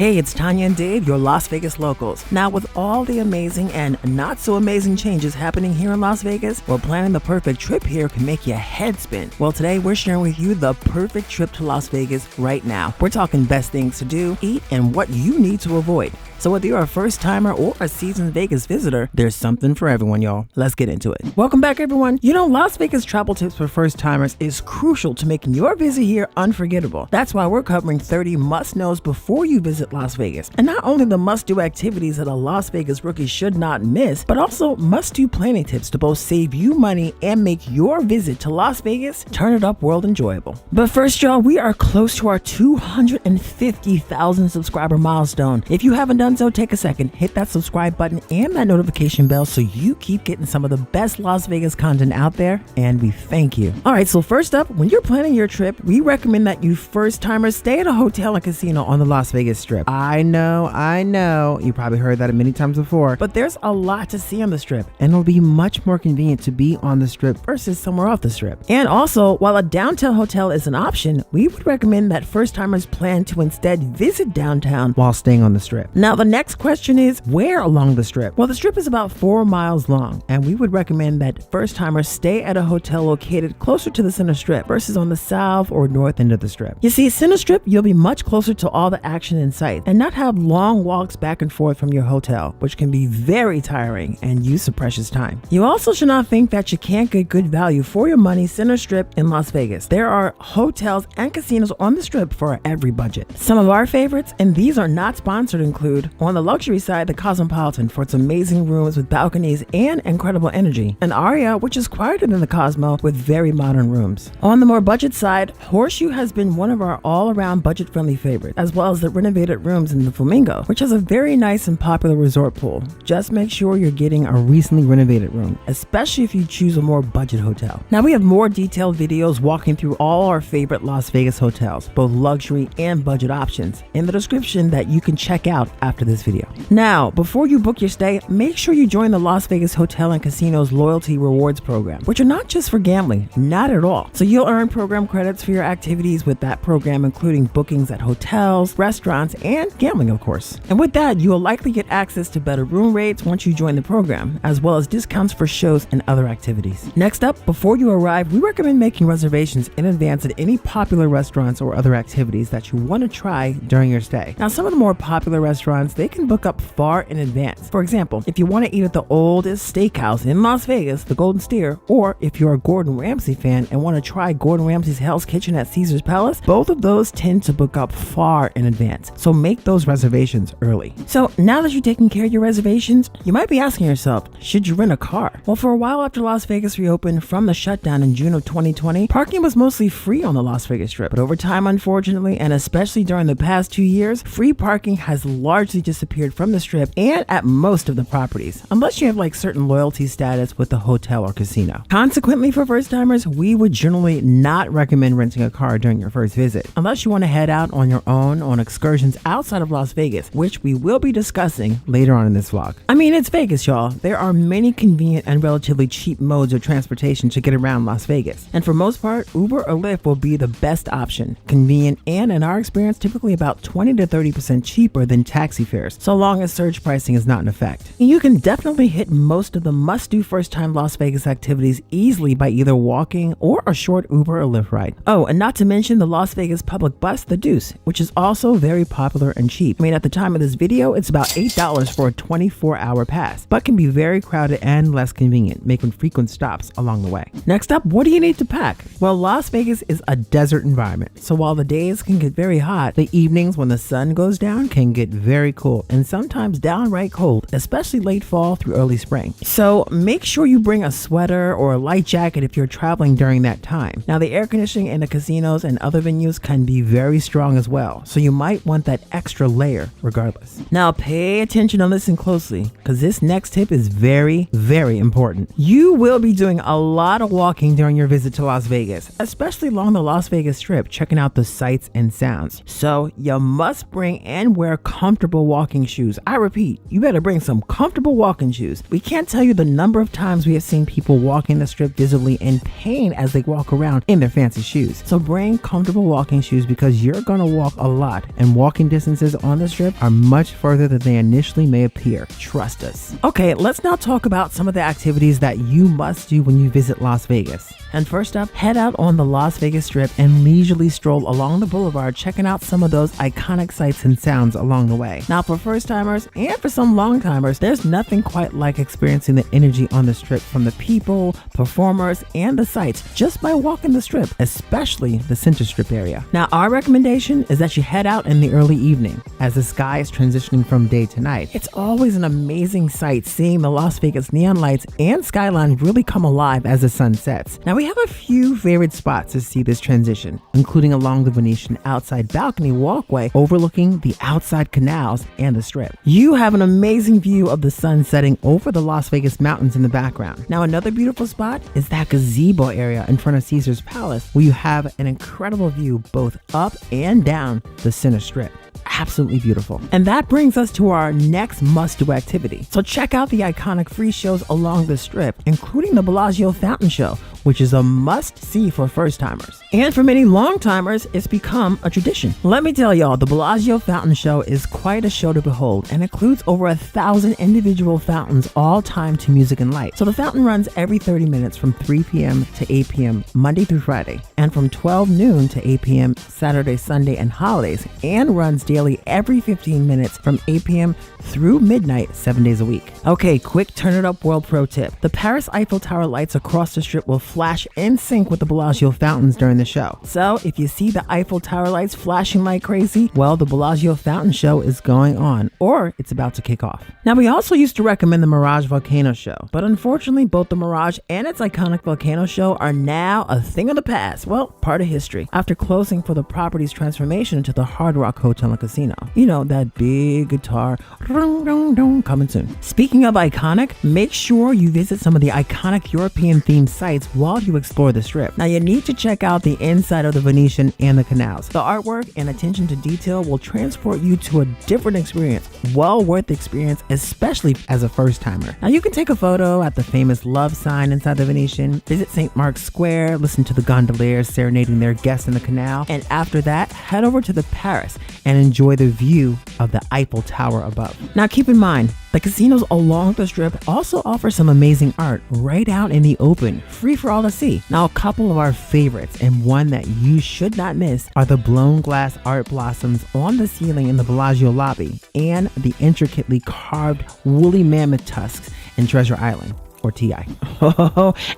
Hey, it's Tanya and Dave, your Las Vegas locals. Now, with all the amazing and not so amazing changes happening here in Las Vegas, well, planning the perfect trip here can make your head spin. Well, today we're sharing with you the perfect trip to Las Vegas right now. We're talking best things to do, eat, and what you need to avoid. So whether you're a first-timer or a seasoned Vegas visitor, there's something for everyone, y'all. Let's get into it. Welcome back, everyone. You know, Las Vegas travel tips for first-timers is crucial to making your visit here unforgettable. That's why we're covering 30 must-knows before you visit Las Vegas. And not only the must-do activities that a Las Vegas rookie should not miss, but also must-do planning tips to both save you money and make your visit to Las Vegas turn it up world enjoyable. But first, y'all, we are close to our 250,000 subscriber milestone. If you haven't done so, take a second, hit that subscribe button and that notification bell so you keep getting some of the best Las Vegas content out there, and we thank you. All right, so first up, when you're planning your trip, we recommend that you first-timers stay at a hotel and casino on the Las Vegas Strip. I know, you probably heard that many times before, but there's a lot to see on the Strip, and it'll be much more convenient to be on the Strip versus somewhere off the Strip. And also, while a downtown hotel is an option, we would recommend that first-timers plan to instead visit downtown while staying on the Strip. Now, the next question is, where along the Strip? Well, the Strip is about 4 miles long, and we would recommend that first-timers stay at a hotel located closer to the center strip versus on the south or north end of the Strip. You see, center strip, you'll be much closer to all the action in sight and not have long walks back and forth from your hotel, which can be very tiring and use of precious time. You also should not think that you can't get good value for your money center strip in Las Vegas. There are hotels and casinos on the Strip for every budget. Some of our favorites, and these are not sponsored, include on the luxury side, the Cosmopolitan for its amazing rooms with balconies and incredible energy, and Aria, which is quieter than the Cosmo with very modern rooms. On the more budget side, Horseshoe has been one of our all-around budget-friendly favorites, as well as the renovated rooms in the Flamingo, which has a very nice and popular resort pool. Just make sure you're getting a recently renovated room, especially if you choose a more budget hotel. Now, we have more detailed videos walking through all our favorite Las Vegas hotels, both luxury and budget options, in the description that you can check out after this video. Now, before you book your stay, make sure you join the Las Vegas Hotel and Casino's Loyalty Rewards Program, which are not just for gambling, not at all. So you'll earn program credits for your activities with that program, including bookings at hotels, restaurants, and gambling, of course. And with that, you will likely get access to better room rates once you join the program, as well as discounts for shows and other activities. Next up, before you arrive, we recommend making reservations in advance at any popular restaurants or other activities that you want to try during your stay. Now, some of the more popular restaurants, they can book up far in advance. For example, if you want to eat at the oldest steakhouse in Las Vegas, the Golden Steer, or if you're a Gordon Ramsay fan and want to try Gordon Ramsay's Hell's Kitchen at Caesar's Palace, both of those tend to book up far in advance. So make those reservations early. So now that you've taken care of your reservations, you might be asking yourself, should you rent a car? Well, for a while after Las Vegas reopened from the shutdown in June of 2020, parking was mostly free on the Las Vegas Strip. But over time, unfortunately, and especially during the past 2 years, free parking has largely disappeared from the Strip and at most of the properties, unless you have like certain loyalty status with the hotel or casino. Consequently, for first-timers, we would generally not recommend renting a car during your first visit, unless you want to head out on your own on excursions outside of Las Vegas, which we will be discussing later on in this vlog. I mean, it's Vegas, y'all. There are many convenient and relatively cheap modes of transportation to get around Las Vegas, and for most part, Uber or Lyft will be the best option. Convenient and, in our experience, typically about 20 to 30% cheaper than taxi fares, so long as surge pricing is not in effect. And you can definitely hit most of the must-do first-time Las Vegas activities easily by either walking or a short Uber or Lyft ride. Oh, and not to mention the Las Vegas public bus, the Deuce, which is also very popular and cheap. I mean, at the time of this video, it's about $8 for a 24-hour pass, but can be very crowded and less convenient, making frequent stops along the way. Next up, what do you need to pack? Well, Las Vegas is a desert environment, so while the days can get very hot, the evenings when the sun goes down can get very cool and sometimes downright cold, especially late fall through early spring. So make sure you bring a sweater or a light jacket if you're traveling during that time. Now, the air conditioning in the casinos and other venues can be very strong as well, so you might want that extra layer regardless. Now, pay attention and listen closely, because this next tip is very, very important. You will be doing a lot of walking during your visit to Las Vegas, especially along the Las Vegas Strip, checking out the sights and sounds. So you must bring and wear comfortable comfortable walking shoes. I repeat, you better bring some comfortable walking shoes. We can't tell you the number of times we have seen people walking the strip visibly in pain as they walk around in their fancy shoes. So bring comfortable walking shoes because you're gonna walk a lot, and walking distances on the strip are much further than they initially may appear. Trust us. Okay, let's now talk about some of the activities that you must do when you visit Las Vegas. And first up, head out on the Las Vegas Strip and leisurely stroll along the boulevard, checking out some of those iconic sights and sounds along the way. Now, for first timers and for some long timers, there's nothing quite like experiencing the energy on the strip from the people, performers, and the sights just by walking the strip, especially the center strip area. Now, our recommendation is that you head out in the early evening as the sky is transitioning from day to night. It's always an amazing sight seeing the Las Vegas neon lights and skyline really come alive as the sun sets. Now, we have a few favorite spots to see this transition, including along the Venetian outside balcony walkway overlooking the outside canals and the strip. You have an amazing view of the sun setting over the Las Vegas mountains in the background. Now, another beautiful spot is that gazebo area in front of Caesar's Palace, where you have an incredible view both up and down the center strip. Absolutely beautiful. And that brings us to our next must-do activity. So check out the iconic free shows along the strip, including the Bellagio Fountain Show, which is a must-see for first-timers. And for many long-timers, it's become a tradition. Let me tell y'all, the Bellagio Fountain Show is quite a show to behold and includes over 1,000 individual fountains, all timed to music and light. So the fountain runs every 30 minutes from 3 p.m. to 8 p.m. Monday through Friday, and from 12 noon to 8 p.m. Saturday, Sunday, and holidays, and runs daily every 15 minutes from 8 p.m. through midnight, 7 days a week. Okay, quick turn it up world pro tip. The Paris Eiffel Tower lights across the strip will flash in sync with the Bellagio fountains during the show. So if you see the Eiffel Tower lights flashing like crazy, well, the Bellagio Fountain Show is going on, or it's about to kick off. Now, we also used to recommend the Mirage Volcano Show, but unfortunately both the Mirage and its iconic Volcano Show are now a thing of the past, well, part of history, after closing for the property's transformation into the Hard Rock Hotel and Casino. You know, that big guitar, coming soon. Speaking of iconic, make sure you visit some of the iconic European themed sites while you explore the strip. Now, you need to check out the inside of the Venetian and the canals. The artwork and attention to detail will transport you to a different experience, well worth the experience, especially as a first timer. Now, you can take a photo at the famous love sign inside the Venetian, visit St. Mark's Square, listen to the gondoliers serenading their guests in the canal, and after that, head over to the Paris and enjoy the view of the Eiffel Tower above. Now, keep in mind, the casinos along the strip also offer some amazing art right out in the open, free for all to see. Now, a couple of our favorites, and one that you should not miss, are the blown glass art blossoms on the ceiling in the Bellagio lobby and the intricately carved woolly mammoth tusks in Treasure Island, or TI.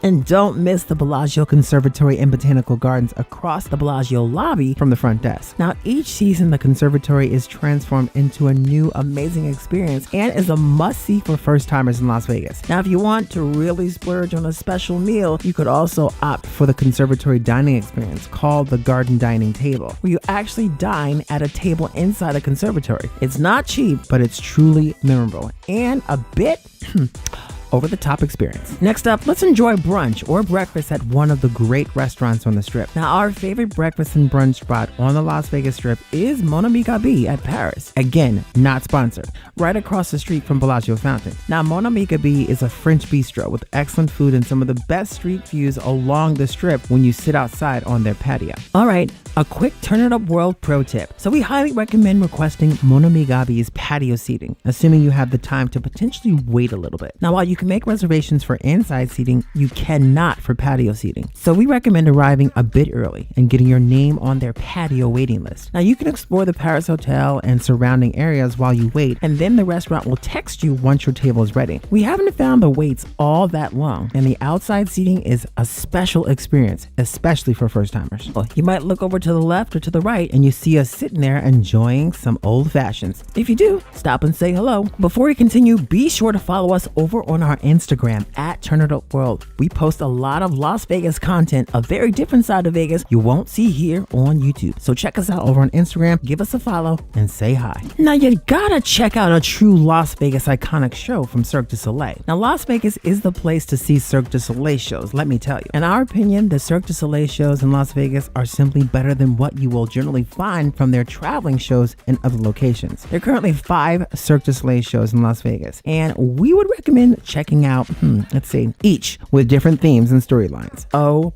And don't miss the Bellagio Conservatory and Botanical Gardens across the Bellagio lobby from the front desk. Now, each season, the conservatory is transformed into a new amazing experience and is a must-see for first-timers in Las Vegas. Now, if you want to really splurge on a special meal, you could also opt for the conservatory dining experience called the Garden Dining Table, where you actually dine at a table inside the conservatory. It's not cheap, but it's truly memorable and a bit over-the-top experience. Next up, let's enjoy brunch or breakfast at one of the great restaurants on the strip. Now, our favorite breakfast and brunch spot on the Las Vegas Strip is Mon Ami Gabi at Paris. Again, not sponsored. Right across the street from Bellagio Fountain. Now, Mon Ami Gabi is a French bistro with excellent food and some of the best street views along the strip when you sit outside on their patio. All right, a quick turn it up world pro tip. So we highly recommend requesting Mon Ami Gabi's patio seating, assuming you have the time to potentially wait a little bit. Now, while you can make reservations for inside seating, you cannot for patio seating. So we recommend arriving a bit early and getting your name on their patio waiting list. Now, you can explore the Paris Hotel and surrounding areas while you wait, and then the restaurant will text you once your table is ready. We haven't found the waits all that long, and the outside seating is a special experience, especially for first timers. Well, you might look over to the left or to the right and you see us sitting there enjoying some old fashions. If you do, stop and say hello. Before we continue, be sure to follow us over on our our Instagram at Turn It Up World. We post a lot of Las Vegas content, a very different side of Vegas you won't see here on YouTube. So check us out over on Instagram, give us a follow, and say hi. Now you gotta check out a true Las Vegas iconic show from Cirque du Soleil. Now Las Vegas is the place to see Cirque du Soleil shows, let me tell you. In our opinion, the Cirque du Soleil shows in Las Vegas are simply better than what you will generally find from their traveling shows in other locations. There are currently 5 Cirque du Soleil shows in Las Vegas, and we would recommend checking out, each with different themes and storylines.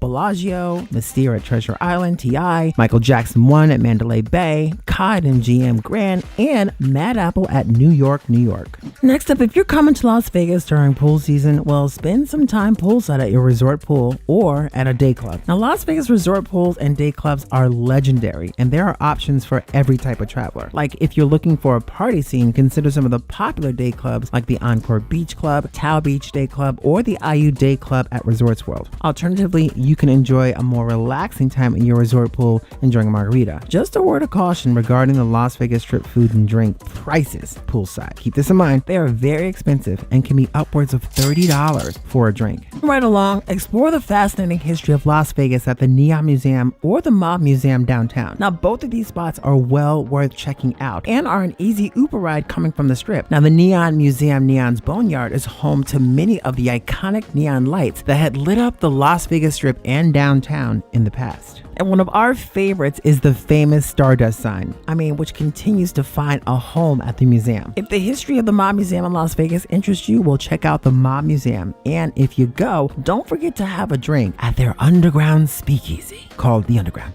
Bellagio, Mystere at Treasure Island, T.I., Michael Jackson 1 at Mandalay Bay, COD and GM Grand, and Mad Apple at New York, New York. Next up, if you're coming to Las Vegas during pool season, well, spend some time poolside at your resort pool or at a day club. Now, Las Vegas resort pools and day clubs are legendary, and there are options for every type of traveler. Like if you're looking for a party scene, consider some of the popular day clubs like the Encore Beach Club, Tao Beach Day Club, or the IU Day Club at Resorts World. Alternatively, you can enjoy a more relaxing time in your resort pool enjoying a margarita. Just a word of caution regarding the Las Vegas Strip food and drink prices poolside. Keep this in mind, they are very expensive and can be upwards of $30 for a drink. Right along, explore the fascinating history of Las Vegas at the Neon Museum or the Mob Museum downtown. Now, both of these spots are well worth checking out and are an easy Uber ride coming from the Strip. Now, the Neon Museum Neon's Boneyard is home to many of the iconic neon lights that had lit up the Las Vegas Strip and downtown in the past. And one of our favorites is the famous Stardust sign, which continues to find a home at the museum. If the history of the Mob Museum in Las Vegas interests you, well, check out the Mob Museum. And if you go, don't forget to have a drink at their underground speakeasy called The Underground.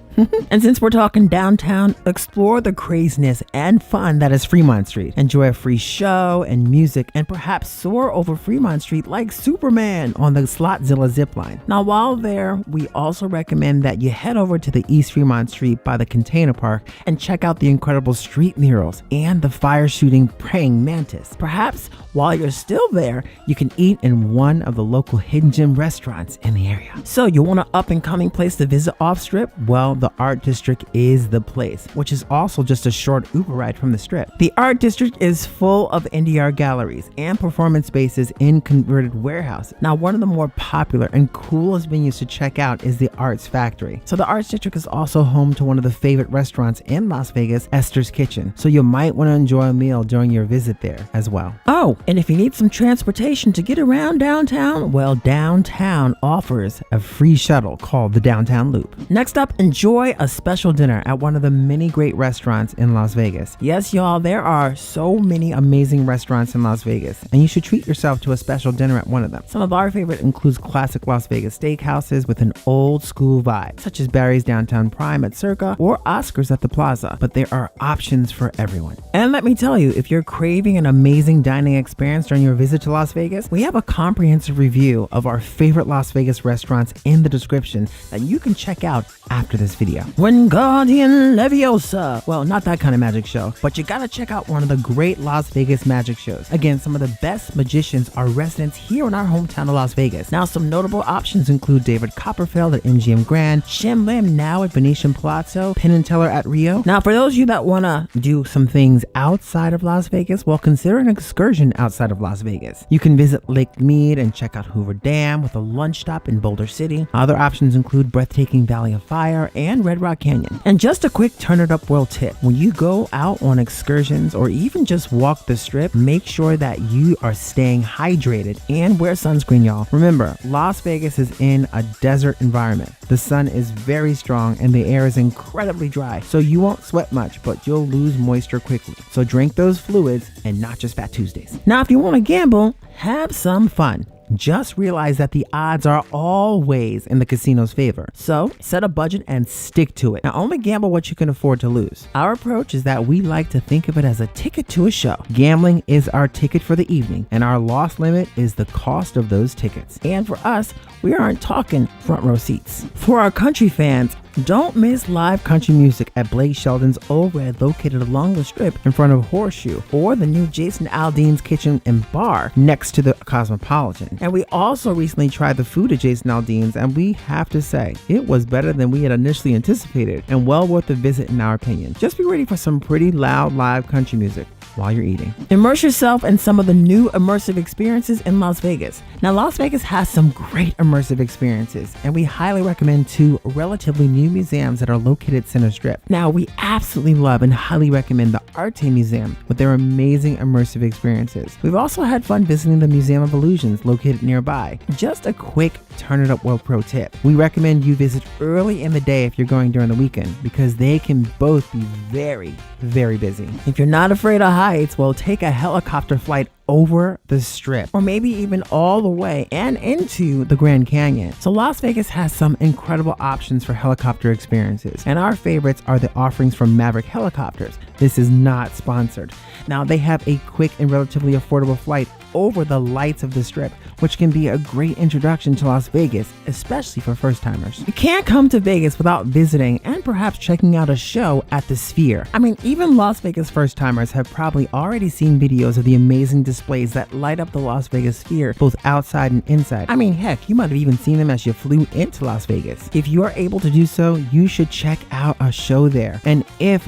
And since we're talking downtown, explore the craziness and fun that is Fremont Street. Enjoy a free show and music, and perhaps soar over Fremont Street like Superman on the Slotzilla zipline. Now, while there, we also recommend that you head over to the East Fremont Street by the Container Park and check out the incredible street murals and the fire-shooting praying mantis. Perhaps while you're still there, you can eat in one of the local hidden gem restaurants in the area. So you want an up-and-coming place to visit off-strip? Well, the Art District is the place, which is also just a short Uber ride from the Strip. The Art District is full of indie art galleries and performance spaces in converted warehouses. Now, one of the more popular and coolest venues to check out is the Arts Factory. So the Arts District is also home to one of the favorite restaurants in Las Vegas, Esther's Kitchen. So you might want to enjoy a meal during your visit there as well. Oh, and if you need some transportation to get around downtown, well, downtown offers a free shuttle called the Downtown Loop. Next up, enjoy a special dinner at one of the many great restaurants in Las Vegas. Yes, y'all, there are so many amazing restaurants in Las Vegas, and you should treat yourself to a special dinner at one of them. Some of our favorite includes classic Las Vegas steakhouses with an old school vibe, such as Barry's Downtown Prime at Circa or Oscar's at the Plaza, but there are options for everyone. And let me tell you, if you're craving an amazing dining experience during your visit to Las Vegas, we have a comprehensive review of our favorite Las Vegas restaurants in the description that you can check out after this video. Wingardium Leviosa. Well, not that kind of magic show, but you gotta check out one of the great Las Vegas magic shows. Again, some of the best magicians are residents here in our hometown of Las Vegas. Now, some notable options include David Copperfield at MGM Grand, Shem Lim now at Venetian Palazzo, Penn and Teller at Rio. Now, for those of you that wanna do some things outside of Las Vegas, well, consider an excursion outside of Las Vegas. You can visit Lake Mead and check out Hoover Dam with a lunch stop in Boulder City. Other options include breathtaking Valley of Fire and Red Rock Canyon. And just a quick Turn It Up World tip. When you go out on excursions or even just walk the Strip, make sure that you are staying hydrated and wear sunscreen, y'all. Remember, Las Vegas is in a desert environment. The sun is very strong and the air is incredibly dry, so you won't sweat much, but you'll lose moisture quickly. So drink those fluids and not just Fat Tuesdays. Now, if you want to gamble, have some fun. Just realize that the odds are always in the casino's favor. So set a budget and stick to it. Now, only gamble what you can afford to lose. Our approach is that we like to think of it as a ticket to a show. Gambling is our ticket for the evening, and our loss limit is the cost of those tickets. And for us, we aren't talking front row seats. For our country fans, Don't miss live country music at Blake Shelton's Old Red, located along the Strip in front of Horseshoe, or the new Jason Aldean's Kitchen and Bar next to the Cosmopolitan. And we also recently tried the food at Jason Aldean's, and we have to say, it was better than we had initially anticipated and well worth the visit in our opinion. Just be ready for some pretty loud live country music while you're eating. Immerse yourself in some of the new immersive experiences in Las Vegas. Now, Las Vegas has some great immersive experiences, and we highly recommend two relatively new museums that are located center strip. Now, we absolutely love and highly recommend the Arte Museum with their amazing immersive experiences. We've also had fun visiting the Museum of Illusions located nearby. Just a quick Turn It Up World pro tip. We recommend you visit early in the day if you're going during the weekend, because they can both be very, very busy. If you're not afraid of heights, well, take a helicopter flight over the Strip, or maybe even all the way and into the Grand Canyon. So Las Vegas has some incredible options for helicopter experiences, and our favorites are the offerings from Maverick Helicopters. This is not sponsored. Now, they have a quick and relatively affordable flight over the lights of the Strip, which can be a great introduction to Las Vegas, especially for first-timers. You can't come to Vegas without visiting and perhaps checking out a show at the Sphere. I mean, even Las Vegas first-timers have probably already seen videos of the amazing displays that light up the Las Vegas Sphere, both outside and inside. I mean, heck, you might have even seen them as you flew into Las Vegas. If you are able to do so, you should check out a show there. And if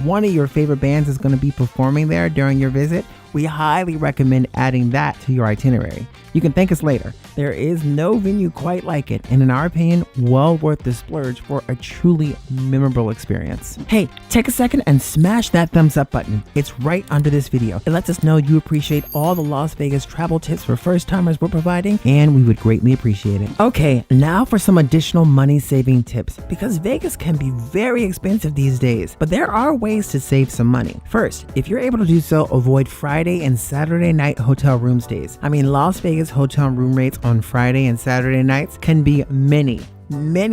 one of your favorite bands is going to be performing there during your visit, we highly recommend adding that to your itinerary. You can thank us later. There is no venue quite like it, and in our opinion, well worth the splurge for a truly memorable experience. Hey, take a second and smash that thumbs up button. It's right under this video. It lets us know you appreciate all the Las Vegas travel tips for first timers we're providing, and we would greatly appreciate it. Okay, now for some additional money saving tips, because Vegas can be very expensive these days, but there are ways to save some money. First, if you're able to do so, avoid Friday and Saturday night hotel room stays. I mean, Las Vegas hotel room rates on Friday and Saturday nights can be many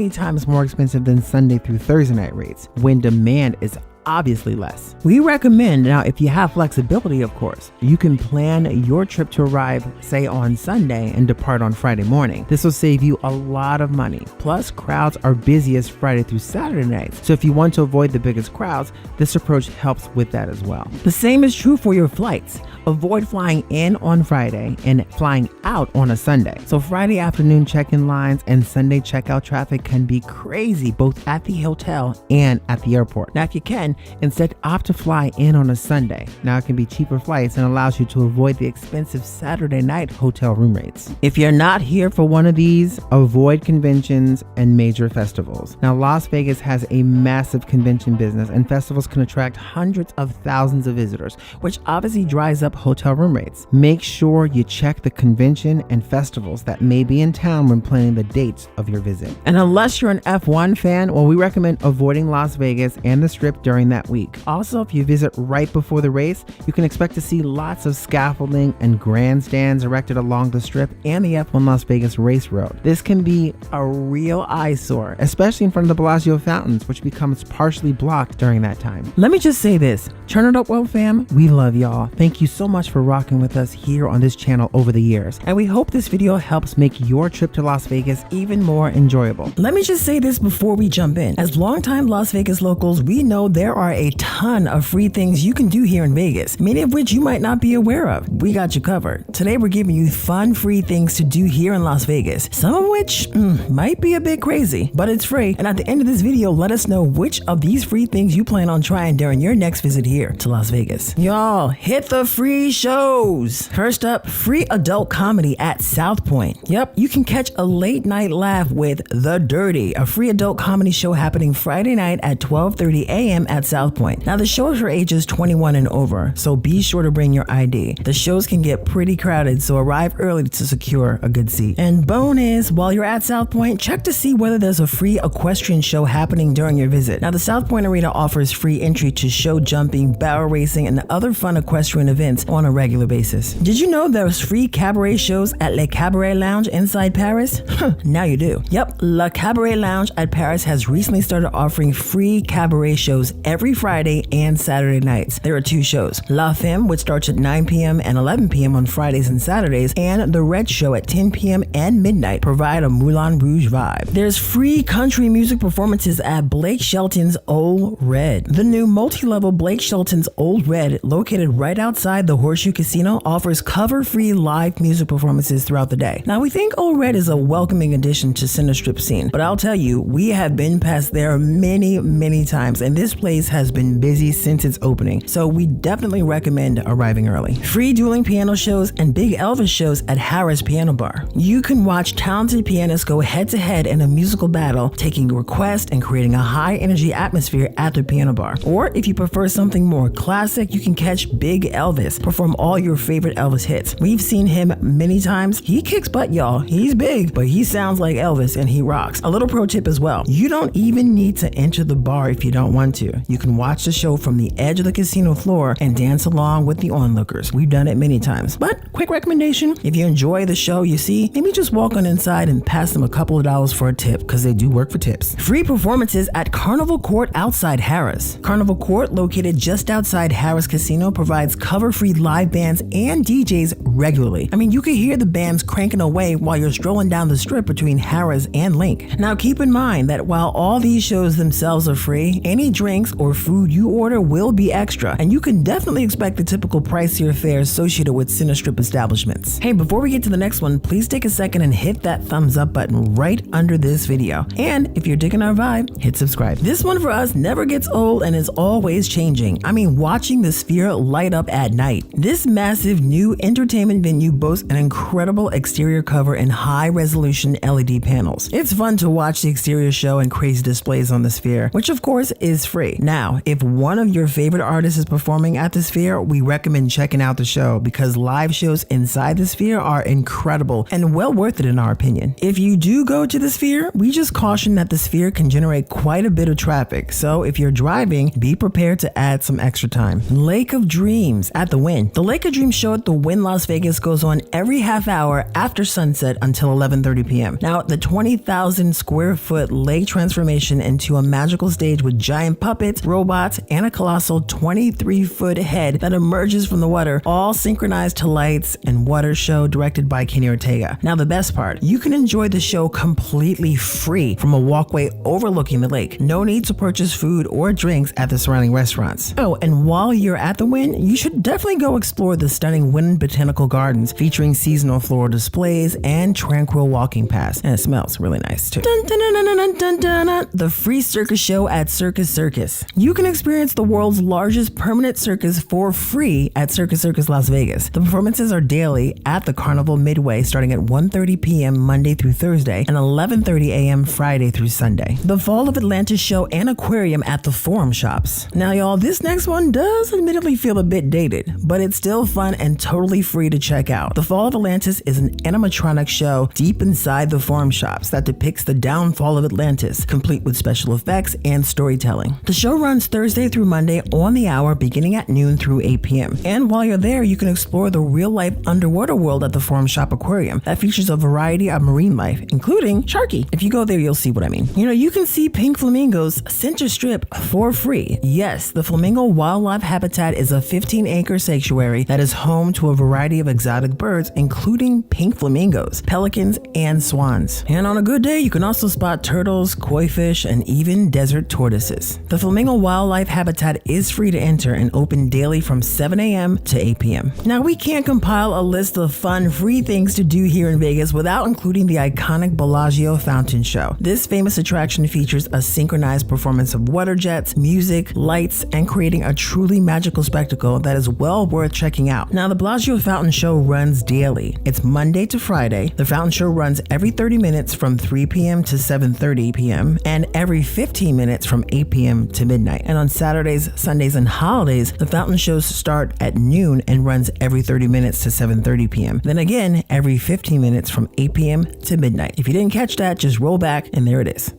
times more expensive than Sunday through Thursday night rates, when demand is obviously less. We recommend, now if you have flexibility of course, you can plan your trip to arrive say on Sunday and depart on Friday morning. This will save you a lot of money. Plus, crowds are busiest Friday through Saturday nights, so if you want to avoid the biggest crowds, this approach helps with that as well. The same is true for your flights. Avoid flying in on Friday and flying out on a Sunday. So Friday afternoon check-in lines and Sunday checkout traffic can be crazy both at the hotel and at the airport. Now if you can, instead opt to fly in on a Sunday. Now it can be cheaper flights and allows you to avoid the expensive Saturday night hotel room rates. If you're not here for one of these, avoid conventions and major festivals. Now Las Vegas has a massive convention business, and festivals can attract hundreds of thousands of visitors, which obviously drives up hotel room rates. Make sure you check the convention and festivals that may be in town when planning the dates of your visit. And unless you're an F1 fan, well, we recommend avoiding Las Vegas and the Strip during that week. Also, if you visit right before the race, you can expect to see lots of scaffolding and grandstands erected along the Strip and the F1 Las Vegas race road. This can be a real eyesore, especially in front of the Bellagio fountains, which becomes partially blocked during that time. Let me just say this, Turn It Up World fam, we love y'all. Thank you so much for rocking with us here on this channel over the years, and we hope this video helps make your trip to Las Vegas even more enjoyable. Let me just say this before we jump in. As longtime Las Vegas locals, we know there are a ton of free things you can do here in Vegas, many of which you might not be aware of. We got you covered. Today we're giving you fun free things to do here in Las Vegas, some of which might be a bit crazy, but it's free. And at the end of this video, let us know which of these free things you plan on trying during your next visit here to Las Vegas. Y'all, hit the free shows. First up, free adult comedy at South Point. Yep, you can catch a late night laugh with The Dirty, a free adult comedy show happening Friday night at 12:30 a.m. at South Point. Now the show is for ages 21 and over, so be sure to bring your ID. The shows can get pretty crowded, so arrive early to secure a good seat. And bonus, while you're at South Point, check to see whether there's a free equestrian show happening during your visit. Now the South Point Arena offers free entry to show jumping, barrel racing, and other fun equestrian events performance on a regular basis. Did you know there's free cabaret shows at Le Cabaret Lounge inside Paris? Now you do. Yep, Le Cabaret Lounge at Paris has recently started offering free cabaret shows every Friday and Saturday nights. There are 2 shows, La Femme, which starts at 9 p.m. and 11 p.m. on Fridays and Saturdays, and The Red Show at 10 p.m. and midnight provide a Moulin Rouge vibe. There's free country music performances at Blake Shelton's Old Red. The new multi-level Blake Shelton's Old Red, located right outside the Horseshoe Casino, offers cover-free live music performances throughout the day. Now, we think Old Red is a welcoming addition to Cinestrip scene, but I'll tell you, we have been past there many times, and this place has been busy since its opening, so we definitely recommend arriving early. Free dueling piano shows and Big Elvis shows at Harris Piano Bar. You can watch talented pianists go head-to-head in a musical battle, taking requests and creating a high-energy atmosphere at the piano bar. Or if you prefer something more classic, you can catch Big Elvis perform all your favorite Elvis hits. We've seen him many times. He kicks butt, y'all. He's big, but he sounds like Elvis and he rocks. A little pro tip as well. You don't even need to enter the bar if you don't want to. You can watch the show from the edge of the casino floor and dance along with the onlookers. We've done it many times. But quick recommendation, if you enjoy the show you see, maybe just walk on inside and pass them a couple of dollars for a tip, because they do work for tips. Free performances at Carnival Court outside Harris. Carnival Court, located just outside Harris Casino, provides cover-free live bands and DJs regularly. I mean, you can hear the bands cranking away while you're strolling down the strip between Harris and Link. Now, keep in mind that while all these shows themselves are free, any drinks or food you order will be extra, and you can definitely expect the typical pricier fare associated with Cinestrip establishments. Hey, before we get to the next one, please take a second and hit that thumbs up button right under this video. And if you're digging our vibe, hit subscribe. This one for us never gets old and is always changing. I mean, watching the Sphere light up at night. This massive new entertainment venue boasts an incredible exterior cover and high-resolution LED panels. It's fun to watch the exterior show and crazy displays on the Sphere, which of course is free. Now, if one of your favorite artists is performing at the Sphere, we recommend checking out the show, because live shows inside the Sphere are incredible and well worth it in our opinion. If you do go to the Sphere, we just caution that the Sphere can generate quite a bit of traffic, so if you're driving, be prepared to add some extra time. Lake of Dreams at the Wynn. The Lake of Dreams show at the Wynn Las Vegas goes on every half hour after sunset until 11:30 p.m. Now, the 20,000 square foot lake transformation into a magical stage with giant puppets, robots, and a colossal 23-foot head that emerges from the water, all synchronized to lights and water show directed by Kenny Ortega. Now, the best part, you can enjoy the show completely free from a walkway overlooking the lake. No need to purchase food or drinks at the surrounding restaurants. Oh, and while you're at the Wynn, you should definitely go explore the stunning Wynn Botanical Gardens, featuring seasonal floral displays and tranquil walking paths. And it smells really nice too. Dun, dun, dun, dun, dun, dun, dun, dun. The free circus show at Circus Circus. You can experience the world's largest permanent circus for free at Circus Circus Las Vegas. The performances are daily at the Carnival Midway, starting at 1:30 p.m. Monday through Thursday and 11:30 a.m. Friday through Sunday. The Fall of Atlantis show and aquarium at the Forum Shops. Now, y'all, this next one does admittedly feel a bit dated, but it's still fun and totally free to check out. The Fall of Atlantis is an animatronic show deep inside the Forum Shops that depicts the downfall of Atlantis, complete with special effects and storytelling. The show runs Thursday through Monday on the hour, beginning at noon through 8 p.m. And while you're there, you can explore the real-life underwater world at the Forum Shop Aquarium that features a variety of marine life, including Sharky. If you go there, you'll see what I mean. You know, you can see pink flamingos center strip for free. Yes, the Flamingo Wildlife Habitat is a 15-acre sanctuary that is home to a variety of exotic birds, including pink flamingos, pelicans, and swans. And on a good day, you can also spot turtles, koi fish, and even desert tortoises. The Flamingo Wildlife Habitat is free to enter and open daily from 7 a.m. to 8 p.m. Now, we can't compile a list of fun, free things to do here in Vegas without including the iconic Bellagio Fountain Show. This famous attraction features a synchronized performance of water jets, music, lights, and creating a truly magical spectacle that is well worth checking out. Now, the Bellagio Fountain Show runs daily. It's Monday to Friday. The fountain show runs every 30 minutes from 3 p.m. to 7:30 p.m. and every 15 minutes from 8 p.m. to midnight. And on Saturdays, Sundays, and holidays, the fountain shows start at noon and runs every 30 minutes to 7:30 p.m. Then again, every 15 minutes from 8 p.m. to midnight. If you didn't catch that, just roll back and there it is.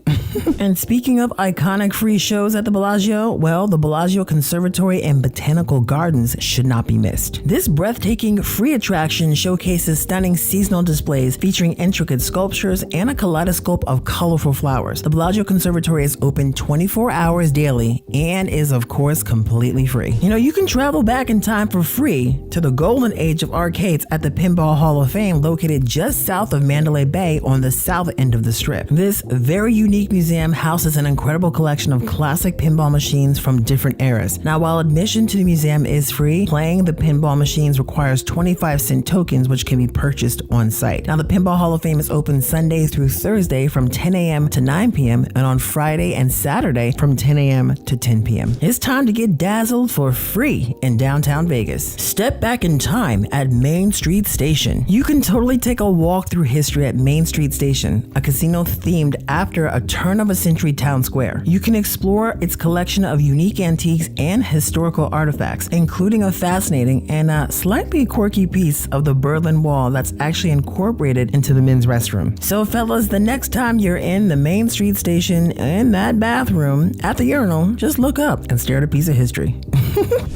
And speaking of iconic free shows at the Bellagio, well, the Bellagio Conservatory and Botanical Gardens should not be missed. This breathtaking free attraction showcases stunning seasonal displays featuring intricate sculptures and a kaleidoscope of colorful flowers. The Bellagio Conservatory is open 24 hours daily and is, of course, completely free. You can travel back in time for free to the golden age of arcades at the Pinball Hall of Fame, located just south of Mandalay Bay on the south end of the Strip. This very unique museum houses an incredible collection of classic pinball machines from different eras. Now, while admission to the museum is free, playing the pinball machines requires 25-cent tokens, which can be purchased on site. Now, the Pinball Hall of Fame is open Sunday through Thursday from 10 a.m. to 9 p.m. and on Friday and Saturday from 10 a.m. to 10 p.m. It's time to get dazzled for free in downtown Vegas. Step back in time at Main Street Station. You can totally take a walk through history at Main Street Station, a casino themed after a turn-of-a-century town square. You can explore its collection of unique antiques and historical artifacts, including a fascinating and slightly quirky piece of the Berlin Wall that's actually incorporated into the men's restroom. So fellas, the next time you're in the Main Street Station in that bathroom at the urinal, just look up and stare at a piece of history.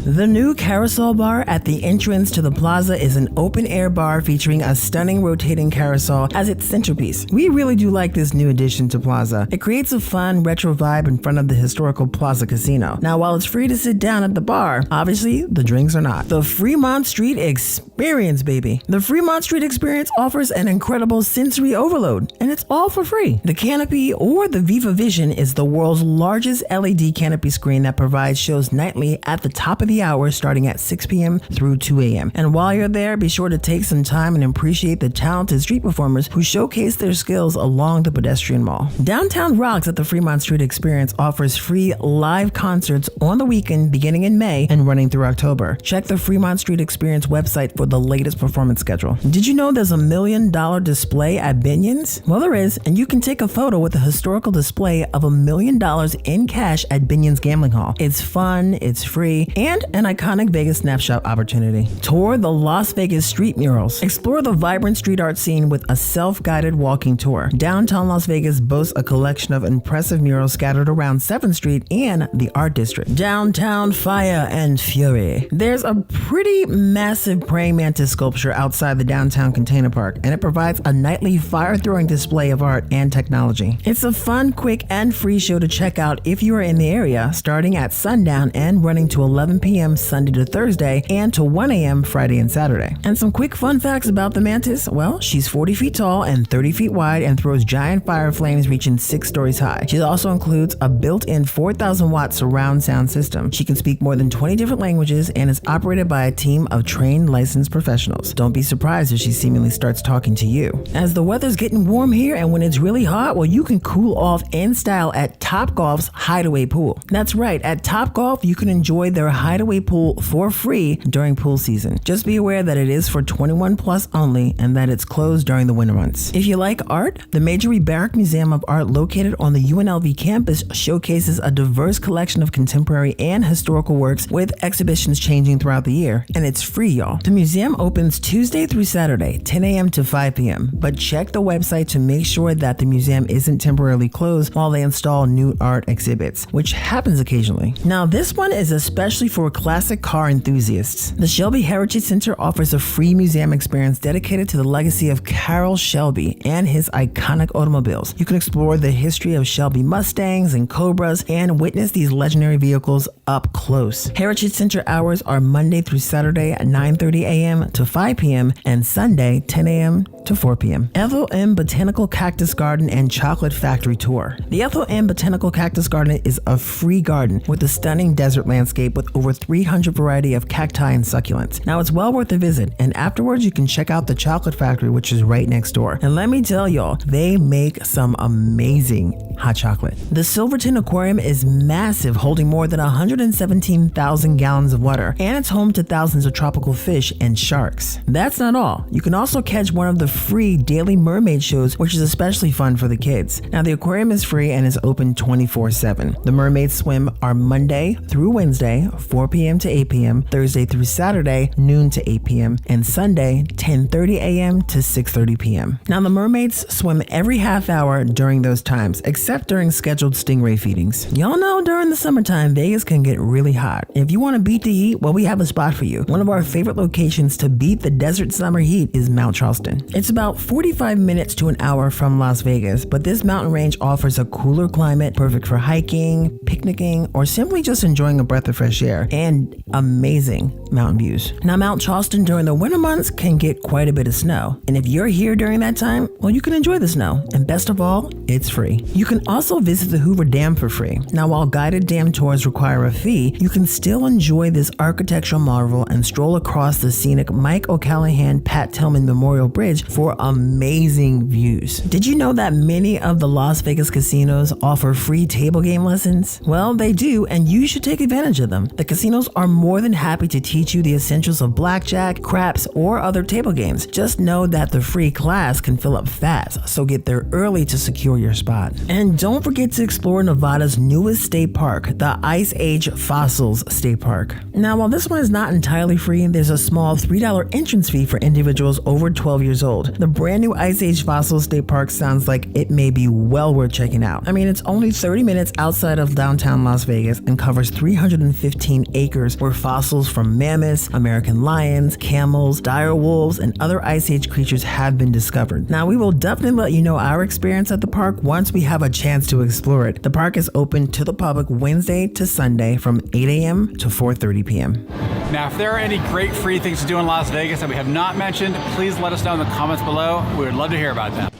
The new Carousel Bar at the entrance to the plaza is an open-air bar featuring a stunning rotating carousel as its centerpiece. We really do like this new addition to Plaza. It creates a fun, retro vibe in front of the historical Plaza Casino. Now, while it's free to sit down at the bar, obviously, the drinks are not. The Fremont Street Experience, baby. The Fremont Street Experience offers an incredible sensory overload, and it's all for free. The Canopy, or the Viva Vision, is the world's largest LED canopy screen that provides shows nightly at the top of the hour starting at 6 p.m. through 2 a.m. And while you're there, be sure to take some time and appreciate the talented street performers who showcase their skills along the pedestrian mall. Downtown Rocks at the Fremont Street Experience offers free live concerts on the weekend beginning in May and running through October. Check the Fremont Street Experience website for the latest performance schedule. Did you know there's a $1 million display at Binion's? Well, there is, and you can take a photo with a historical display of $1 million in cash at Binion's Gambling Hall. It's fun, it's free, and an iconic Vegas snapshot opportunity. Tour the Las Vegas street murals. Explore the vibrant street art scene with a self-guided walking tour. Downtown Las Vegas boasts a collection of impressive murals scattered around 7th Street and the Art District. Downtown Fire and Fury. There's a pretty massive praying mantis sculpture outside the downtown container park, and it provides a nightly fire-throwing display of art and technology. It's a fun, quick, and free show to check out if you are in the area, starting at sundown and running to 11 p.m. Sunday to Thursday and to 1 a.m. Friday and Saturday. And some quick fun facts about the mantis. Well, she's 40 feet tall and 30 feet wide and throws giant fire flames reaching 6 stories high. She also includes a built-in 4,000-watt surround sound system. She can speak more than 20 different languages and is operated by a team of trained licensed professionals. Don't be surprised if she seemingly starts talking to you. As the weather's getting warm here and when it's really hot, well, you can cool off in style at Topgolf's Hideaway Pool. That's right, at Topgolf, you can enjoy their Hideaway Pool for free during pool season. Just be aware that it is for 21 plus only and that it's closed during the winter months. If you like art, the Majory Barrack Museum of Art located on the UNLV campus showcases a diverse collection of contemporary and historical works with exhibitions changing throughout the year, and it's free, y'all. The museum opens Tuesday through Saturday, 10 a.m. to 5 p.m., but check the website to make sure that the museum isn't temporarily closed while they install new art exhibits, which happens occasionally. Now, this one is especially for classic car enthusiasts. The Shelby Heritage Center offers a free museum experience dedicated to the legacy of Carroll Shelby and his iconic automobiles. You can explore the history of Shelby Mustangs and Cobras and witness these legendary vehicles up close. Heritage Center hours are Monday through Saturday at 9:30 a.m. to 5 p.m. and Sunday 10 a.m. to 4 p.m. Ethel M. Botanical Cactus Garden and Chocolate Factory Tour. The Ethel M. Botanical Cactus Garden is a free garden with a stunning desert landscape with over 300 variety of cacti and succulents. Now, it's well worth a visit, and afterwards you can check out the Chocolate Factory, which is right next door. And let me tell y'all, they make some amazing hot chocolate. The Silverton Aquarium is massive, holding more than 117,000 gallons of water, and it's home to thousands of tropical fish and sharks. That's not all. You can also catch one of the free daily mermaid shows, which is especially fun for the kids. Now, the aquarium is free and is open 24/7. The mermaids swim are Monday through Wednesday, 4 p.m. to 8 p.m., Thursday through Saturday, noon to 8 p.m., and Sunday, 10:30 a.m. to 6:30 p.m. Now, the mermaids swim every half hour during those times, except except during scheduled stingray feedings. Y'all know during the summertime, Vegas can get really hot. If you want to beat the heat, well, we have a spot for you. One of our favorite locations to beat the desert summer heat is Mount Charleston. It's about 45 minutes to an hour from Las Vegas, but this mountain range offers a cooler climate, perfect for hiking, picnicking, or simply just enjoying a breath of fresh air, and amazing mountain views. Now, Mount Charleston during the winter months can get quite a bit of snow, and if you're here during that time, well, you can enjoy the snow, and best of all, it's free. You can also visit the Hoover Dam for free. Now, while guided dam tours require a fee, you can still enjoy this architectural marvel and stroll across the scenic Mike O'Callahan-Pat Tillman Memorial Bridge for amazing views. Did you know that many of the Las Vegas casinos offer free table game lessons? Well, they do, and you should take advantage of them. The casinos are more than happy to teach you the essentials of blackjack, craps, or other table games. Just know that the free class can fill up fast, so get there early to secure your spot. And don't forget to explore Nevada's newest state park, the Ice Age Fossils State Park. Now, while this one is not entirely free, there's a small $3 entrance fee for individuals over 12 years old. The brand new Ice Age Fossils State Park sounds like it may be well worth checking out. I mean, it's only 30 minutes outside of downtown Las Vegas and covers 315 acres where fossils from mammoths, American lions, camels, dire wolves, and other Ice Age creatures have been discovered. Now, we will definitely let you know our experience at the park once we have a chance to explore it. The park is open to the public Wednesday to Sunday from 8 a.m. to 4:30 p.m. Now, if there are any great free things to do in Las Vegas that we have not mentioned, please let us know in the comments below. We would love to hear about them.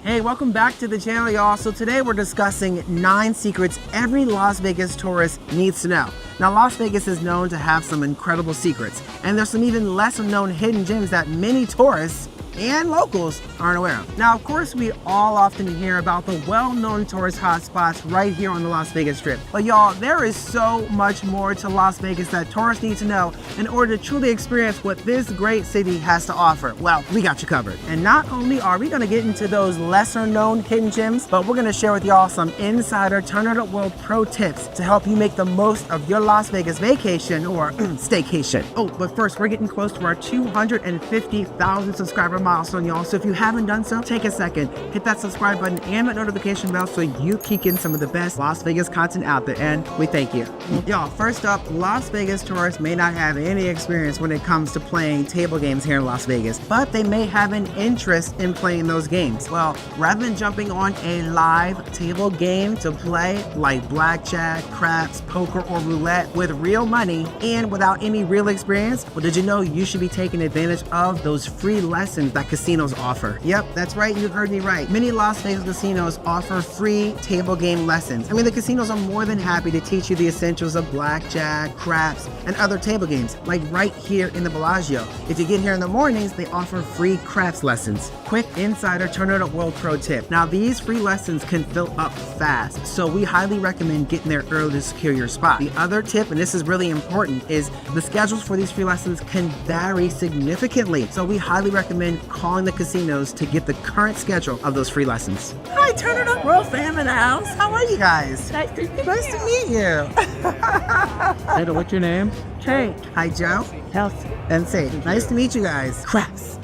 Hey, welcome back to the channel, y'all. So today we're discussing 9 secrets every Las Vegas tourist needs to know. Now, Las Vegas is known to have some incredible secrets, and there's some even lesser known hidden gems that many tourists and locals aren't aware of. Now, of course, we all often hear about the well-known tourist hotspots right here on the Las Vegas Strip. But y'all, there is so much more to Las Vegas that tourists need to know in order to truly experience what this great city has to offer. Well, we got you covered. And not only are we gonna get into those lesser known hidden gems, but we're gonna share with y'all some insider Turn It Up World pro tips to help you make the most of your Las Vegas vacation or staycation. Oh, but first, we're getting close to our 250,000 subscriber milestone, y'all. So if you haven't done so, take a second, hit that subscribe button and that notification bell so you keep getting some of the best Las Vegas content out there, and we thank you. Y'all, first up, Las Vegas tourists may not have any experience when it comes to playing table games here in Las Vegas, but they may have an interest in playing those games. Well, rather than jumping on a live table game to play like blackjack, craps, poker, or roulette with real money and without any real experience, well, did you know you should be taking advantage of those free lessons that casinos offer? Yep, that's right, you heard me right. Many Las Vegas casinos offer free table game lessons. I mean, the casinos are more than happy to teach you the essentials of blackjack, craps, and other table games, like right here in the Bellagio. If you get here in the mornings, they offer free craps lessons. Quick insider Turn It Up World pro tip. Now, these free lessons can fill up fast, so we highly recommend getting there early to secure your spot. The other tip, and this is really important, is the schedules for these free lessons can vary significantly, so we highly recommend calling the casinos to get the current schedule of those free lessons. Hi, Turn It Up World fam in the house. How are you guys? Nice to meet you. Hey, what's your name? Hey. Hi, Joe. Health. And say, nice to meet you guys. Craps.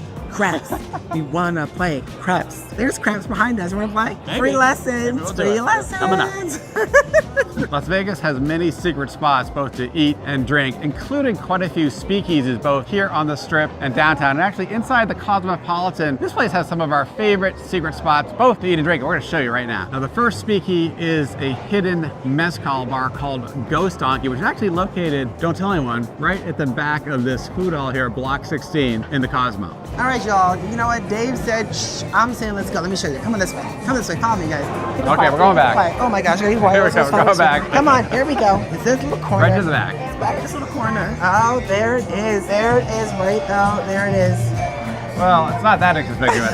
We wanna play craps. There's craps behind us. Wanna play? Maybe. Free lessons. Free lessons. Coming up. Las Vegas has many secret spots both to eat and drink, including quite a few speakeasies both here on the Strip and downtown. And actually inside the Cosmopolitan, this place has some of our favorite secret spots both to eat and drink. And we're gonna show you right now. Now, the first speakeasy is a hidden mezcal bar called Ghost Donkey, which is actually located, don't tell anyone, right at the back of this food hall here, Block 16 in the Cosmo. All right, y'all. You know what? Dave said, shh. I'm saying let's go. Let me show you. Come on this way. Come this way. Follow me, guys. Okay, we're going back. Oh my gosh. Here we go. We're going back. Come on. Here we go. It's this little corner. Right to the back. It's back in this little corner. Oh, there it is. There it is. Right. Oh, there it is. Well, it's not that inconspicuous.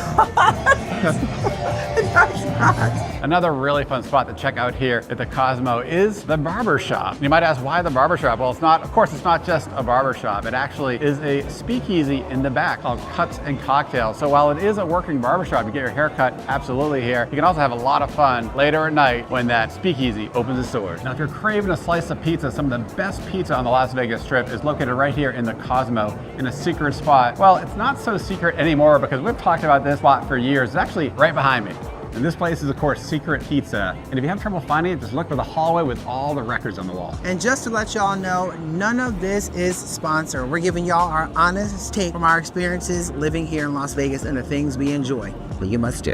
No, it's not. Another really fun spot to check out here at the Cosmo is the barber shop. You might ask, why the barber shop? Well, of course, it's not just a barber shop. It actually is a speakeasy in the back called Cuts and Cocktails. So while it is a working barber shop, you get your hair cut absolutely here. You can also have a lot of fun later at night when that speakeasy opens its doors. Now, if you're craving a slice of pizza, some of the best pizza on the Las Vegas Strip is located right here in the Cosmo in a secret spot. Well, it's not so secret anymore because we've talked about this spot for years. It's actually right behind me. And this place is, of course, Secret Pizza. And if you have trouble finding it, just look for the hallway with all the records on the wall. And just to let y'all know, none of this is sponsored. We're giving y'all our honest take from our experiences living here in Las Vegas and the things we enjoy. But you must do.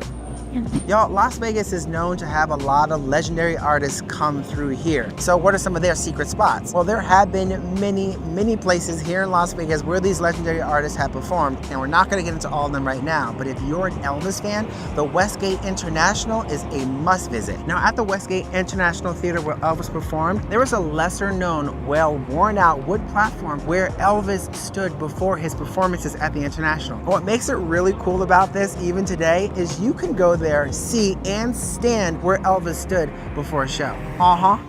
Y'all, Las Vegas is known to have a lot of legendary artists come through here. So what are some of their secret spots? Well, there have been many places here in Las Vegas where these legendary artists have performed, and we're not going to get into all of them right now, but if you're an Elvis fan, the Westgate International is a must visit. Now, at the Westgate International Theater where Elvis performed, there was a lesser known, well worn out wood platform where Elvis stood before his performances at the International. What makes it really cool about this, even today, is you can go there, see, and stand where Elvis stood before a show.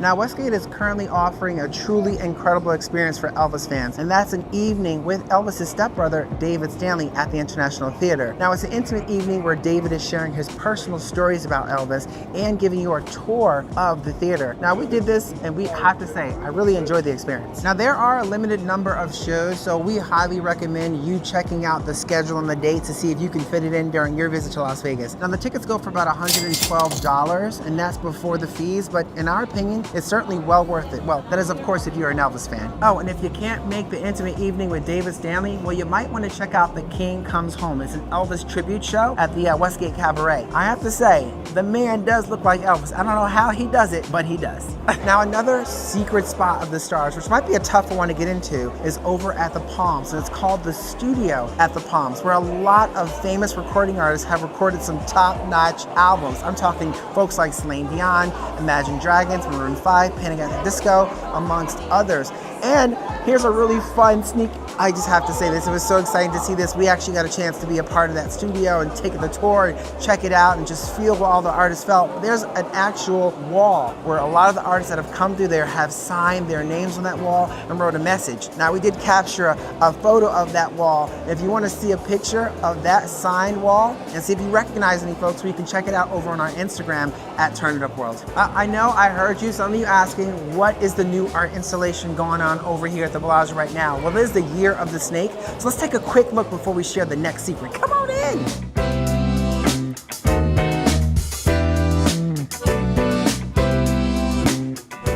Now, Westgate is currently offering a truly incredible experience for Elvis fans, and that's an evening with Elvis's stepbrother, David Stanley, at the International Theater. Now, it's an intimate evening where David is sharing his personal stories about Elvis and giving you a tour of the theater. Now, we did this, and we have to say, I really enjoyed the experience. Now, there are a limited number of shows, so we highly recommend you checking out the schedule and the dates to see if you can fit it in during your visit to Las Vegas. Now, the tickets go for about $112, and that's before the fees, but in our opinion, it's certainly well worth it. Well, that is, of course, if you're an Elvis fan. Oh, and if you can't make the intimate evening with David Stanley, well, you might want to check out The King Comes Home. It's an Elvis tribute show at the Westgate Cabaret. I have to say, the man does look like Elvis. I don't know how he does it, but he does. Now, another secret spot of the Stars, which might be a tougher one to get into, is over at the Palms, and it's called The Studio at the Palms, where a lot of famous recording artists have recorded some top-notch albums. I'm talking folks like Celine Dion, Imagine Dragons, Maroon 5, Panic! At the Disco, amongst others. And here's a really fun sneak. I just have to say this, it was so exciting to see this. We actually got a chance to be a part of that studio and take the tour and check it out and just feel what all the artists felt. There's an actual wall where a lot of the artists that have come through there have signed their names on that wall and wrote a message. Now, we did capture a photo of that wall. If you want to see a picture of that signed wall and see if you recognize any folks, we can check it out over on our Instagram at Turn It Up World. I know I heard you, some of you asking, what is the new art installation going on over here at the Bellagio right now? Well, it is the Year of the Snake. So let's take a quick look before we share the next secret. Come on in.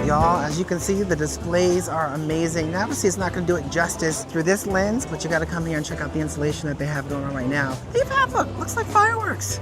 Y'all, as you can see, the displays are amazing. Now, obviously, it's not going to do it justice through this lens, but you got to come here and check out the installation that they have going on right now. Look, looks like fireworks.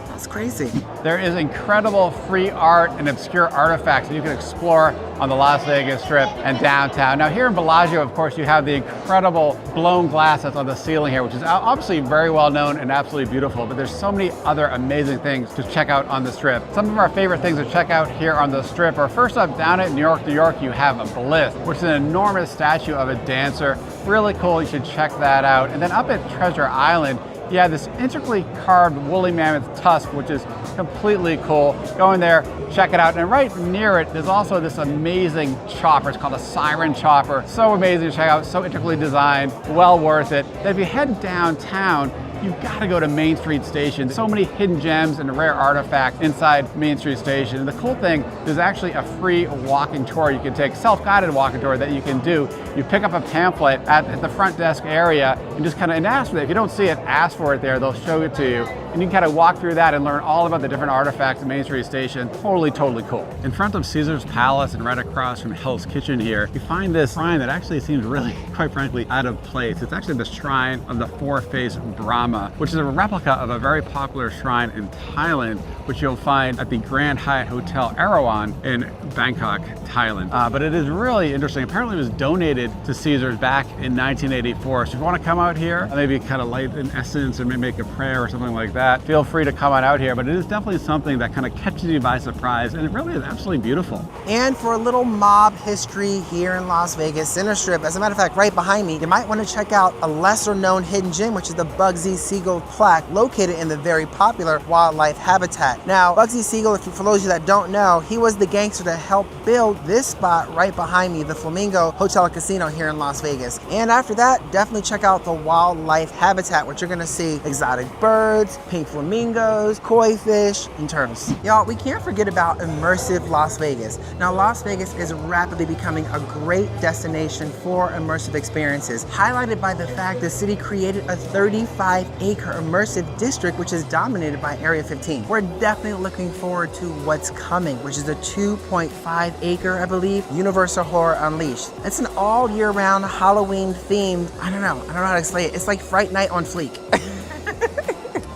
That's crazy. There is incredible free art and obscure artifacts that you can explore on the Las Vegas Strip and downtown. Now, here in Bellagio, of course, you have the incredible blown glass that's on the ceiling here, which is obviously very well known and absolutely beautiful, but there's so many other amazing things to check out on the Strip. Some of our favorite things to check out here on the Strip are, first up, down at New York, you have a Bliss, which is an enormous statue of a dancer. Really cool, you should check that out. And then up at Treasure Island, you have this intricately carved woolly mammoth tusk, which is completely cool. Go in there, check it out. And right near it, there's also this amazing chopper. It's called a Siren Chopper. So amazing to check out, so intricately designed, well worth it. Then if you head downtown, you've got to go to Main Street Station. So many hidden gems and rare artifacts inside Main Street Station. And the cool thing, there's actually a free walking tour you can take, self-guided walking tour that you can do. You pick up a pamphlet at the front desk area and just kind of ask for it. If you don't see it, ask for it there. They'll show it to you. And you can kind of walk through that and learn all about the different artifacts at Main Street Station. Totally cool. In front of Caesar's Palace and right across from Hell's Kitchen here, you find this shrine that actually seems really, quite frankly, out of place. It's actually the shrine of the four-faced Brahma, which is a replica of a very popular shrine in Thailand, which you'll find at the Grand Hyatt Hotel Erawan in Bangkok, Thailand. But it is really interesting. Apparently it was donated to Caesar's back in 1984. So if you want to come out here, maybe kind of light an essence or maybe make a prayer or something like that, feel free to come on out here. But it is definitely something that kind of catches you by surprise, and it really is absolutely beautiful. And for a little mob history here in Las Vegas, Center Strip, as a matter of fact, right behind me, you might want to check out a lesser known hidden gem, which is the Bugsy Siegel plaque located in the very popular wildlife habitat. Now, Bugsy Siegel, for those of you that don't know, he was the gangster that helped build this spot right behind me, the Flamingo Hotel and Casino here in Las Vegas. And after that, definitely check out the wildlife habitat, which you're going to see exotic birds, pink flamingos, koi fish, and turtles. Y'all, we can't forget about immersive Las Vegas. Now, Las Vegas is rapidly becoming a great destination for immersive experiences, highlighted by the fact the city created a 35-acre immersive district, which is dominated by Area 15. We're definitely looking forward to what's coming, which is a 2.5-acre, I believe, Universal Horror Unleashed. It's an all year round Halloween themed, I don't know how to explain it. It's like Fright Night on fleek.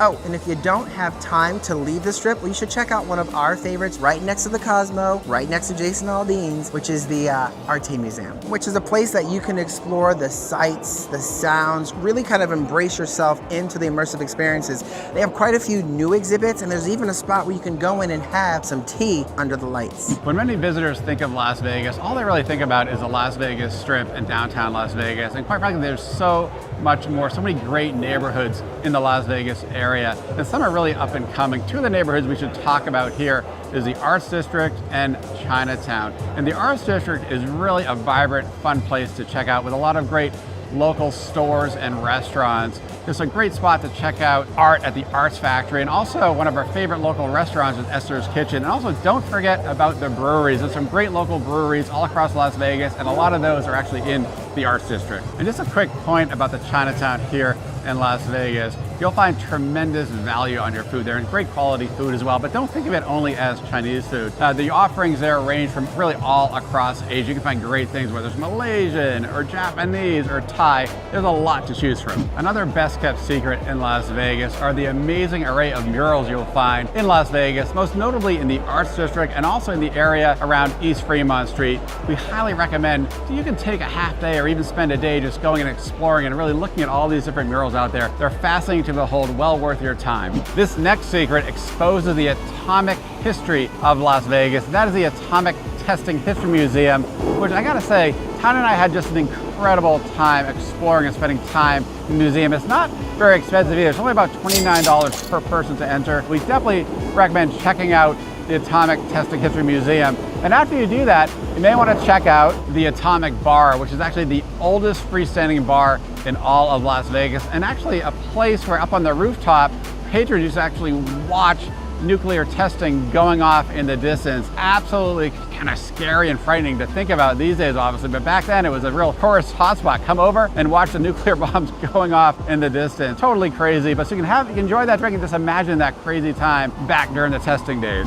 Oh, and if you don't have time to leave the strip, well, you should check out one of our favorites right next to the Cosmo, right next to Jason Aldean's, which is the Arte Museum, which is a place that you can explore the sights, the sounds, really kind of embrace yourself into the immersive experiences. They have quite a few new exhibits, and there's even a spot where you can go in and have some tea under the lights. When many visitors think of Las Vegas, all they really think about is the Las Vegas Strip and downtown Las Vegas. And quite frankly, there's so much more, so many great neighborhoods in the Las Vegas area. And some are really up and coming. Two of the neighborhoods we should talk about here is the Arts District and Chinatown. And the Arts District is really a vibrant, fun place to check out with a lot of great local stores and restaurants. It's a great spot to check out art at the Arts Factory, and also one of our favorite local restaurants is Esther's Kitchen. And also don't forget about the breweries. There's some great local breweries all across Las Vegas, and a lot of those are actually in the Arts District. And just a quick point about the Chinatown here in Las Vegas. You'll find tremendous value on your food there and great quality food as well, but don't think of it only as Chinese food. The offerings there range from really all across Asia. You can find great things, whether it's Malaysian or Japanese or Thai. There's a lot to choose from. Another best kept secret in Las Vegas are the amazing array of murals you'll find in Las Vegas, most notably in the Arts District and also in the area around East Fremont Street. We highly recommend you can take a half day or even spend a day just going and exploring and really looking at all these different murals out there. They're fascinating to behold, well worth your time. This next secret exposes the atomic history of Las Vegas. That is the Atomic Testing History Museum, which I gotta say, Town and I had just an incredible time exploring and spending time in the museum. It's not very expensive either. It's only about $29 per person to enter. We definitely recommend checking out the Atomic Testing History Museum. And after you do that, you may want to check out the Atomic Bar, which is actually the oldest freestanding bar in all of Las Vegas, and actually a place where up on the rooftop, patrons used to actually watch nuclear testing going off in the distance. Absolutely kind of scary and frightening to think about these days, obviously, but back then it was a real tourist hotspot. Come over and watch the nuclear bombs going off in the distance. Totally crazy, but so you can enjoy that drink and just imagine that crazy time back during the testing days.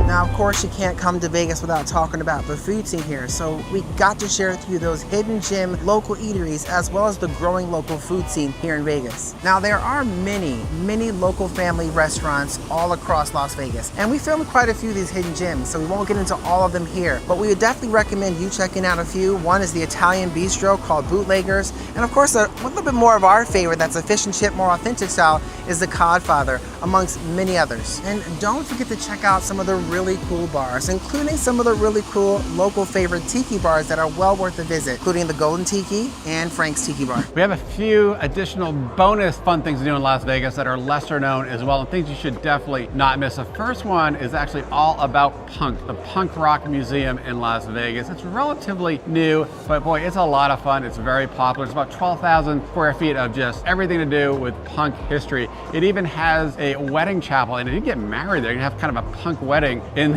Now, of course, you can't come to Vegas without talking about the food scene here, so we got to share with you those hidden gem local eateries as well as the growing local food scene here in Vegas. Now, there are many local family restaurants all across Las Vegas, and we filmed quite a few of these hidden gems, so we won't get into all of them here, but we would definitely recommend you checking out a few. One is the Italian bistro called Bootleggers, and of course, a little bit more of our favorite, that's a fish and chip, more authentic style, is the Codfather, amongst many others. And don't forget to check out some of the really cool bars, including some of the really cool local favorite tiki bars that are well worth a visit, including the Golden Tiki and Frank's Tiki Bar. We have a few additional bonus fun things to do in Las Vegas that are lesser known as well, and things you should definitely not miss. The first one is actually all about punk, the Punk Rock Museum in Las Vegas. It's relatively new, but boy, it's a lot of fun. It's very popular. It's about 12,000 square feet of just everything to do with punk history. It even has a wedding chapel, and if you get married there, you have kind of a punk wedding in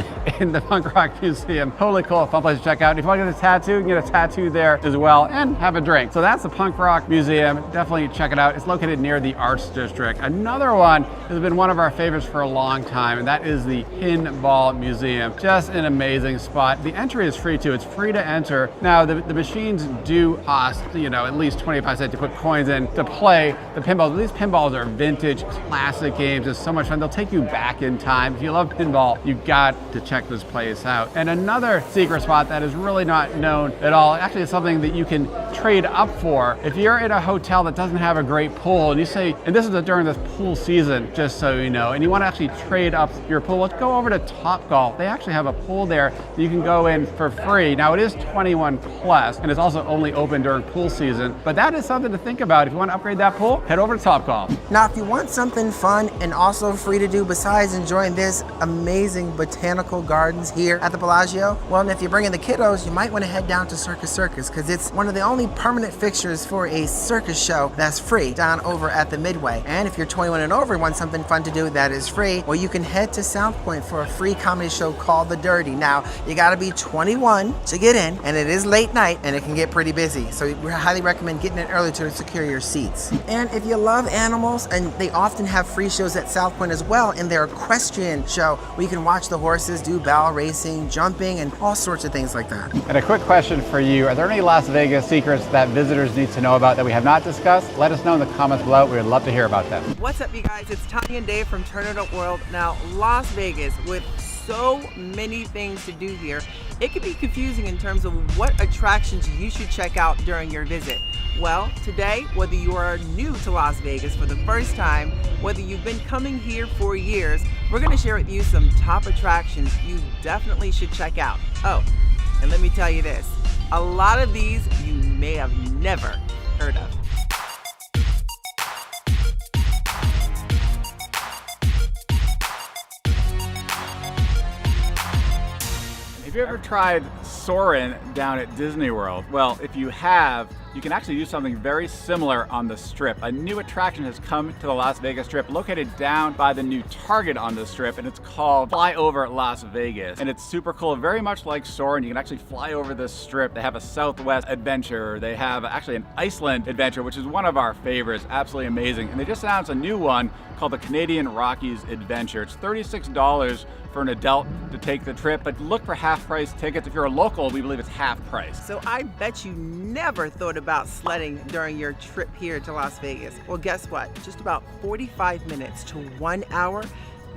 the Punk Rock Museum. Totally cool, fun place to check out. If you want to get a tattoo, you can get a tattoo there as well and have a drink. So that's the Punk Rock Museum. Definitely check it out. It's located near the Arts District. Another one has been one of our favorites for a long time, and that is the Pinball Museum. Just an amazing spot. The entry is free too. It's free to enter. Now, the machines do cost, at least 25 cents to put coins in to play the pinballs. These pinballs are vintage, classic games. It's so much fun. They'll take you back in time. If you love pinball, you got to check this place out. And another secret spot that is really not known at all, actually it's something that you can trade up for. If you're in a hotel that doesn't have a great pool, and you say, and this is during the pool season, just so you know, and you want to actually trade up your pool, let's go over to Topgolf. They actually have a pool there that you can go in for free. Now, it is 21 plus, and it's also only open during pool season, but that is something to think about. If you want to upgrade that pool, head over to Topgolf. Now, if you want something fun and also free to do besides enjoying this amazing botanical botanical gardens here at the Bellagio. Well, and if you're bringing the kiddos, you might want to head down to Circus because it's one of the only permanent fixtures for a circus show that's free down over at the Midway. And if you're 21 and over and want something fun to do that is free, well, you can head to South Point for a free comedy show called The Dirty. Now, you got to be 21 to get in, and it is late night and it can get pretty busy. So we highly recommend getting in early to secure your seats. And if you love animals, and they often have free shows at South Point as well in their equestrian show where you can watch the horses do barrel racing, jumping, and all sorts of things like that. And a quick question for you. Are there any Las Vegas secrets that visitors need to know about that we have not discussed? Let us know in the comments below. We would love to hear about them. What's up, you guys? It's Tanya and Dave from Turn It Up World. Now, Las Vegas, with so many things to do here, it can be confusing in terms of what attractions you should check out during your visit. Well, today, whether you are new to Las Vegas for the first time, whether you've been coming here for years, we're going to share with you some top attractions you definitely should check out. Oh, and let me tell you this, a lot of these you may have never heard of. Have you ever tried soaring down at Disney World? Well, if you have, you can actually do something very similar on the Strip. A new attraction has come to the Las Vegas Strip, located down by the new Target on the Strip, and it's called Fly Over Las Vegas. And it's super cool, very much like soaring. You can actually fly over the Strip. They have a Southwest adventure. They have actually an Iceland adventure, which is one of our favorites, absolutely amazing. And they just announced a new one called the Canadian Rockies Adventure. It's $36 for an adult to take the trip, but look for half-price tickets. If you're a local, we believe it's half price. So I bet you never thought about sledding during your trip here to Las Vegas. Well, guess what? Just about 45 minutes to 1 hour,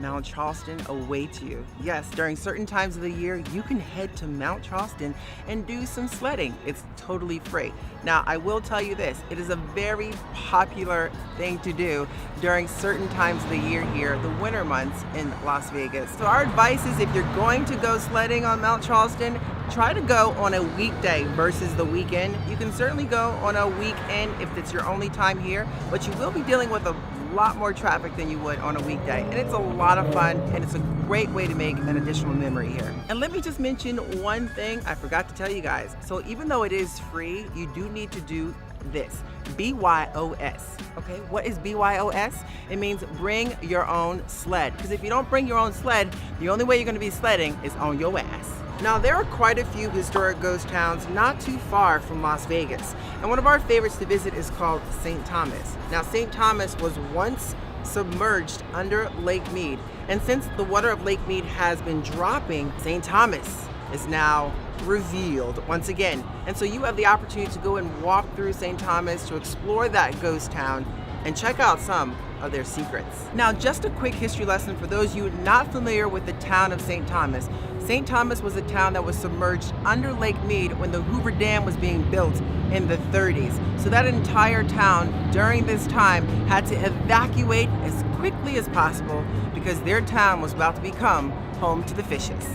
Mount Charleston awaits you. Yes, during certain times of the year, you can head to Mount Charleston and do some sledding. It's totally free. Now, I will tell you this, it is a very popular thing to do during certain times of the year here, the winter months in Las Vegas. So our advice is if you're going to go sledding on Mount Charleston, try to go on a weekday versus the weekend. You can certainly go on a weekend if it's your only time here, but you will be dealing with a lot more traffic than you would on a weekday, and it's a lot of fun, and it's a great way to make an additional memory here. And let me just mention one thing I forgot to tell you guys. So even though it is free, you do need to do this, BYOS. Okay, what is BYOS? It means bring your own sled, because if you don't bring your own sled, the only way you're going to be sledding is on your ass. Now, there are quite a few historic ghost towns not too far from Las Vegas, and one of our favorites to visit is called St. Thomas. Now, St. Thomas was once submerged under Lake Mead, and since the water of Lake Mead has been dropping, St. Thomas is now revealed once again. And so you have the opportunity to go and walk through St. Thomas to explore that ghost town and check out some of their secrets. Now, just a quick history lesson for those of you not familiar with the town of St. Thomas. St. Thomas was a town that was submerged under Lake Mead when the Hoover Dam was being built in the 30s. So that entire town during this time had to evacuate as quickly as possible because their town was about to become home to the fishes.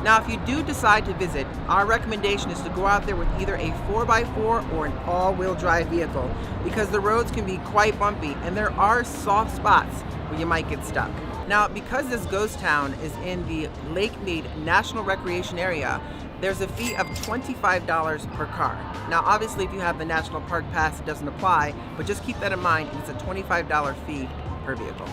Now, if you do decide to visit, our recommendation is to go out there with either a 4x4 or an all-wheel drive vehicle because the roads can be quite bumpy and there are soft spots where you might get stuck. Now, because this ghost town is in the Lake Mead National Recreation Area, there's a fee of $25 per car. Now, obviously, if you have the National Park Pass, it doesn't apply, but just keep that in mind, it's a $25 fee per vehicle.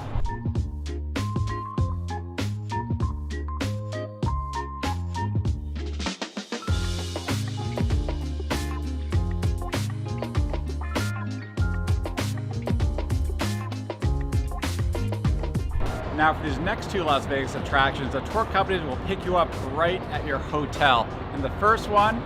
Now, for these next two Las Vegas attractions, the tour companies will pick you up right at your hotel. And the first one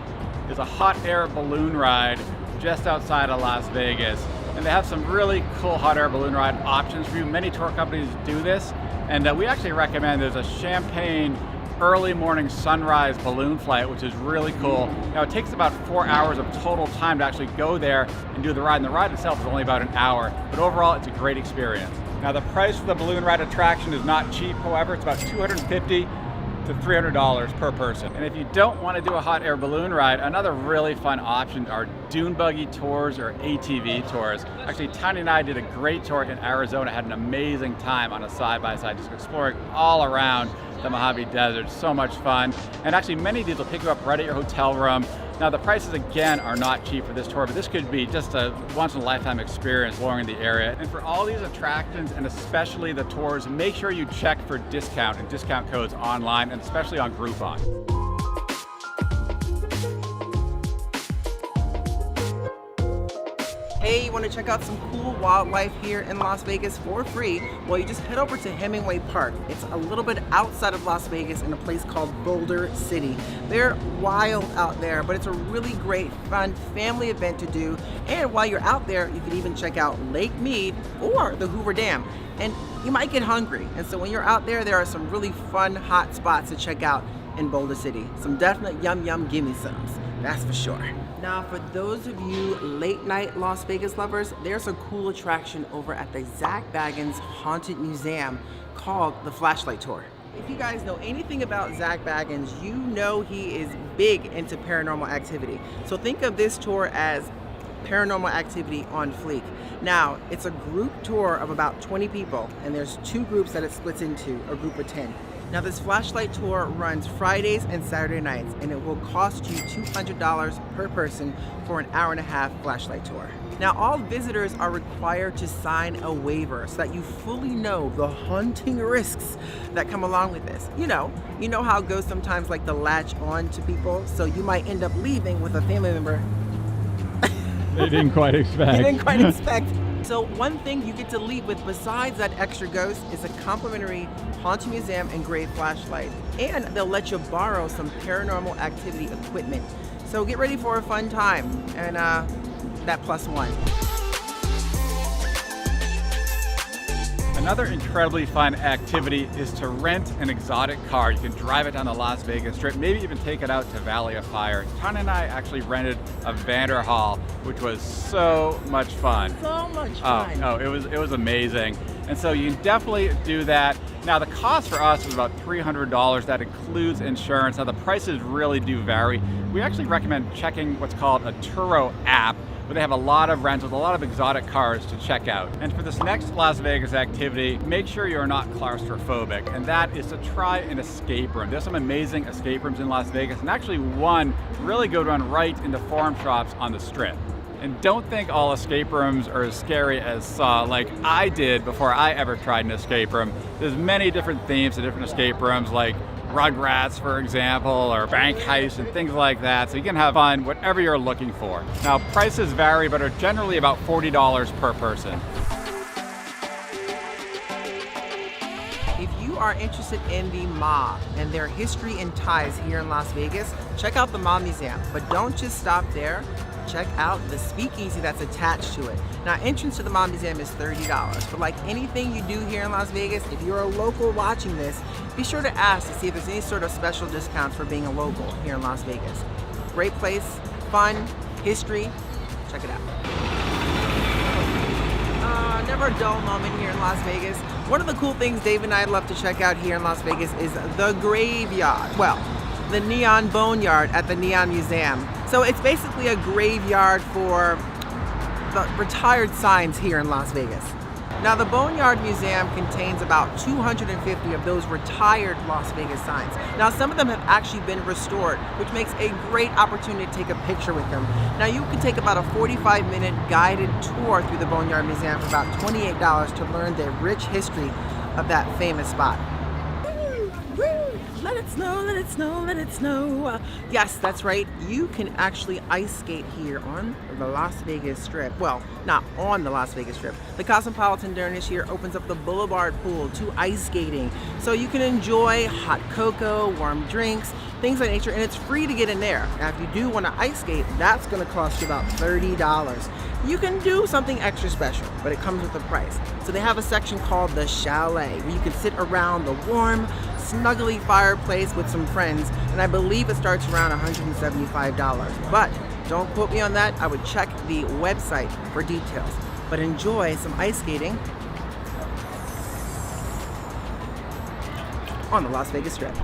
is a hot air balloon ride just outside of Las Vegas. And they have some really cool hot air balloon ride options for you. Many tour companies do this. And we actually recommend there's a Champagne early morning sunrise balloon flight, which is really cool. Now, it takes about 4 hours of total time to actually go there and do the ride. And the ride itself is only about an hour. But overall, it's a great experience. Now, the price for the balloon ride attraction is not cheap, however, it's about $250 to $300 per person. And if you don't want to do a hot air balloon ride, another really fun option are dune buggy tours or ATV tours. Actually, Tanya and I did a great tour in Arizona, had an amazing time on a side-by-side, just exploring all around the Mojave Desert. So much fun. And actually many of these will pick you up right at your hotel room. Now the prices again are not cheap for this tour, but this could be just a once in a lifetime experience exploring the area. And for all these attractions and especially the tours, make sure you check for discount and discount codes online and especially on Groupon. Hey, you want to check out some cool wildlife here in Las Vegas for free? Well, you just head over to Hemingway Park. It's a little bit outside of Las Vegas in a place called Boulder City. They're wild out there, but it's a really great, fun family event to do. And while you're out there, you can even check out Lake Mead or the Hoover Dam. And you might get hungry. And so when you're out there, there are some really fun, hot spots to check out in Boulder City. Some definite yum yum gimme sums, that's for sure. Now, for those of you late night Las Vegas lovers, there's a cool attraction over at the Zak Bagans Haunted Museum called the Flashlight Tour. If you guys know anything about Zak Bagans, you know he is big into paranormal activity. So think of this tour as paranormal activity on fleek. Now, it's a group tour of about 20 people, and there's 2 groups that it splits into, a group of 10. Now, this flashlight tour runs Fridays and Saturday nights, and it will cost you $200 per person for an hour-and-a-half flashlight tour. Now, all visitors are required to sign a waiver so that you fully know the haunting risks that come along with this. You know how ghosts sometimes like to latch on to people, so you might end up leaving with a family member They didn't quite expect. you didn't quite expect. So one thing you get to leave with besides that extra ghost is a complimentary Haunted Museum engraved flashlight. And they'll let you borrow some paranormal activity equipment. So get ready for a fun time and that +1. Another incredibly fun activity is to rent an exotic car. You can drive it down the Las Vegas Strip, maybe even take it out to Valley of Fire. Tanya and I actually rented a Vanderhall, which was so much fun. So much fun. Oh, it was amazing. And so you can definitely do that. Now the cost for us was about $300. That includes insurance. Now the prices really do vary. We actually recommend checking what's called a Turo app, where they have a lot of rentals, a lot of exotic cars to check out. And for this next Las Vegas activity, make sure you're not claustrophobic, and that is to try an escape room. There's some amazing escape rooms in Las Vegas, and actually one really good one right in the Forum Shops on the Strip. And don't think all escape rooms are as scary as like I did before I ever tried an escape room. There's many different themes to different escape rooms, like Rugrats, for example, or bank heists and things like that. So you can have fun, whatever you're looking for. Now, prices vary, but are generally about $40 per person. If you are interested in the mob and their history and ties here in Las Vegas, check out the Mob Museum. But don't just stop there. Check out the speakeasy that's attached to it. Now, entrance to the Mob Museum is $30. But like anything you do here in Las Vegas, if you're a local watching this, be sure to ask to see if there's any sort of special discounts for being a local here in Las Vegas. Great place, fun, history. Check it out. Never a dull moment here in Las Vegas. One of the cool things Dave and I love to check out here in Las Vegas is the graveyard. Well, the Neon Boneyard at the Neon Museum. So it's basically a graveyard for the retired signs here in Las Vegas. Now, the Boneyard Museum contains about 250 of those retired Las Vegas signs. Now, some of them have actually been restored, which makes a great opportunity to take a picture with them. Now, you can take about a 45-minute guided tour through the Boneyard Museum for about $28 to learn the rich history of that famous spot. Let it snow, let it snow, let it snow. Yes, that's right. You can actually ice skate here on the Las Vegas Strip. Well, not on the Las Vegas Strip. The Cosmopolitan during this year opens up the Boulevard Pool to ice skating. So you can enjoy hot cocoa, warm drinks, things of that nature, and it's free to get in there. Now, if you do want to ice skate, that's going to cost you about $30. You can do something extra special, but it comes with a price. So they have a section called the Chalet, where you can sit around the warm, snuggly fireplace with some friends, and I believe it starts around $175. But don't quote me on that. I would check the website for details. But enjoy some ice skating on the Las Vegas Strip.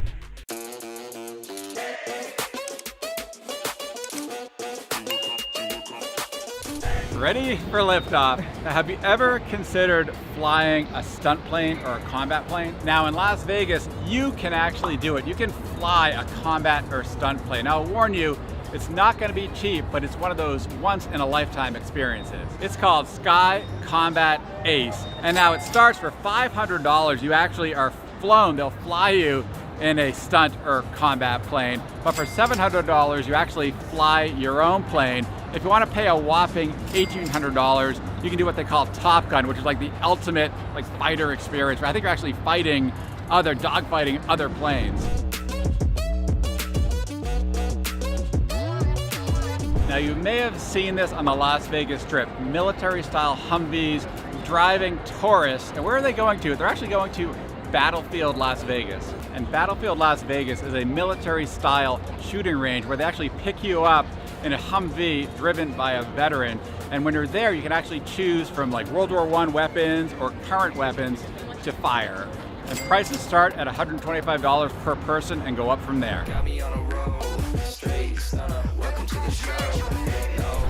ready for liftoff. Now, have you ever considered flying a stunt plane or a combat plane? Now in Las Vegas, you can actually do it. You can fly a combat or stunt plane. Now I'll warn you, it's not going to be cheap, but it's one of those once-in-a-lifetime experiences. It's called Sky Combat Ace. And now it starts for $500. You actually are flown. They'll fly you in a stunt or combat plane. But for $700, you actually fly your own plane. If you want to pay a whopping $1,800, you can do what they call Top Gun, which is like the ultimate fighter experience, where I think you're actually fighting dogfighting other planes. Now you may have seen this on the Las Vegas Strip, military-style Humvees driving tourists. And where are they going to? They're actually going to Battlefield Las Vegas. And Battlefield Las Vegas is a military-style shooting range where they actually pick you up in a Humvee driven by a veteran. And when you're there, you can actually choose from World War I weapons or current weapons to fire. And prices start at $125 per person and go up from there.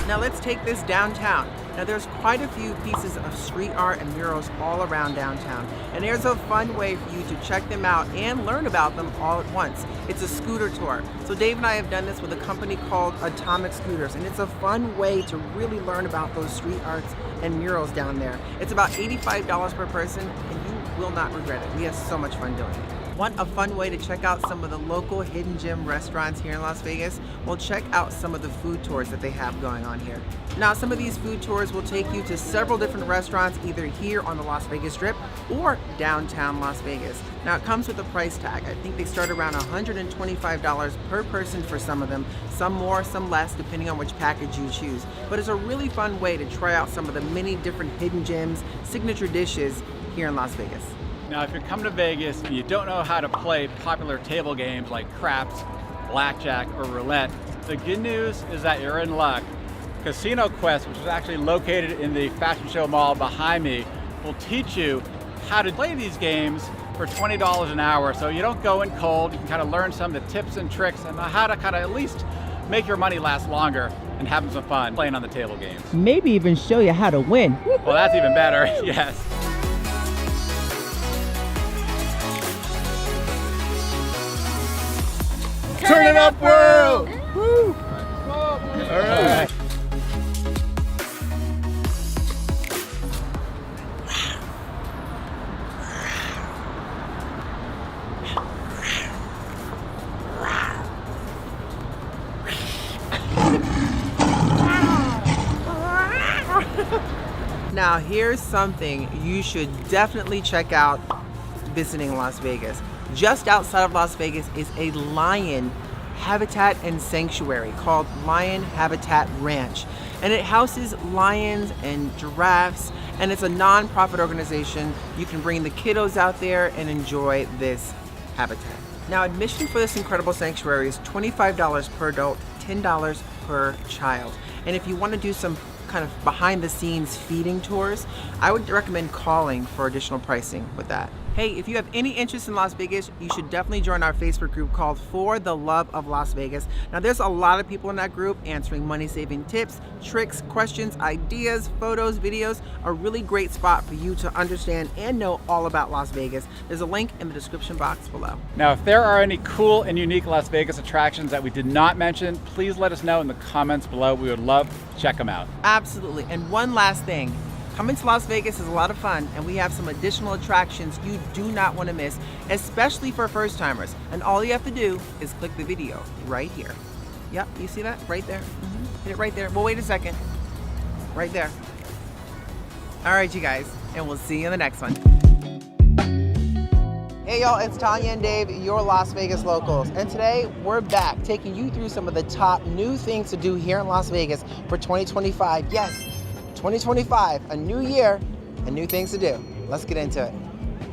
Now let's take this downtown. Now there's quite a few pieces of street art and murals all around downtown. And there's a fun way for you to check them out and learn about them all at once. It's a scooter tour. So Dave and I have done this with a company called Atomic Scooters, and it's a fun way to really learn about those street arts and murals down there. It's about $85 per person, and you will not regret it. We have so much fun doing it. Want a fun way to check out some of the local hidden gem restaurants here in Las Vegas? Well, check out some of the food tours that they have going on here. Now, some of these food tours will take you to several different restaurants, either here on the Las Vegas Strip or downtown Las Vegas. Now, it comes with a price tag. I think they start around $125 per person for some of them, some more, some less, depending on which package you choose. But it's a really fun way to try out some of the many different hidden gems, signature dishes here in Las Vegas. Now, if you're coming to Vegas and you don't know how to play popular table games like craps, blackjack, or roulette, the good news is that you're in luck. Casino Quest, which is actually located in the Fashion Show Mall behind me, will teach you how to play these games for $20 an hour. So you don't go in cold, you can kind of learn some of the tips and tricks and how to kind of at least make your money last longer and having some fun playing on the table games. Maybe even show you how to win. Well, that's even better, yes. Turn it up, world! Woo! All right. Now, here's something you should definitely check out visiting Las Vegas. Just outside of Las Vegas is a lion habitat and sanctuary called Lion Habitat Ranch. And it houses lions and giraffes, and it's a non-profit organization. You can bring the kiddos out there and enjoy this habitat. Now, admission for this incredible sanctuary is $25 per adult, $10 per child. And if you want to do some kind of behind the scenes feeding tours, I would recommend calling for additional pricing with that. Hey, if you have any interest in Las Vegas, you should definitely join our Facebook group called For the Love of Las Vegas. Now, there's a lot of people in that group answering money-saving tips, tricks, questions, ideas, photos, videos. A really great spot for you to understand and know all about Las Vegas. There's a link in the description box below. Now, if there are any cool and unique Las Vegas attractions that we did not mention, please let us know in the comments below. We would love to check them out. Absolutely. And one last thing. Coming to Las Vegas is a lot of fun, and we have some additional attractions you do not want to miss, especially for first timers. And all you have to do is click the video right here. Yep, you see that? Right there. Hit it right there. Well, wait a second. Right there. All right, you guys, and we'll see you in the next one. Hey y'all, it's Tanya and Dave, your Las Vegas locals. And today we're back taking you through some of the top new things to do here in Las Vegas for 2025. Yes, 2025, a new year and new things to do. Let's get into it.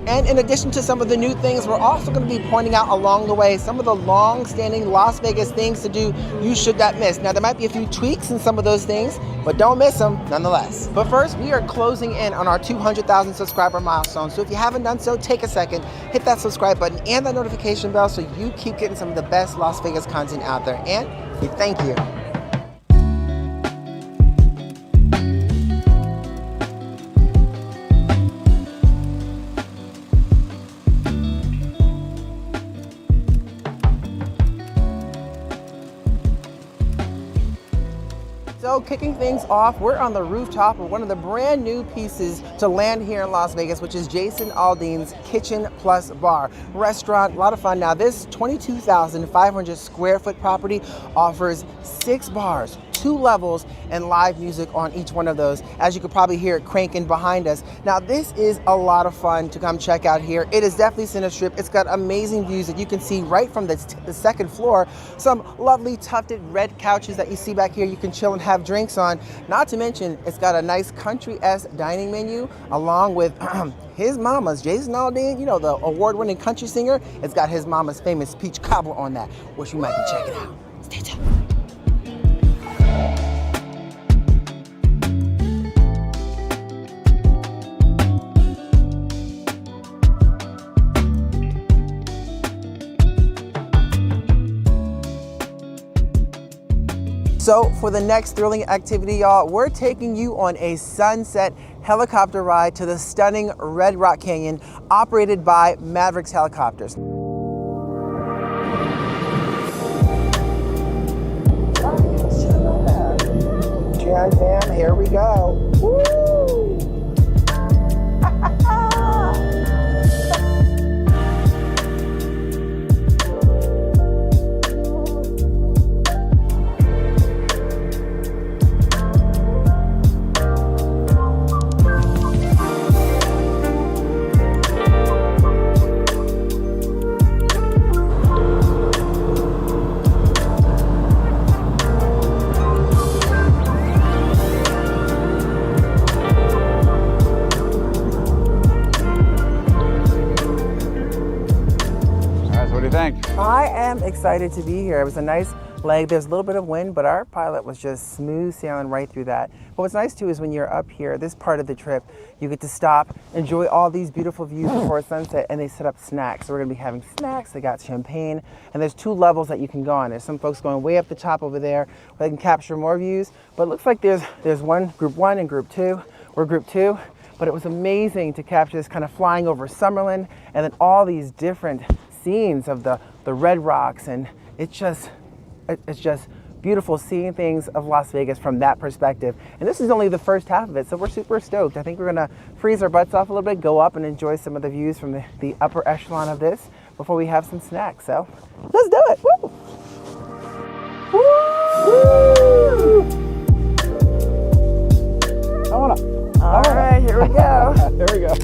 And in addition to some of the new things, we're also going to be pointing out along the way some of the long-standing Las Vegas things to do you should not miss. Now, there might be a few tweaks in some of those things, but don't miss them nonetheless. But first, we are closing in on our 200,000 subscriber milestone. So if you haven't done so, take a second, hit that subscribe button and that notification bell so you keep getting some of the best Las Vegas content out there. And we thank you. So kicking things off, we're on the rooftop of one of the brand new pieces to land here in Las Vegas, which is Jason Aldean's Kitchen Plus Bar. Restaurant, a lot of fun. Now this 22,500 square foot property offers 6 bars, 2 levels, and live music on each one of those. As you could probably hear it cranking behind us. Now this is a lot of fun to come check out here. It is definitely center strip. It's got amazing views that you can see right from the second floor. Some lovely tufted red couches that you see back here you can chill and have drinks on. Not to mention, it's got a nice country-esque dining menu along with his mama's, Jason Aldean, you know, the award-winning country singer. It's got his mama's famous peach cobbler on that, which you might be checking out. Stay tuned. So for the next thrilling activity, y'all, we're taking you on a sunset helicopter ride to the stunning Red Rock Canyon operated by Mavericks Helicopters. Jan fam, here we go. Woo! I am excited to be here. It was a nice leg. There's a little bit of wind, but our pilot was just smooth sailing right through that. But what's nice too is when you're up here, this part of the trip, you get to stop, enjoy all these beautiful views before sunset, and they set up snacks. So we're gonna be having snacks. They got champagne, and there's 2 levels that you can go on. There's some folks going way up the top over there where they can capture more views. But it looks like there's one, group 1 and group 2. We're group 2. But it was amazing to capture this kind of flying over Summerlin and then all these different scenes of the red rocks, and it's just beautiful seeing things of Las Vegas from that perspective. And this is only the first half of it, so we're super stoked. I think we're gonna freeze our butts off a little bit, go up and enjoy some of the views from the upper echelon of this before we have some snacks. So let's do it. Woo! Woo! All right, here we go. Here we go.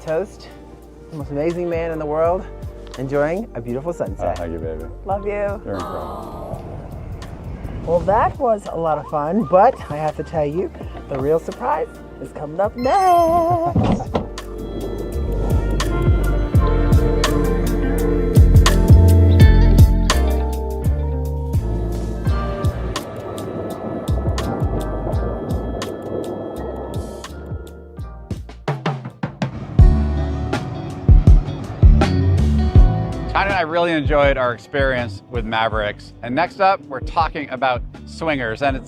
Toast, the most amazing man in the world, enjoying a beautiful sunset. Thank you, baby. Love you. You're incredible. Well, that was a lot of fun, but I have to tell you, the real surprise is coming up next. Tanya and I really enjoyed our experience with Mavericks. And next up, we're talking about swingers. And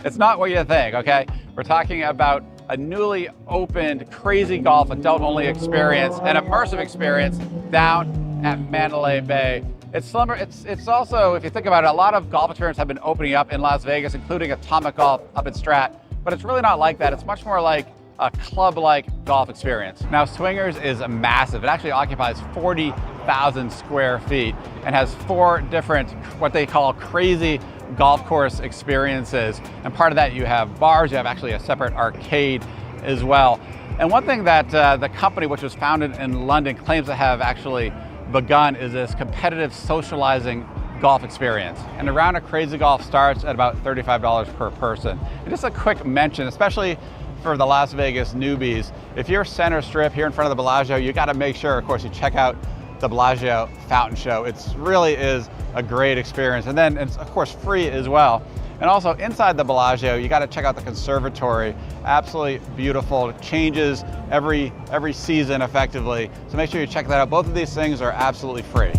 it's not what you think, okay? We're talking about a newly opened crazy golf adult-only experience, an immersive experience down at Mandalay Bay. It's also, if you think about it, a lot of golf experiences have been opening up in Las Vegas, including Atomic Golf up at Strat, but it's really not like that. It's much more like a club-like golf experience. Now, Swingers is massive. It actually occupies 40,000 square feet and has 4 different, what they call crazy golf course experiences. And part of that, you have bars, you have actually a separate arcade as well. And one thing that the company, which was founded in London, claims to have actually begun is this competitive socializing golf experience. And a round of crazy golf starts at about $35 per person. And just a quick mention, especially for the Las Vegas newbies, if you're center strip here in front of the Bellagio, you got to make sure, of course, you check out the Bellagio Fountain Show. It really is a great experience. And then it's, of course, free as well. And also inside the Bellagio, you got to check out the conservatory. Absolutely beautiful. It changes every season effectively. So make sure you check that out. Both of these things are absolutely free.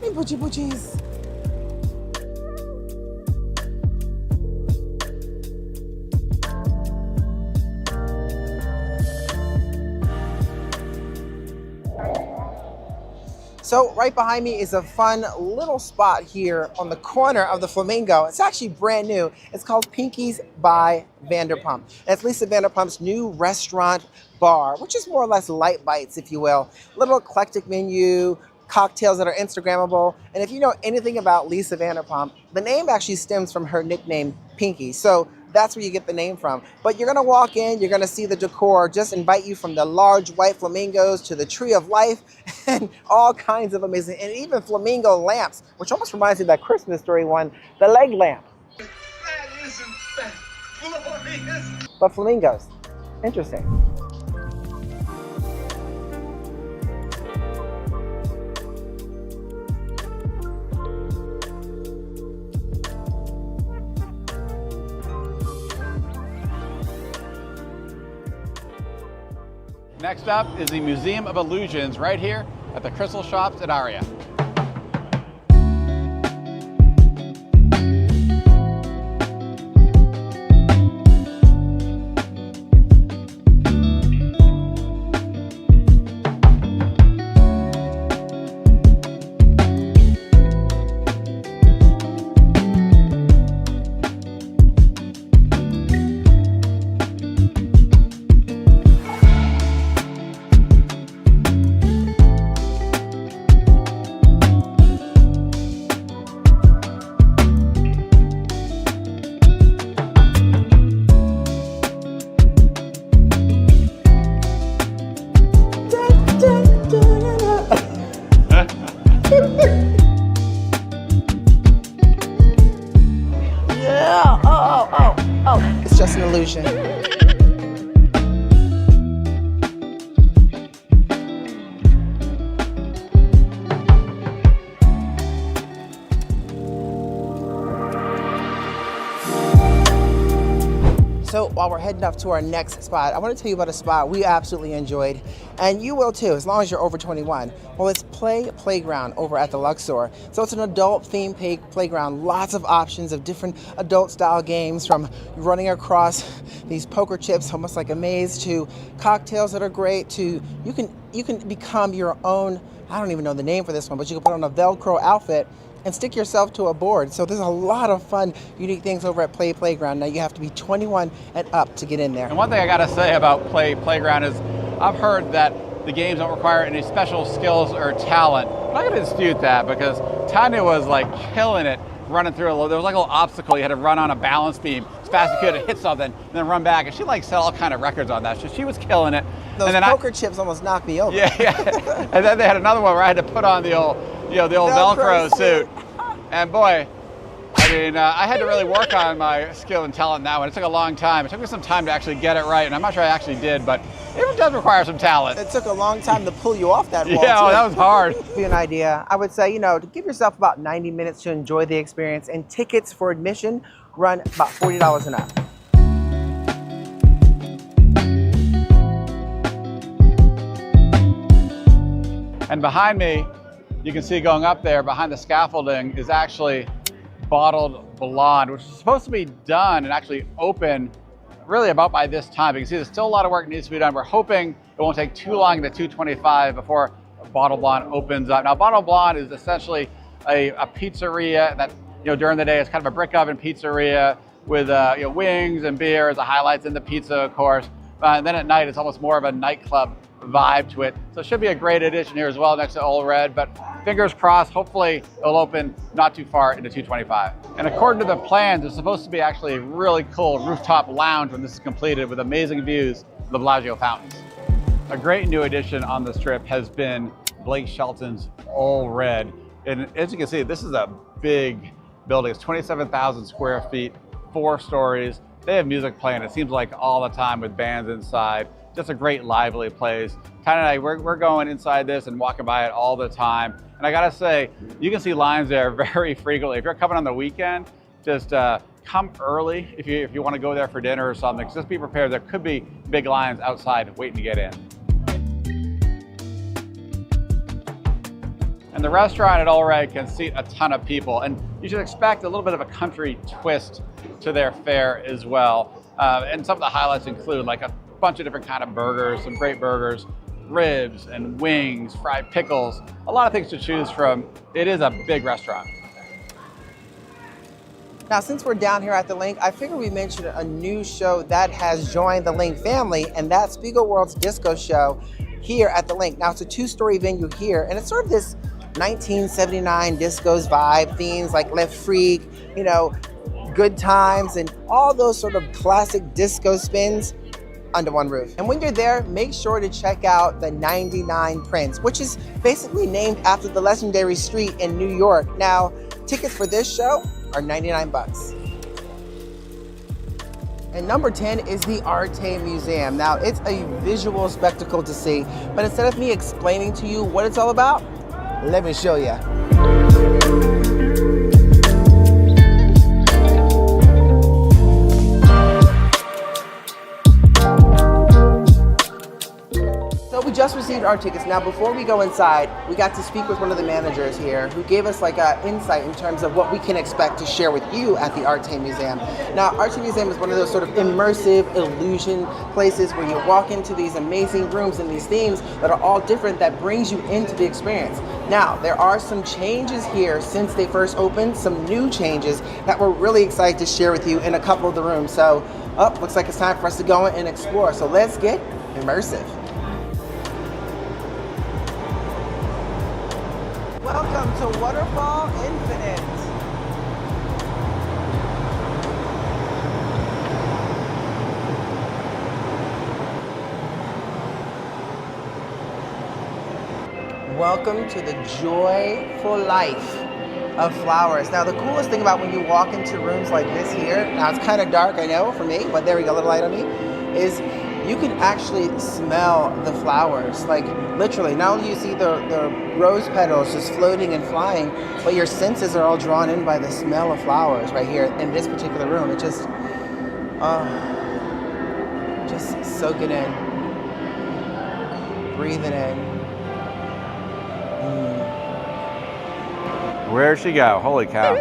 Hey, Butchie Butchies. So right behind me is a fun little spot here on the corner of the Flamingo. It's actually brand new. It's called Pinky's by Vanderpump. And it's Lisa Vanderpump's new restaurant bar, which is more or less light bites, if you will. Little eclectic menu, cocktails that are Instagrammable. And if you know anything about Lisa Vanderpump, the name actually stems from her nickname, Pinky. So that's where you get the name from. But you're gonna walk in, you're gonna see the decor, just invite you from the large white flamingos to the tree of life and all kinds of amazing, and even flamingo lamps, which almost reminds me of that Christmas story one, the leg lamp. That is in fact glorious. But flamingos, interesting. Next up is the Museum of Illusions right here at the Crystal Shops at Aria. Yeah, oh. It's just an illusion. So while we're heading up to our next spot, I want to tell you about a spot we absolutely enjoyed, and you will too, as long as you're over 21. Well, it's Playground over at the Luxor. So it's an adult-themed playground, lots of options of different adult-style games, from running across these poker chips, almost like a maze, to cocktails that are great, to you can become your own, I don't even know the name for this one, but you can put on a Velcro outfit and stick yourself to a board. So there's a lot of fun, unique things over at Playground. Now you have to be 21 and up to get in there. And one thing I gotta say about Playground is I've heard that the games don't require any special skills or talent. But I'm gonna dispute that, because Tanya was like killing it running through there was like a little obstacle. You had to run on a balance beam as fast as you could and hit something and then run back. And she like set all kind of records on that. So she was killing it. Those and then poker chips almost knocked me over. Yeah. And then they had another one where I had to put on the old Velcro suit. And boy, I mean, I had to really work on my skill and talent in that one. It took a long time. It took me some time to actually get it right, and I'm not sure I actually did, but it does require some talent. It took a long time to pull you off that wall. Yeah, too. that was hard. To give you an idea, I would say, to give yourself about 90 minutes to enjoy the experience, and tickets for admission run about $40 and up. And behind me, you can see going up there behind the scaffolding is actually bottled blonde, which is supposed to be done and actually open really about by this time. You can see there's still a lot of work needs to be done. We're hoping it won't take too long to 225 before bottled blonde opens up. Now, bottled blonde is essentially a pizzeria that, during the day it's kind of a brick oven pizzeria with wings and beer as the highlights in the pizza, of course. And then at night, it's almost more of a nightclub vibe to it. So it should be a great addition here as well next to Old Red, but fingers crossed, hopefully it'll open not too far into 225. And according to the plans, there's supposed to be actually a really cool rooftop lounge when this is completed with amazing views of the Bellagio fountains. A great new addition on this trip has been Blake Shelton's Old Red. And as you can see, this is a big building. It's 27,000 square feet, 4 stories. They have music playing, it seems like all the time, with bands inside. Just a great lively place. Tanya and I, we're going inside this and walking by it all the time. And I gotta say, you can see lines there very frequently. If you're coming on the weekend, just come early if you want to go there for dinner or something. Just be prepared, there could be big lines outside waiting to get in. And the restaurant at Ole Ray can seat a ton of people. And you should expect a little bit of a country twist to their fare as well. And some of the highlights include like a bunch of different kind of burgers, some great burgers, ribs and wings, fried pickles, a lot of things to choose from. It is a big restaurant. Now, since we're down here at the Link, I figured we mentioned a new show that has joined the Link family, and that's Spiegelworld's Disco Show here at the Link. Now, it's a two-story venue here, and it's sort of this 1979 discos vibe, themes like Le Freak, you know, Good Times, and all those sort of classic disco spins under one roof. And when you're there, make sure to check out the 99 Prince, which is basically named after the legendary street in New York. Now, tickets for this show are 99 bucks. And number 10 is the Arte Museum. Now, it's a visual spectacle to see, but instead of me explaining to you what it's all about, let me show you. We just received our tickets. Now, before we go inside, we got to speak with one of the managers here who gave us like an insight in terms of what we can expect to share with you at the Arte Museum. Now, Arte Museum is one of those sort of immersive illusion places where you walk into these amazing rooms and these themes that are all different that brings you into the experience. Now, there are some changes here since they first opened, some new changes that we're really excited to share with you in a couple of the rooms. So, looks like it's time for us to go in and explore. So let's get immersive. Welcome to Waterfall Infinite. Welcome to the joyful life of flowers. Now, the coolest thing about when you walk into rooms like this here, now it's kind of dark, I know, for me, but there we go, a little light on me, is you can actually smell the flowers. Like literally, not only you see the rose petals just floating and flying, but your senses are all drawn in by the smell of flowers right here in this particular room. It just soak it in. Breathe it in. Where'd she go? Holy cow.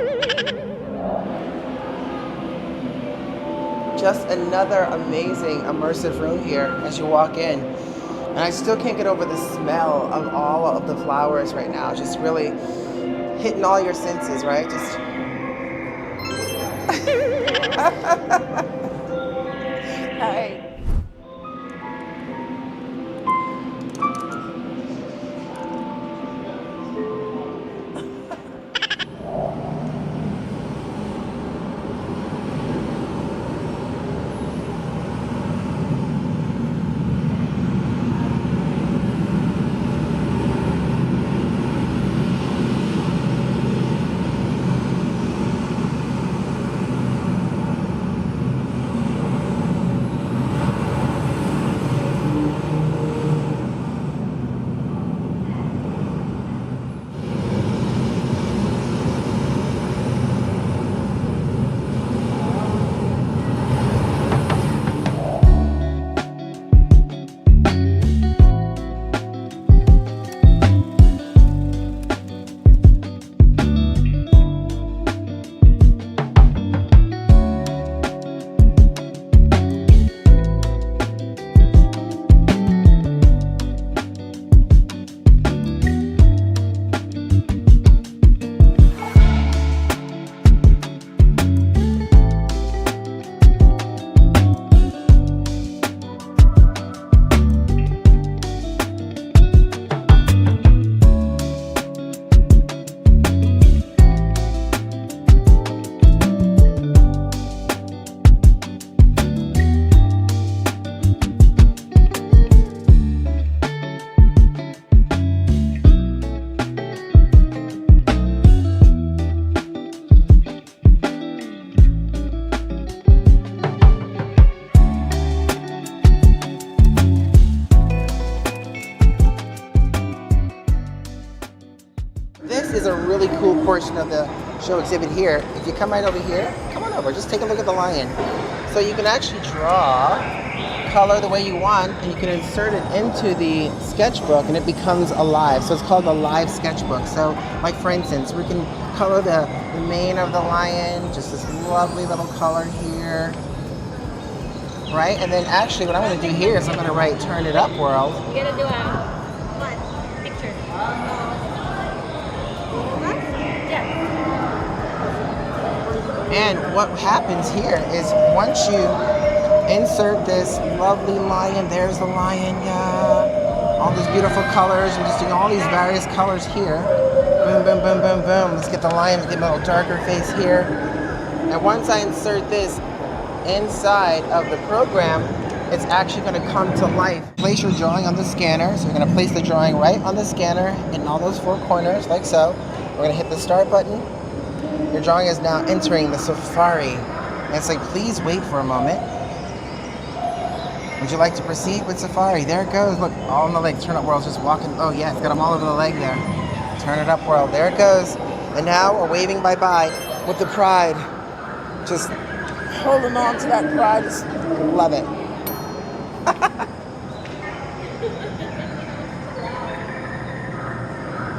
Just another amazing immersive room here as you walk in. And I still can't get over the smell of all of the flowers right now. Just really hitting all your senses, right? Just. Hi. Is a really cool portion of the show exhibit here. If you come right over here, come on over, just take a look at the lion. So you can actually draw color the way you want, and you can insert it into the sketchbook and it becomes alive. So it's called the live sketchbook. So like for instance, we can color the mane of the lion, just this lovely little color here. Right? And then actually what I'm going to do here is I'm going to write turn it up world. You're going to do what? Picture. Yeah. And what happens here is once you insert this lovely lion, there's the lion, yeah. All these beautiful colors. I'm just doing all these various colors here. Boom, boom, boom, boom, boom. Let's get the lion, get a little darker face here. And once I insert this inside of the program, it's actually going to come to life. Place your drawing on the scanner. So you're going to place the drawing right on the scanner in all those four corners, like so. We're going to hit the start button. Your drawing is now entering the Safari. And it's like, please wait for a moment. Would you like to proceed with Safari? There it goes. Look, all in the leg. Turn up world's just walking. Oh yeah, it's got them all over the leg there. Turn it up world. There it goes. And now we're waving bye-bye with the pride. Just holding on to that pride. Just love it.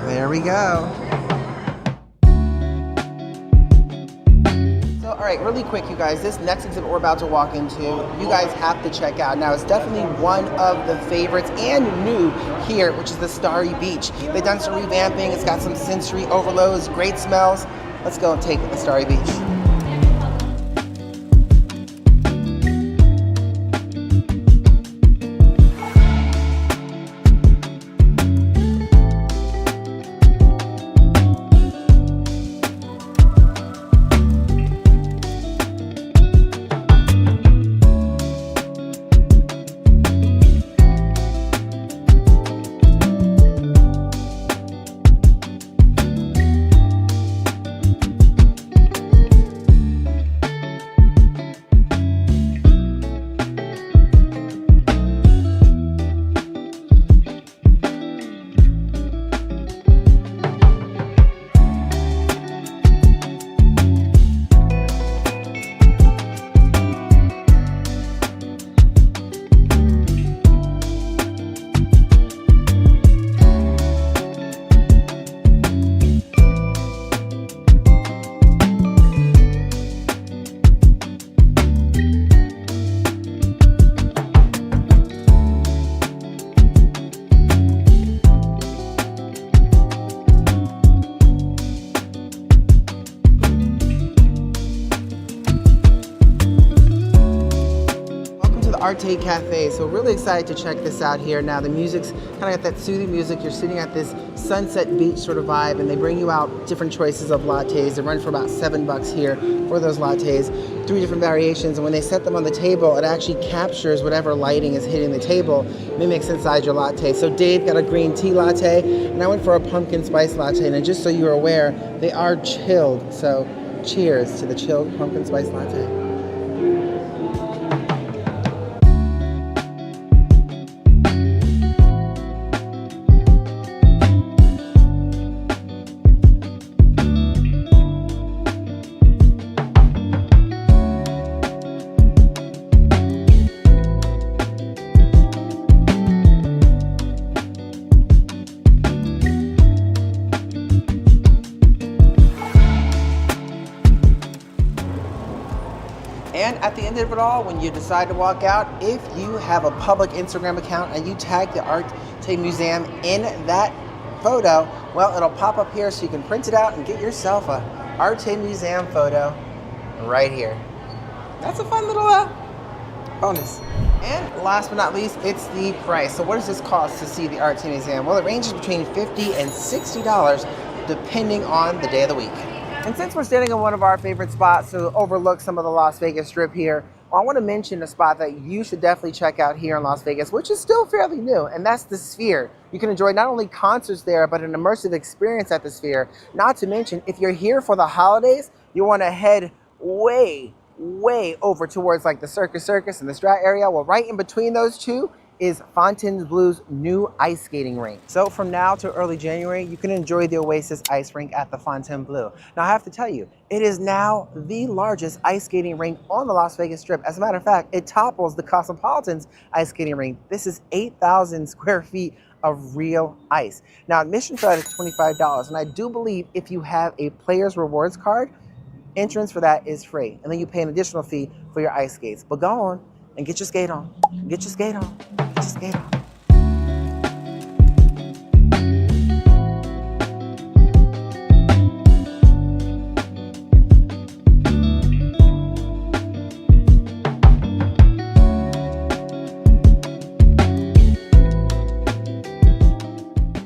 There we go. So, all right, really quick, you guys, this next exhibit we're about to walk into, you guys have to check out. Now, it's definitely one of the favorites and new here, which is the Starry Beach. They've done some revamping. It's got some sensory overloads, great smells. Let's go and take the Starry Beach. Arte Cafe. So really excited to check this out here. Now the music's kind of got that soothing music. You're sitting at this sunset beach sort of vibe, and they bring you out different choices of lattes. They run for about $7 here for those lattes, 3 different variations. And when they set them on the table, it actually captures whatever lighting is hitting the table, mimics inside your latte. So Dave got a green tea latte, and I went for a pumpkin spice latte. And just so you're aware, they are chilled. So cheers to the chilled pumpkin spice latte. And at the end of it all, when you decide to walk out, if you have a public Instagram account and you tag the Arte Museum in that photo, well, it'll pop up here so you can print it out and get yourself a Arte Museum photo right here. That's a fun little bonus. And last but not least, it's the price. So what does this cost to see the Arte Museum? Well, it ranges between $50 and $60 depending on the day of the week. And since we're standing in one of our favorite spots to overlook some of the Las Vegas Strip here, well, I want to mention a spot that you should definitely check out here in Las Vegas, which is still fairly new, and that's the Sphere. You can enjoy not only concerts there, but an immersive experience at the Sphere. Not to mention, if you're here for the holidays, you want to head way over towards like the Circus and the Strat area. Well, right in between those two is Fontainebleau's new ice skating rink. So from now to early January, you can enjoy the Oasis ice rink at the Fontainebleau. Now I have to tell you, it is now the largest ice skating rink on the Las Vegas Strip. As a matter of fact, it topples the Cosmopolitan's ice skating rink. This is 8,000 square feet of real ice. Now admission for that is $25, and I do believe if you have a player's rewards card, entrance for that is free, and then you pay an additional fee for your ice skates. But go on and get your skate on. Get your skate on. Get your skate on.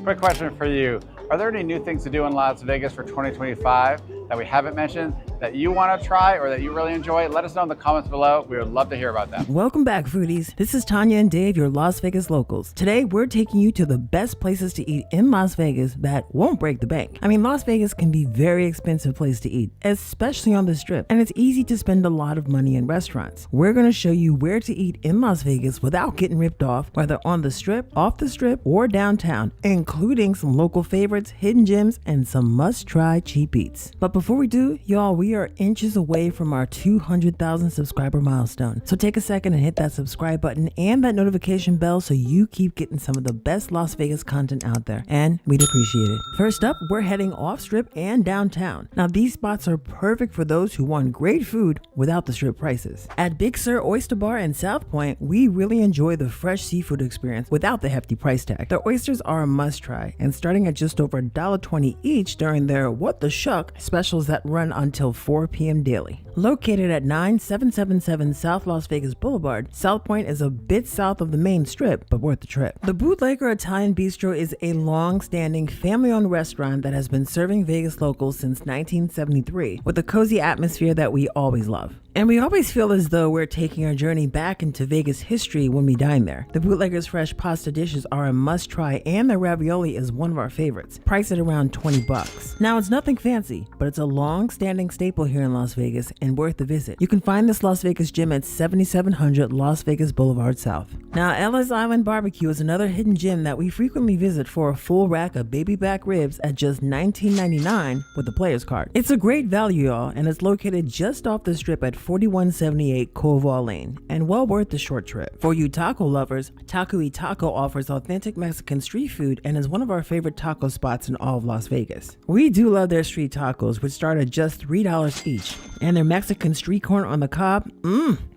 Quick question for you. Are there any new things to do in Las Vegas for 2025 that we haven't mentioned that you want to try or that you really enjoy? Let us know in the comments below. We would love to hear about that. Welcome back, foodies. This is Tanya and Dave, your Las Vegas locals. Today, we're taking you to the best places to eat in Las Vegas that won't break the bank. I mean, Las Vegas can be a very expensive place to eat, especially on the Strip, and it's easy to spend a lot of money in restaurants. We're going to show you where to eat in Las Vegas without getting ripped off, whether on the Strip, off the Strip, or downtown, including some local favorites, hidden gems, and some must-try cheap eats. But before we do, y'all, we are inches away from our 200,000 subscriber milestone. So take a second and hit that subscribe button and that notification bell so you keep getting some of the best Las Vegas content out there, and we'd appreciate it. First up, we're heading off Strip and downtown. Now these spots are perfect for those who want great food without the Strip prices. At Big Sur Oyster Bar in South Point, we really enjoy the fresh seafood experience without the hefty price tag. The oysters are a must try, and starting at just over $1.20 each during their What the Shuck specials that run until 4 p.m. daily. Located at 9777 South Las Vegas Boulevard, South Point is a bit south of the main strip, but worth the trip. The Bootlegger Italian Bistro is a long-standing family-owned restaurant that has been serving Vegas locals since 1973, with a cozy atmosphere that we always love. And we always feel as though we're taking our journey back into Vegas history when we dine there. The Bootlegger's fresh pasta dishes are a must-try, and their ravioli is one of our favorites, priced at around $20. Now, it's nothing fancy, but it's a long-standing staple here in Las Vegas and worth the visit. You can find this Las Vegas gym at 7700 Las Vegas Boulevard South. Now, Ellis Island Barbecue is another hidden gem that we frequently visit for a full rack of baby back ribs at just $19.99 with the player's card. It's a great value, y'all, and it's located just off the Strip at 4178 Koval Lane, and well worth the short trip. For you taco lovers, Taco y Taco offers authentic Mexican street food and is one of our favorite taco spots in all of Las Vegas. We do love their street tacos, which start at just $3 each, and their Mexican street corn on the cob,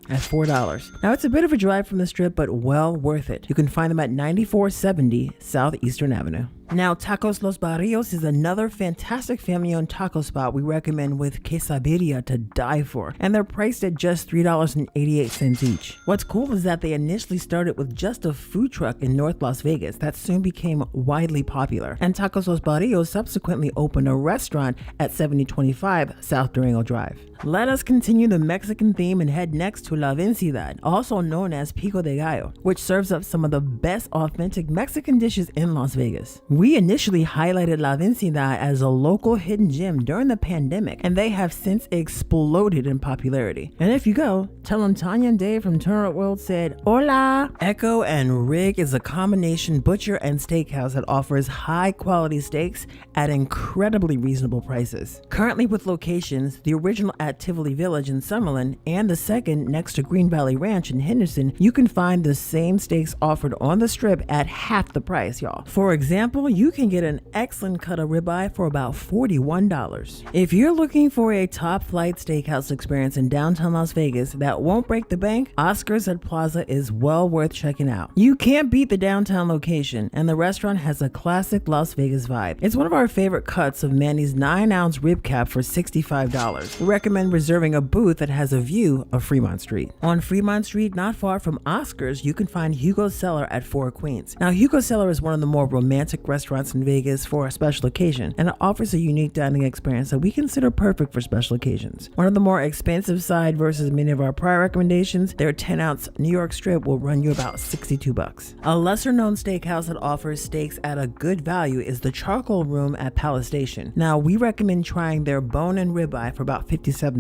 at $4. Now, it's a bit of a drive from the Strip, but well worth it. You can find them at 9470 Southeastern Avenue. Now, Tacos Los Barrios is another fantastic family-owned taco spot we recommend with quesadilla to die for, and they're priced at just $3.88 each. What's cool is that they initially started with just a food truck in North Las Vegas that soon became widely popular, and Tacos Los Barrios subsequently opened a restaurant at 7025 South Durango Drive. Let us continue the Mexican theme and head next to La Vencida, also known as Pico de Gallo, which serves up some of the best authentic Mexican dishes in Las Vegas. We initially highlighted La Vencida as a local hidden gem during the pandemic, and they have since exploded in popularity. And if you go, tell them Tanya and Dave from Turn Up World said, Hola! Echo and Rig is a combination butcher and steakhouse that offers high quality steaks at incredibly reasonable prices. Currently with locations, the original at Tivoli Village in Summerlin and the second next to Green Valley Ranch in Henderson, you can find the same steaks offered on the Strip at half the price, y'all. For example, you can get an excellent cut of ribeye for about $41. If you're looking for a top flight steakhouse experience in downtown Las Vegas that won't break the bank, Oscar's at Plaza is well worth checking out. You can't beat the downtown location, and the restaurant has a classic Las Vegas vibe. It's one of our favorite cuts of Manny's 9-ounce rib cap for $65. We recommend reserving a booth that has a view of Fremont Street. On Fremont Street, not far from Oscar's, you can find Hugo's Cellar at 4 Queens. Now, Hugo's Cellar is one of the more romantic restaurants in Vegas for a special occasion, and it offers a unique dining experience that we consider perfect for special occasions. One of the more expensive side versus many of our prior recommendations, their 10-ounce New York strip will run you about $62. A lesser-known steakhouse that offers steaks at a good value is the Charcoal Room at Palace Station. Now, we recommend trying their bone and ribeye for about $57.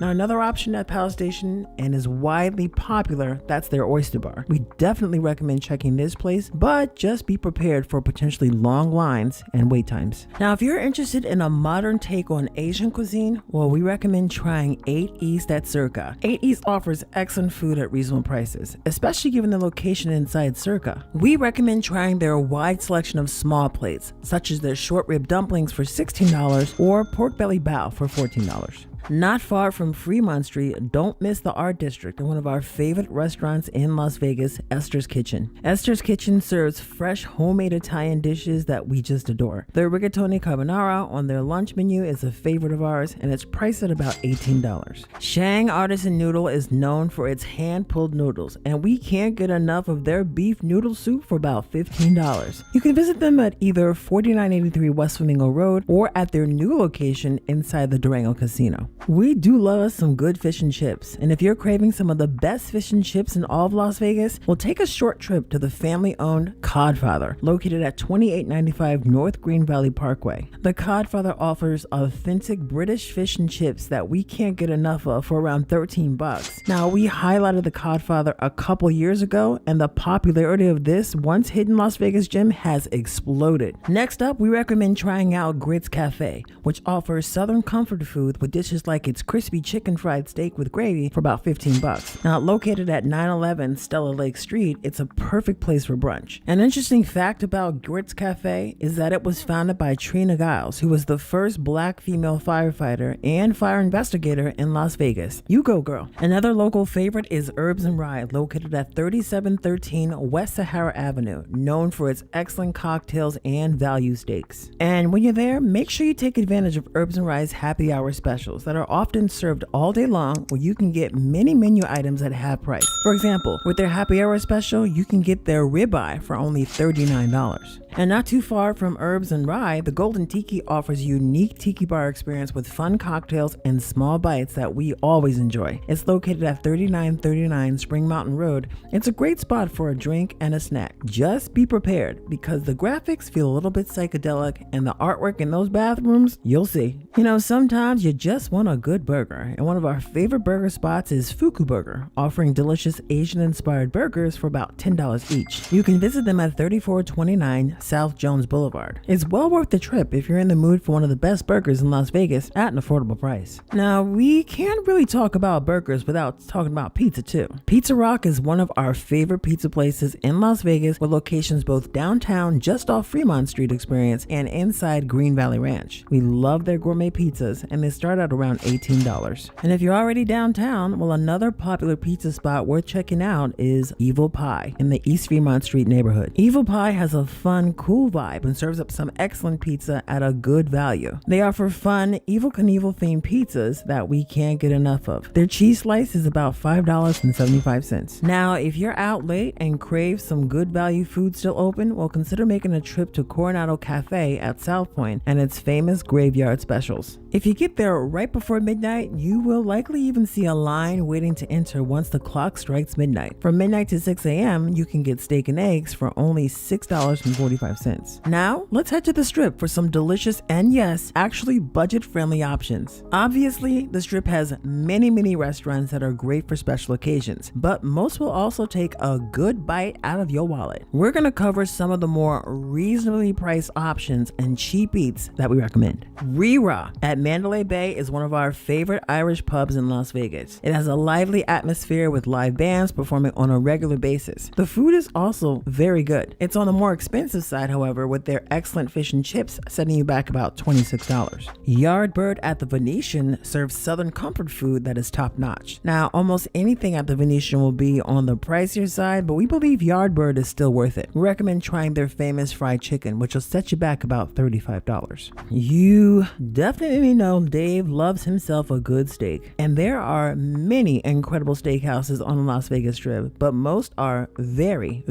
Now, another option at Palace Station and is widely popular, that's their oyster bar. We definitely recommend checking this place, but just be prepared for potentially long lines and wait times. Now, if you're interested in a modern take on Asian cuisine, well, we recommend trying 8 East at Circa. 8 East offers excellent food at reasonable prices, especially given the location inside Circa. We recommend trying their wide selection of small plates, such as their short rib dumplings for $16 or pork belly bao for $14. Not far from Fremont Street, don't miss the Art District and one of our favorite restaurants in Las Vegas, Esther's Kitchen. Esther's Kitchen serves fresh homemade Italian dishes that we just adore. Their rigatoni carbonara on their lunch menu is a favorite of ours, and it's priced at about $18. Shang Artisan Noodle is known for its hand-pulled noodles, and we can't get enough of their beef noodle soup for about $15. You can visit them at either 4983 West Flamingo Road or at their new location inside the Durango Casino. We do love us some good fish and chips, and if you're craving some of the best fish and chips in all of Las Vegas, we'll take a short trip to the family-owned Codfather, located at 2895 North Green Valley Parkway. The Codfather offers authentic British fish and chips that we can't get enough of for around $13. Now, we highlighted the Codfather a couple years ago, and the popularity of this once hidden Las Vegas gem has exploded. Next up, we recommend trying out Grits Cafe, which offers Southern comfort food with dishes like its crispy chicken fried steak with gravy for about $15. Now, located at 911 Stella Lake Street, it's a perfect place for brunch. An interesting fact about Grits Cafe is that it was founded by Trina Giles, who was the first black female firefighter and fire investigator in Las Vegas. You go, girl. Another local favorite is Herbs and Rye, located at 3713 West Sahara Avenue, known for its excellent cocktails and value steaks. And when you're there, make sure you take advantage of Herbs and Rye's happy hour specials that are often served all day long, where you can get many menu items at half price. For example, with their happy hour special, you can get their ribeye for only $39. And not too far from Herbs and Rye, the Golden Tiki offers a unique tiki bar experience with fun cocktails and small bites that we always enjoy. It's located at 3939 Spring Mountain Road. It's a great spot for a drink and a snack. Just be prepared, because the graphics feel a little bit psychedelic, and the artwork in those bathrooms, you'll see. You know, sometimes you just want a good burger, and one of our favorite burger spots is Fuku Burger, offering delicious Asian-inspired burgers for about $10 each. You can visit them at 3429 South Jones Boulevard. It's well worth the trip if you're in the mood for one of the best burgers in Las Vegas at an affordable price. Now, we can't really talk about burgers without talking about pizza too. Pizza Rock is one of our favorite pizza places in Las Vegas, with locations both downtown just off Fremont Street Experience and inside Green Valley Ranch. We love their gourmet pizzas, and they start at around $18. And if you're already downtown, well, another popular pizza spot worth checking out is Evil Pie in the East Fremont Street neighborhood. Evil Pie has a fun, cool vibe and serves up some excellent pizza at a good value. They offer fun Evel Knievel themed pizzas that we can't get enough of. Their cheese slice is about $5.75. Now, if you're out late and crave some good value food still open, well, consider making a trip to Coronado Cafe at South Point and its famous graveyard specials. If you get there right before midnight, you will likely even see a line waiting to enter once the clock strikes midnight. From midnight to 6 a.m., you can get steak and eggs for only $6.45. Now, let's head to the Strip for some delicious and yes, actually budget-friendly options. Obviously, the Strip has many restaurants that are great for special occasions, but most will also take a good bite out of your wallet. We're gonna cover some of the more reasonably priced options and cheap eats that we recommend. Rira at Mandalay Bay is one of our favorite Irish pubs in Las Vegas. It has a lively atmosphere with live bands performing on a regular basis. The food is also very good. It's on the more expensive side, however, with their excellent fish and chips setting you back about $26. Yardbird at the Venetian serves Southern comfort food that is top notch. Now, almost anything at the Venetian will be on the pricier side, but we believe Yardbird is still worth it. We recommend trying their famous fried chicken, which will set you back about $35. You definitely know Dave loves himself a good steak, and there are many incredible steakhouses on the Las Vegas Strip, but most are very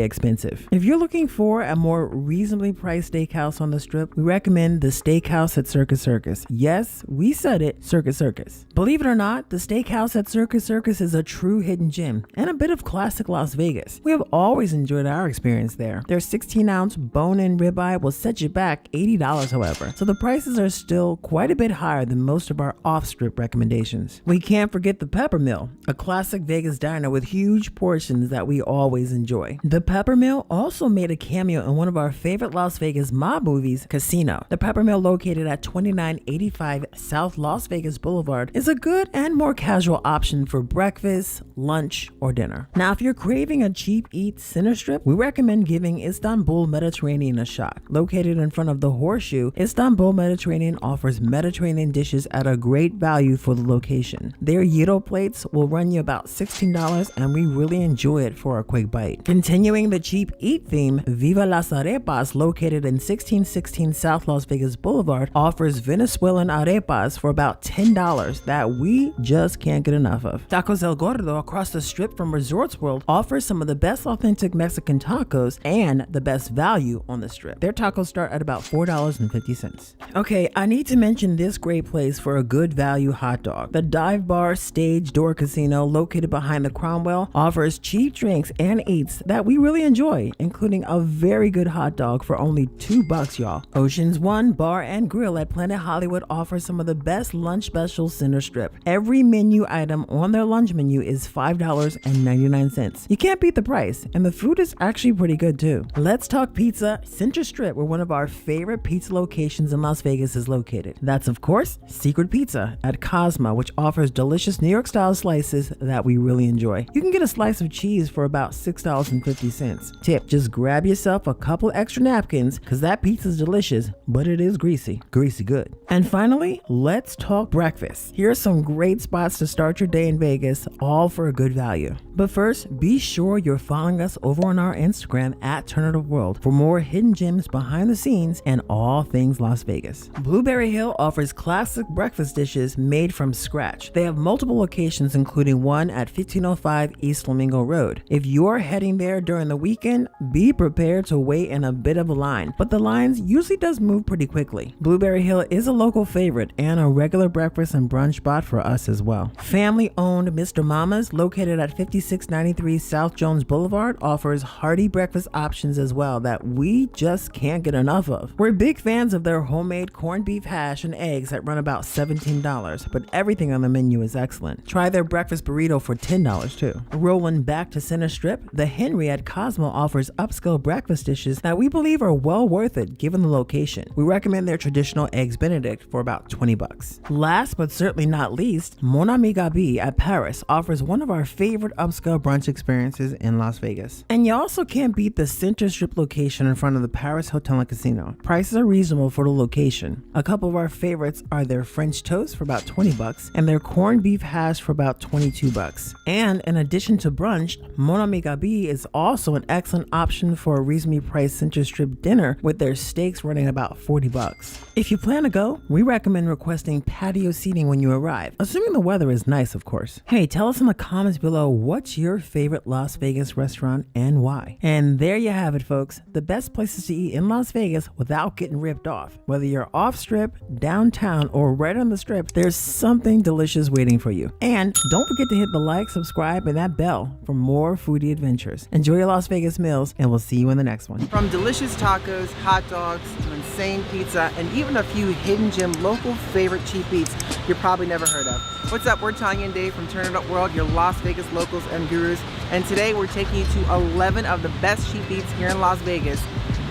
expensive. If you're looking for a a more reasonably priced steakhouse on the Strip, we recommend the Steakhouse at Circus Circus. Yes, we said it, Circus Circus. Believe it or not, the Steakhouse at Circus Circus is a true hidden gem and a bit of classic Las Vegas. We have always enjoyed our experience there. Their 16-ounce bone-in ribeye will set you back $80, however, so the prices are still quite a bit higher than most of our off-strip recommendations. We can't forget the Pepper Mill, a classic Vegas diner with huge portions that we always enjoy. The Pepper Mill also made a cameo in one of our favorite Las Vegas mob movies, Casino. The Pepper Mill, located at 2985 South Las Vegas Boulevard, is a good and more casual option for breakfast, lunch, or dinner. Now, if you're craving a cheap eat center strip, we recommend giving Istanbul Mediterranean a shot. Located in front of the Horseshoe, Istanbul Mediterranean offers Mediterranean dishes at a great value for the location. Their gyro plates will run you about $16, and we really enjoy it for a quick bite. Continuing the cheap eat theme, Viva Las Arepas, located in 1616 South Las Vegas Boulevard, offers Venezuelan arepas for about $10 that we just can't get enough of. Tacos El Gordo, across the Strip from Resorts World, offers some of the best authentic Mexican tacos and the best value on the Strip. Their tacos start at about $4.50. Okay, I need to mention this great place for a good value hot dog. The Dive Bar Stage Door Casino, located behind the Cromwell, offers cheap drinks and eats that we really enjoy, including a very good hot dog for only $2, y'all. Ocean's One Bar and Grill at Planet Hollywood offers some of the best lunch specials center Strip. Every menu item on their lunch menu is $5.99. You can't beat the price, and the food is actually pretty good too. Let's Talk Pizza, Center Strip, where one of our favorite pizza locations in Las Vegas is located. That's, of course, Secret Pizza at Cosmo, which offers delicious New York style slices that we really enjoy. You can get a slice of cheese for about $6.50. Tip, just grab yourself a couple extra napkins, because that pizza is delicious, but it is greasy. Greasy good. And finally, let's talk breakfast. Here are some great spots to start your day in Vegas, all for a good value. But first, be sure you're following us over on our Instagram at Turnative World for more hidden gems behind the scenes and all things Las Vegas. Blueberry Hill offers classic breakfast dishes made from scratch. They have multiple locations, including one at 1505 East Flamingo Road. If you're heading there during the weekend, be prepared to wait in a bit of a line, but the lines usually does move pretty quickly. Blueberry Hill is a local favorite and a regular breakfast and brunch spot for us as well. Family-owned Mr. Mama's, located at 5693 South Jones Boulevard, offers hearty breakfast options as well that we just can't get enough of. We're big fans of their homemade corned beef hash and eggs that run about $17, but everything on the menu is excellent. Try their breakfast burrito for $10 too. Rolling back to Center Strip, the Henry at Cosmo offers upscale breakfast dishes that we believe are well worth it given the location. We recommend their traditional Eggs Benedict for about $20. Last but certainly not least, Mon Ami Gabi at Paris offers one of our favorite upscale brunch experiences in Las Vegas. And you also can't beat the Center Strip location in front of the Paris Hotel and Casino. Prices are reasonable for the location. A couple of our favorites are their French toast for about $20 and their corned beef hash for about $22. And in addition to brunch, Mon Ami Gabi is also an excellent option for a reasonably priced Center Strip dinner with their steaks running about $40. If you plan to go, we recommend requesting patio seating when you arrive, assuming the weather is nice, of course. Hey, tell us in the comments below what's your favorite Las Vegas restaurant and why. And there you have it, folks. The best places to eat in Las Vegas without getting ripped off. Whether you're off strip, downtown, or right on the Strip, there's something delicious waiting for you. And don't forget to hit the like, subscribe, and that bell for more foodie adventures. Enjoy your Las Vegas meals, and we'll see you in the next one. From delicious tacos, hot dogs, to insane pizza, and even a few hidden gem local favorite cheap eats you're probably never heard of. What's up? We're Tanya and Dave from Turn It Up World, your Las Vegas locals and gurus. And today we're taking you to 11 of the best cheap eats here in Las Vegas.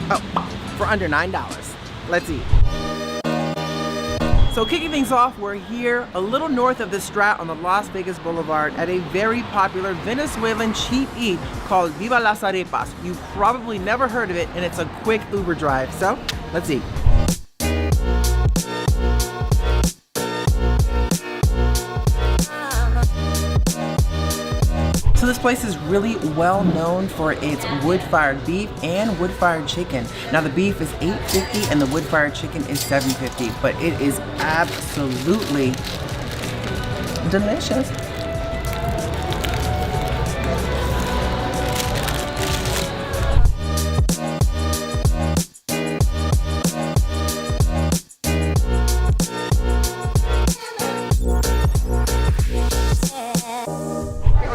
Oh, for under $9. Let's eat. So kicking things off, we're here a little north of the Strat on the Las Vegas Boulevard at a very popular Venezuelan cheap eat called Viva Las Arepas. You probably never heard of it, and it's a quick Uber drive. So let's eat. So this place is really well known for its wood-fired beef and wood-fired chicken. Now the beef is $8.50 and the wood-fired chicken is $7.50, but it is absolutely delicious.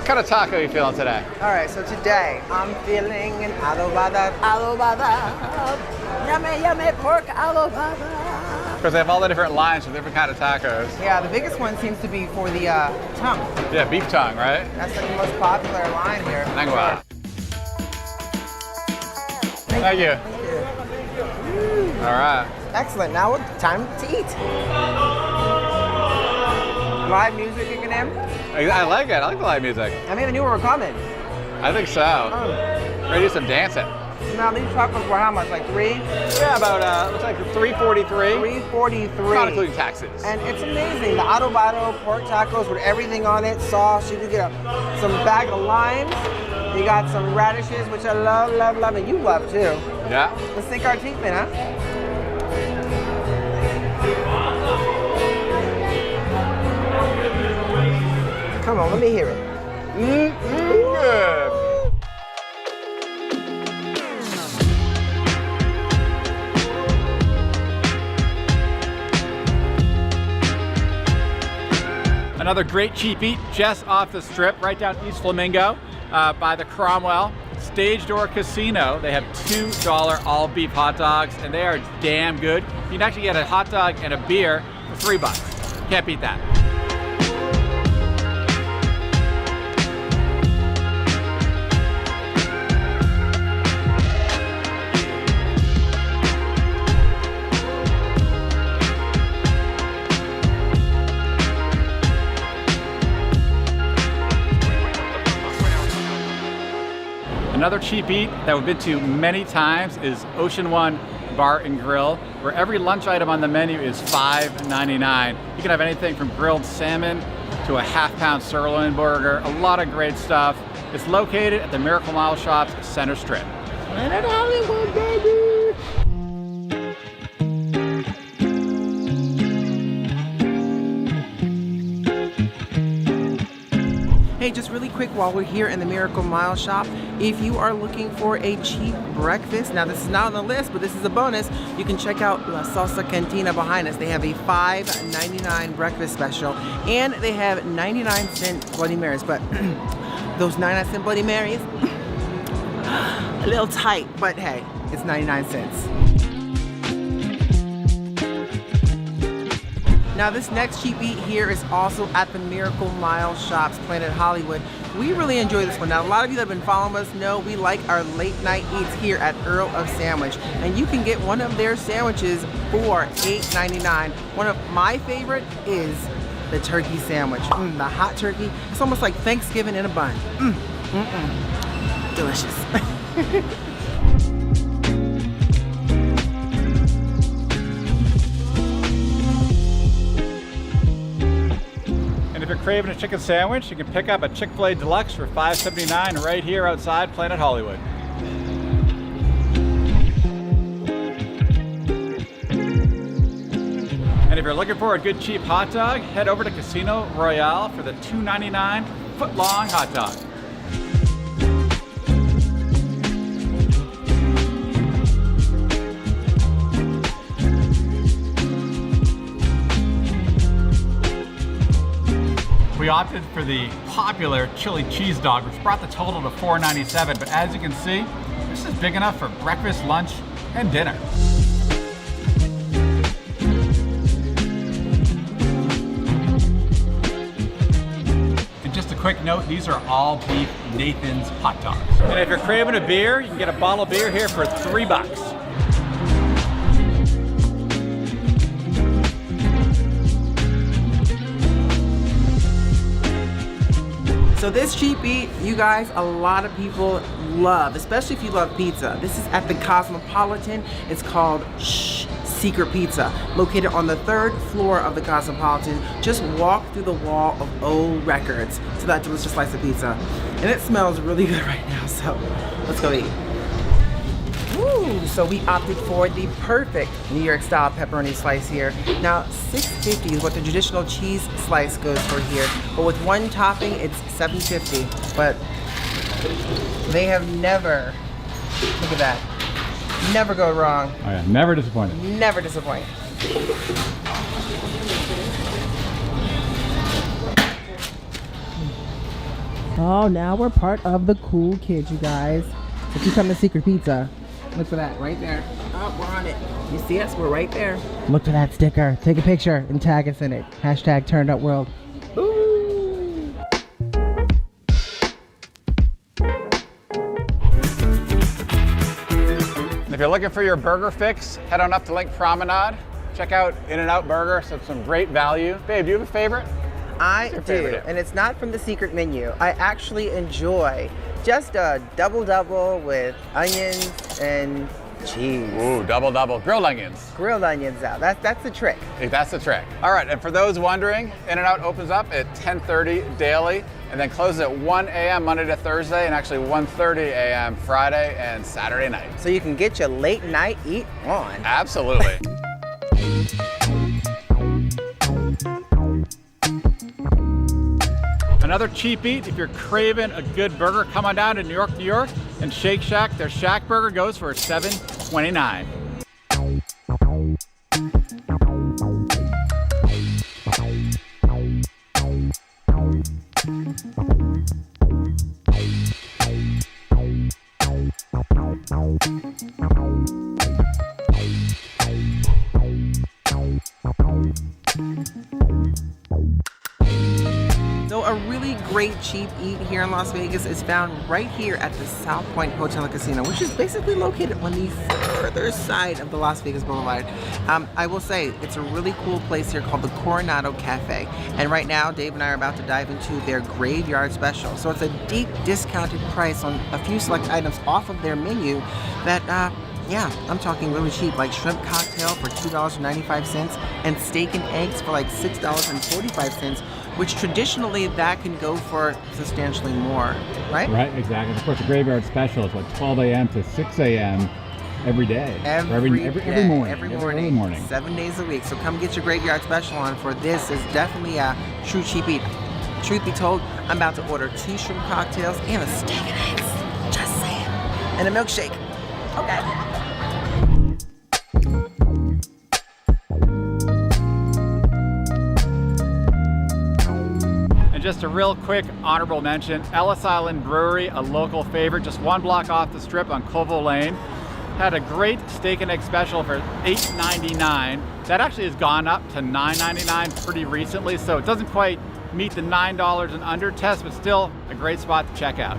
kind of taco are you feeling today? All right, so today I'm feeling an adobada, yummy, yummy pork adobada. Because they have all the different lines for different kind of tacos. Yeah, the biggest one seems to be for the tongue. Yeah, beef tongue, right? That's like the most popular line here. Lengua. Thank you. All right. Excellent. Now it's time to eat. Live music kicking in. I like it. I like the live music. I maybe knew we were coming. I think so. Ready to do some dancing. Now these tacos were how much? Like $3? Yeah, about looks like $3.43. $3.43. Not including taxes. And it's amazing. The adobado pork tacos with everything on it, sauce. You can get some bag of limes. You got some radishes, which I love, love, love, and you love too. Yeah. Let's sink our teeth in, huh? Come on, let me hear it. Good. Another great cheap eat just off the strip, right down East Flamingo by the Cromwell. Stage Door Casino. They have $2 all beef hot dogs and they are damn good. You can actually get a hot dog and a beer for $3. Can't beat that. Another cheap eat that we've been to many times is Ocean One Bar and Grill, where every lunch item on the menu is $5.99. You can have anything from grilled salmon to a half-pound sirloin burger, a lot of great stuff. It's located at the Miracle Mile Shops Center Strip. Planet Hollywood, baby! Hey, just really quick while we're here in the Miracle Mile shop, if you are looking for a cheap breakfast, now this is not on the list, but this is a bonus, you can check out La Salsa Cantina behind us. They have a $5.99 breakfast special, and they have 99-cent Bloody Marys, but those 99-cent Bloody Marys, a little tight, but hey, it's 99 cents. Now this next cheap eat here is also at the Miracle Mile Shops, Planet Hollywood. We really enjoy this one. Now a lot of you that have been following us know we like our late night eats here at Earl of Sandwich. And you can get one of their sandwiches for $8.99. One of my favorite is the turkey sandwich. The hot turkey. It's almost like Thanksgiving in a bun. Delicious. If you're craving a chicken sandwich, you can pick up a Chick-fil-A Deluxe for $5.79 right here outside Planet Hollywood. And if you're looking for a good cheap hot dog, head over to Casino Royale for the $2.99 foot-long hot dog. We opted for the popular chili cheese dog, which brought the total to $4.97. But as you can see, this is big enough for breakfast, lunch, and dinner. And just a quick note, these are all beef Nathan's hot dogs. And if you're craving a beer, you can get a bottle of beer here for $3. So this cheap eat, you guys, a lot of people love, especially if you love pizza. This is at the Cosmopolitan. It's called Secret Pizza, located on the 3rd floor of the Cosmopolitan. Just walk through the wall of old records to that delicious slice of pizza. And it smells really good right now, so let's go eat. Woo! So we opted for the perfect New York style pepperoni slice here. Now $6.50 is what the traditional cheese slice goes for here, but with one topping it's $7.50. But they have never, look at that, never go wrong. Oh yeah, never disappointed. Never disappoint. Oh, now we're part of the cool kids, you guys. If you come to Secret Pizza, look for that right there. Oh, we're on it. You see us? We're right there. Look for that sticker. Take a picture and tag us in it. Hashtag Turned Up World. Ooh. If you're looking for your burger fix, head on up to Lake Promenade. Check out In-N-Out Burger, some great value. Babe, do you have a favorite? I do, favorite? and it's not from the secret menu. I actually enjoy just a double with onions and cheese. Ooh, double. Grilled onions. Grilled onions out. That's the trick. That's the trick. All right, and for those wondering, In-N-Out opens up at 10:30 daily and then closes at 1 a.m. Monday to Thursday and actually 1:30 a.m. Friday and Saturday night. So you can get your late night eat on. Absolutely. Another cheap eat, if you're craving a good burger, come on down to New York, and Shake Shack. Their Shack Burger goes for $7.29. So a really great cheap eat here in Las Vegas is found right here at the South Point Hotel and Casino, which is basically located on the further side of the Las Vegas Boulevard. I will say it's a really cool place here called the Coronado Cafe. And right now, Dave and I are about to dive into their graveyard special. So it's a deep discounted price on a few select items off of their menu that, yeah, I'm talking really cheap, like shrimp cocktail for $2.95 and steak and eggs for like $6.45, which traditionally that can go for substantially more, right? Right, exactly. Of course, the graveyard special is what, 12 a.m. to 6 a.m. every day. Every morning. 7 days a week. So come get your graveyard special on, for this is definitely a true cheap eat. Truth be told, I'm about to order 2 shrimp cocktails and a steak and eggs. Just saying. And a milkshake. Okay. And just a real quick honorable mention, Ellis Island Brewery, a local favorite, just 1 block off the strip on Colville Lane, had a great steak and egg special for $8.99. That actually has gone up to $9.99 pretty recently, so it doesn't quite meet the $9 and under test, but still a great spot to check out.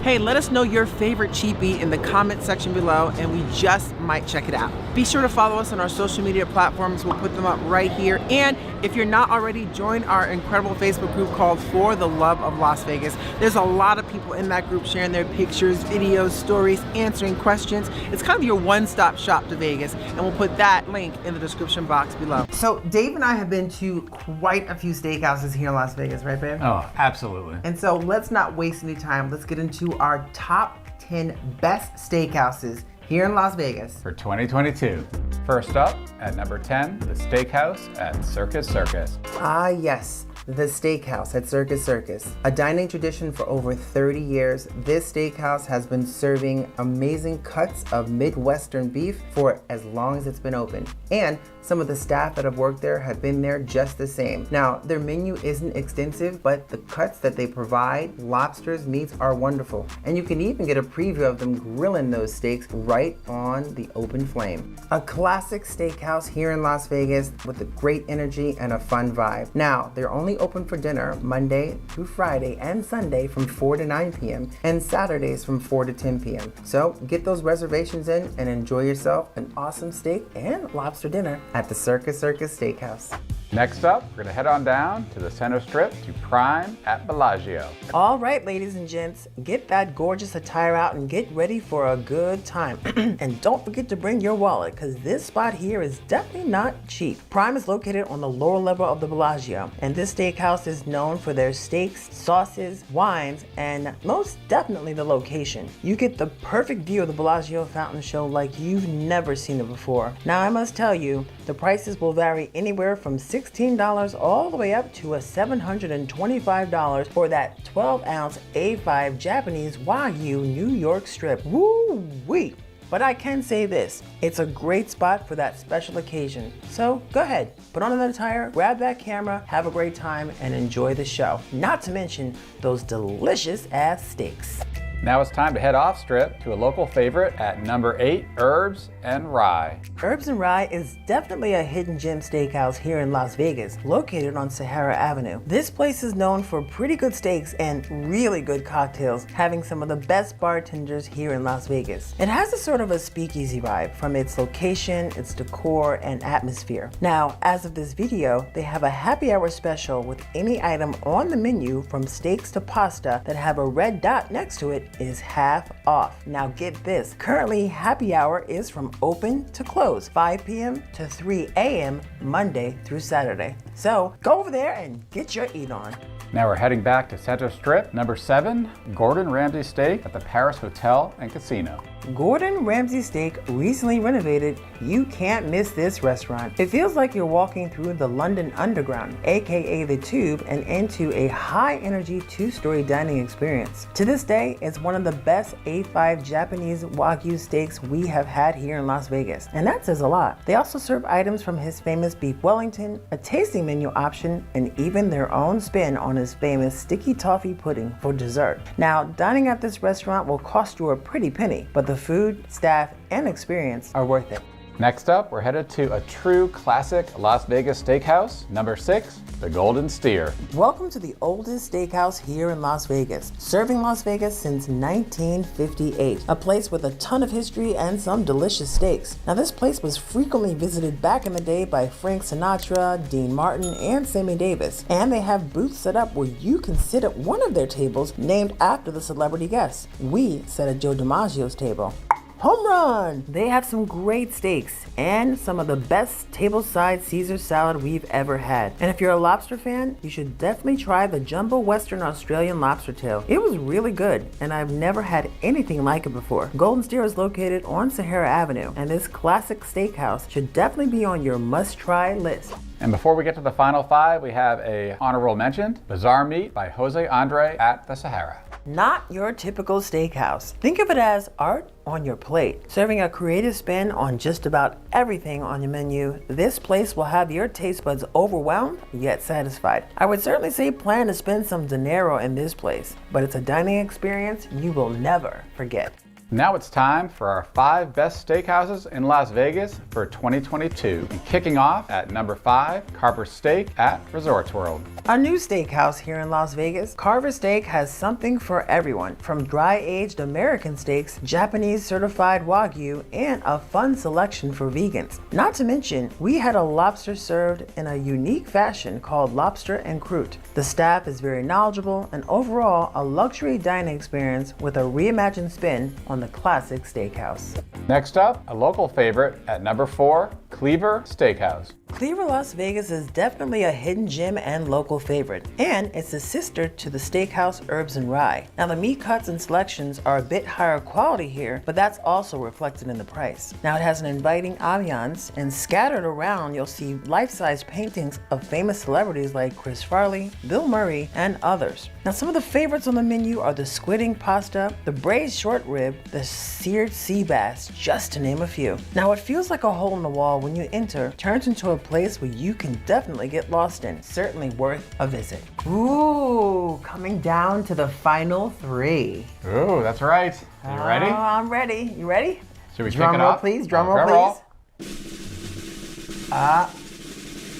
Hey, let us know your favorite cheap eat in the comment section below, and we just might check it out. Be sure to follow us on our social media platforms. We'll put them up right here. And if you're not already, join our incredible Facebook group called For the Love of Las Vegas. There's a lot of people in that group sharing their pictures, videos, stories, answering questions. It's kind of your one-stop shop to Vegas, and we'll put that link in the description box below. So Dave and I have been to quite a few steakhouses here in Las Vegas, right, babe? Oh, absolutely. And so let's not waste any time. Let's get into our top 10 best steakhouses here in Las Vegas for 2022. First up, at number 10, the Steakhouse at Circus Circus. Ah, yes. The Steakhouse at Circus Circus. A dining tradition for over 30 years, this steakhouse has been serving amazing cuts of Midwestern beef for as long as it's been open. And some of the staff that have worked there have been there just the same. Now, their menu isn't extensive, but the cuts that they provide, lobsters, meats, are wonderful. And you can even get a preview of them grilling those steaks right on the open flame. A classic steakhouse here in Las Vegas with a great energy and a fun vibe. Now, they're only open for dinner Monday through Friday and Sunday from 4 to 9 p.m. and Saturdays from 4 to 10 p.m. So get those reservations in and enjoy yourself an awesome steak and lobster dinner at the Circus Circus Steakhouse. Next up, we're gonna head on down to the center strip to Prime at Bellagio. All right, ladies and gents, get that gorgeous attire out and get ready for a good time. And don't forget to bring your wallet, because this spot here is definitely not cheap. Prime is located on the lower level of the Bellagio, and this steakhouse is known for their steaks, sauces, wines, and most definitely the location. You get the perfect view of the Bellagio fountain show like you've never seen it before. Now, I must tell you, the prices will vary anywhere from $16 all the way up to $725 for that 12-ounce A5 Japanese Wagyu New York strip. Woo-wee! but I can say this, it's a great spot for that special occasion. So go ahead, put on an attire, grab that camera, have a great time, and enjoy the show. Not to mention those delicious ass steaks. Now it's time to head off strip to a local favorite at number 8, Herbs and Rye. Herbs and Rye is definitely a hidden gem steakhouse here in Las Vegas, located on Sahara Avenue. This place is known for pretty good steaks and really good cocktails, having some of the best bartenders here in Las Vegas. It has a sort of a speakeasy vibe from its location, its decor, and atmosphere. Now, as of this video, they have a happy hour special with any item on the menu from steaks to pasta that have a red dot next to it is half off. Now get this, currently happy hour is from open to close, 5 p.m. to 3 a.m. Monday through Saturday. So go over there and get your eat on. Now we're heading back to Center Strip, number 7, Gordon Ramsay Steak at the Paris Hotel and Casino. Gordon Ramsay Steak recently renovated. You can't miss this restaurant. It feels like you're walking through the London Underground, aka the Tube, and into a high-energy 2-story dining experience. To this day, it's one of the best A5 Japanese Wagyu steaks we have had here in Las Vegas, and that says a lot. They also serve items from his famous beef Wellington, a tasting menu option, and even their own spin on his famous sticky toffee pudding for dessert. Now, dining at this restaurant will cost you a pretty penny, but the food, staff, and experience are worth it. Next up, we're headed to a true classic Las Vegas steakhouse, number 6, the Golden Steer. Welcome to the oldest steakhouse here in Las Vegas, serving Las Vegas since 1958, a place with a ton of history and some delicious steaks. Now, this place was frequently visited back in the day by Frank Sinatra, Dean Martin, and Sammy Davis, and they have booths set up where you can sit at one of their tables named after the celebrity guests. We sat at Joe DiMaggio's table. Home run! They have some great steaks and some of the best tableside Caesar salad we've ever had. And if you're a lobster fan, you should definitely try the Jumbo Western Australian lobster tail. It was really good, and I've never had anything like it before. Golden Steer is located on Sahara Avenue, and this classic steakhouse should definitely be on your must-try list. And before we get to the final 5, we have a honorable mention, Bizarre Meat by Jose Andre at the Sahara. Not your typical steakhouse. Think of it as art on your plate. Serving a creative spin on just about everything on your menu, this place will have your taste buds overwhelmed yet satisfied. I would certainly say plan to spend some dinero in this place, but it's a dining experience you will never forget. Now it's time for our 5 best steakhouses in Las Vegas for 2022. And kicking off at number 5, Carver Steak at Resorts World. A new steakhouse here in Las Vegas, Carver Steak has something for everyone, from dry-aged American steaks, Japanese certified Wagyu, and a fun selection for vegans. Not to mention, we had a lobster served in a unique fashion called lobster and croûte. The staff is very knowledgeable, and overall, a luxury dining experience with a reimagined spin on the classic steakhouse. Next up, a local favorite at number 4, Cleaver Steakhouse. Cleaver Las Vegas is definitely a hidden gem and local favorite, and it's a sister to the steakhouse Herbs and Rye. Now, the meat cuts and selections are a bit higher quality here, but that's also reflected in the price. Now, it has an inviting ambiance, and scattered around you'll see life-size paintings of famous celebrities like Chris Farley, Bill Murray, and others. Now, some of the favorites on the menu are the squid ink pasta, the braised short rib, the seared sea bass, just to name a few. Now, what feels like a hole in the wall when you enter turns into a place where you can definitely get lost in. Certainly worth a visit. Ooh, coming down to the final 3. Ooh, that's right. Are you ready? I'm ready. You ready? Should we kick Drum it roll, off? please. Drum roll, please.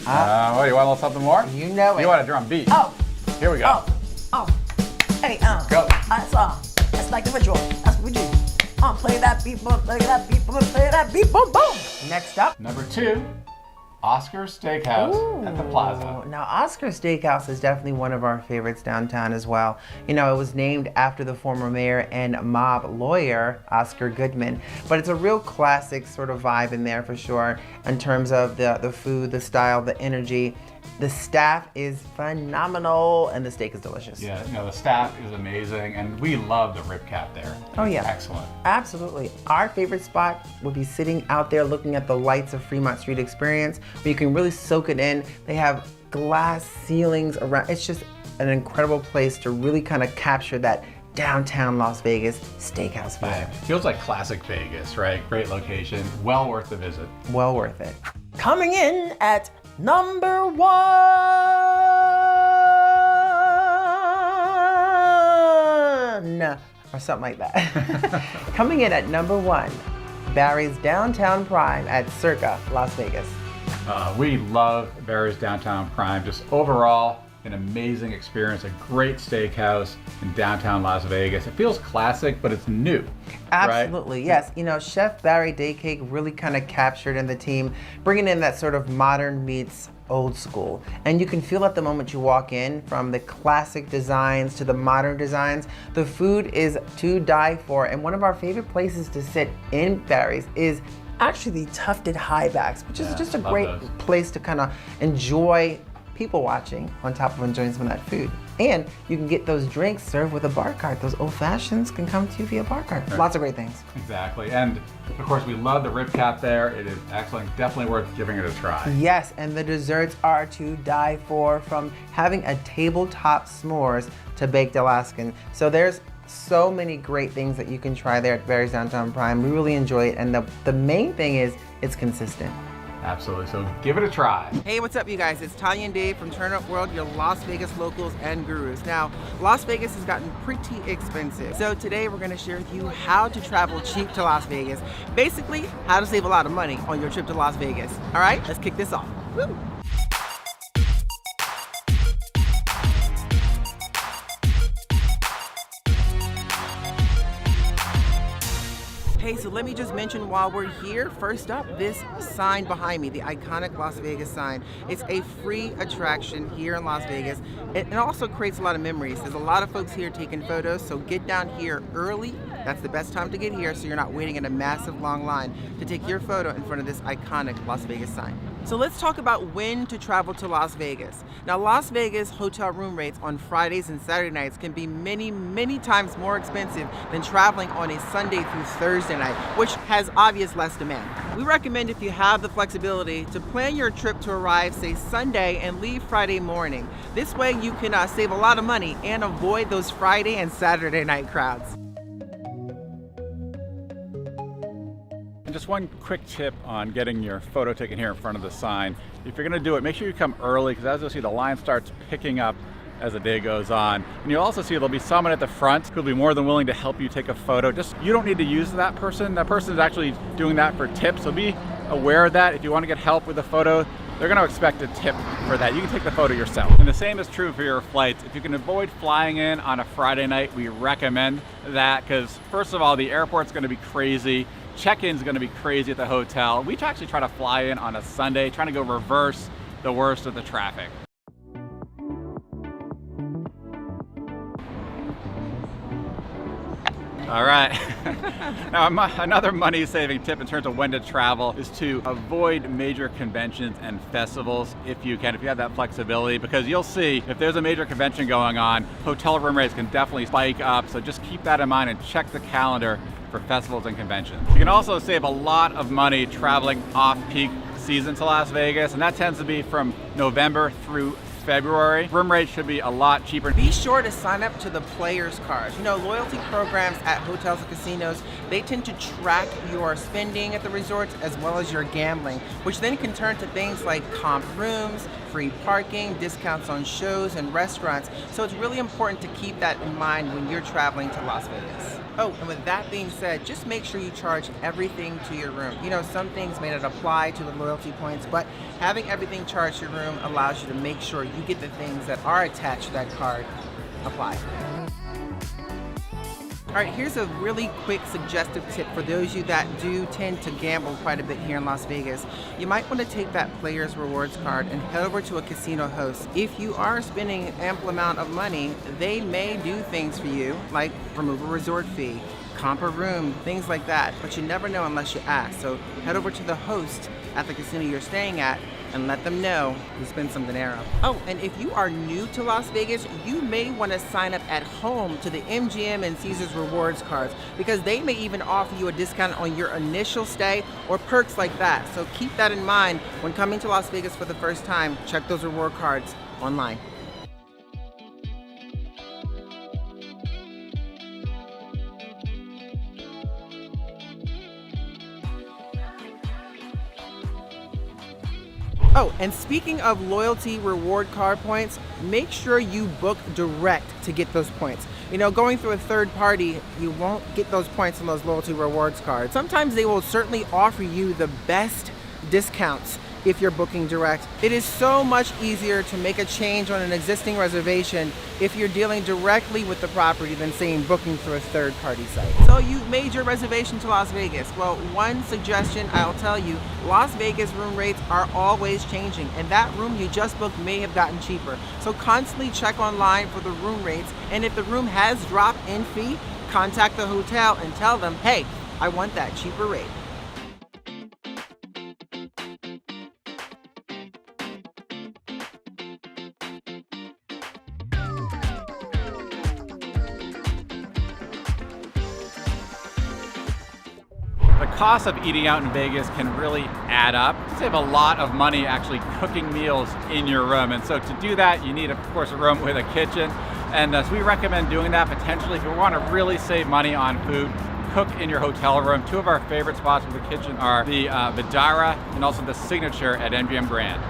What, you want a little something more? You know it. You want a drum beat? Oh. Here we go. Hey, Go. That's like the ritual. That's what we do. Play that beat, boom, play that beat, boom, play that beat, boom, boom. Next up. Number 2, Oscar Steakhouse at the Plaza. Now, Oscar Steakhouse is definitely one of our favorites downtown as well. You know, it was named after the former mayor and mob lawyer, Oscar Goodman. But it's a real classic sort of vibe in there for sure, in terms of the food, the style, the energy. The staff is phenomenal, and the steak is delicious. Yeah, you know, the staff is amazing, and we love the rib cap there. Oh yeah. Excellent. Absolutely. Our favorite spot would be sitting out there looking at the lights of Fremont Street Experience, where you can really soak it in. They have glass ceilings around. It's just an incredible place to really kind of capture that downtown Las Vegas steakhouse vibe. Feels like classic Vegas, right? Great location, well worth the visit. Well worth it. Coming in at number 1, or something like that. Coming in at number 1, Barry's Downtown Prime at Circa Las Vegas. We love Barry's Downtown Prime. Just overall, an amazing experience, a great steakhouse in downtown Las Vegas. It feels classic, but it's new. Absolutely, right? yes. You know, Chef Barry Daycake really kind of captured in the team, bringing in that sort of modern meets old school. And you can feel at the moment you walk in, from the classic designs to the modern designs, the food is to die for. And one of our favorite places to sit in Barry's is actually the Tufted Highbacks, which is just a great place to kind of enjoy people watching on top of enjoying some of that food. And you can get those drinks served with a bar cart. Those old fashions can come to you via bar cart. Right. Lots of great things. Exactly. And of course, we love the rib cap there. It is excellent. Definitely worth giving it a try. Yes, and the desserts are to die for, from having a tabletop s'mores to baked Alaskan. So there's so many great things that you can try there at Barry's Downtown Prime. We really enjoy it. And the main thing is it's consistent. Absolutely. So give it a try. Hey, what's up, you guys? It's Tanya and Dave from Turn Up World, your Las Vegas locals and gurus. Now, Las Vegas has gotten pretty expensive. So today we're going to share with you how to travel cheap to Las Vegas. Basically, how to save a lot of money on your trip to Las Vegas. All right, let's kick this off. Woo! Hey, so let me just mention while we're here, first up, this sign behind me, the iconic Las Vegas sign. It's a free attraction here in Las Vegas. It also creates a lot of memories. There's a lot of folks here taking photos, so get down here early. That's the best time to get here so you're not waiting in a massive long line to take your photo in front of this iconic Las Vegas sign. So let's talk about when to travel to Las Vegas. Now, Las Vegas hotel room rates on Fridays and Saturday nights can be many, many times more expensive than traveling on a Sunday through Thursday night, which has obvious less demand. We recommend, if you have the flexibility, to plan your trip to arrive, say, Sunday and leave Friday morning. This way you can save a lot of money and avoid those Friday and Saturday night crowds. Just one quick tip on getting your photo taken here in front of the sign. If you're going to do it, make sure you come early, because as you'll see, the line starts picking up as the day goes on. And you'll also see there'll be someone at the front who'll be more than willing to help you take a photo. Just, you don't need to use that person. That person is actually doing that for tips, so be aware of that. If you want to get help with the photo, they're going to expect a tip for that. You can take the photo yourself. And the same is true for your flights. If you can avoid flying in on a Friday night, we recommend that, because first of all, the airport's going to be crazy. Check-in's going to be crazy at the hotel. We actually try to fly in on a Sunday, trying to go reverse the worst of the traffic. All right. Now, another money-saving tip in terms of when to travel is to avoid major conventions and festivals if you can, if you have that flexibility, because you'll see if there's a major convention going on, hotel room rates can definitely spike up. So just keep that in mind and check the calendar for festivals and conventions. You can also save a lot of money traveling off-peak season to Las Vegas, and that tends to be from November through February. Room rates should be a lot cheaper. Be sure to sign up to the players cards. You know, loyalty programs at hotels and casinos, they tend to track your spending at the resorts as well as your gambling, which then can turn to things like comp rooms, free parking, discounts on shows and restaurants. So it's really important to keep that in mind when you're traveling to Las Vegas. Oh, and with that being said, just make sure you charge everything to your room. You know, some things may not apply to the loyalty points, but having everything charged to your room allows you to make sure you get the things that are attached to that card apply. All right, here's a really quick suggestive tip for those of you that do tend to gamble quite a bit here in Las Vegas. You might want to take that Players Rewards card and head over to a casino host. If you are spending an ample amount of money, they may do things for you, like remove a resort fee, comp a room, things like that, but you never know unless you ask. So head over to the host at the casino you're staying at and let them know you spent some dinero. Oh, and if you are new to Las Vegas, you may want to sign up at home to the MGM and Caesars Rewards cards, because they may even offer you a discount on your initial stay or perks like that. So keep that in mind when coming to Las Vegas for the first time. Check those reward cards online. Oh, and speaking of loyalty reward card points, make sure you book direct to get those points. You know, going through a third party, you won't get those points on those loyalty rewards cards. Sometimes they will certainly offer you the best discounts if you're booking direct. It is so much easier to make a change on an existing reservation if you're dealing directly with the property than saying booking through a third party site. So you made your reservation to Las Vegas. Well, one suggestion I'll tell you, Las Vegas room rates are always changing, and that room you just booked may have gotten cheaper. So constantly check online for the room rates, and if the room has dropped in fee, contact the hotel and tell them, hey, I want that cheaper rate. The cost of eating out in Vegas can really add up. You save a lot of money actually cooking meals in your room. And so to do that, you need, of course, a room with a kitchen. And so we recommend doing that potentially if you want to really save money on food. Cook in your hotel room. Two of our favorite spots with a kitchen are the Vidara and also the Signature at MGM Grand.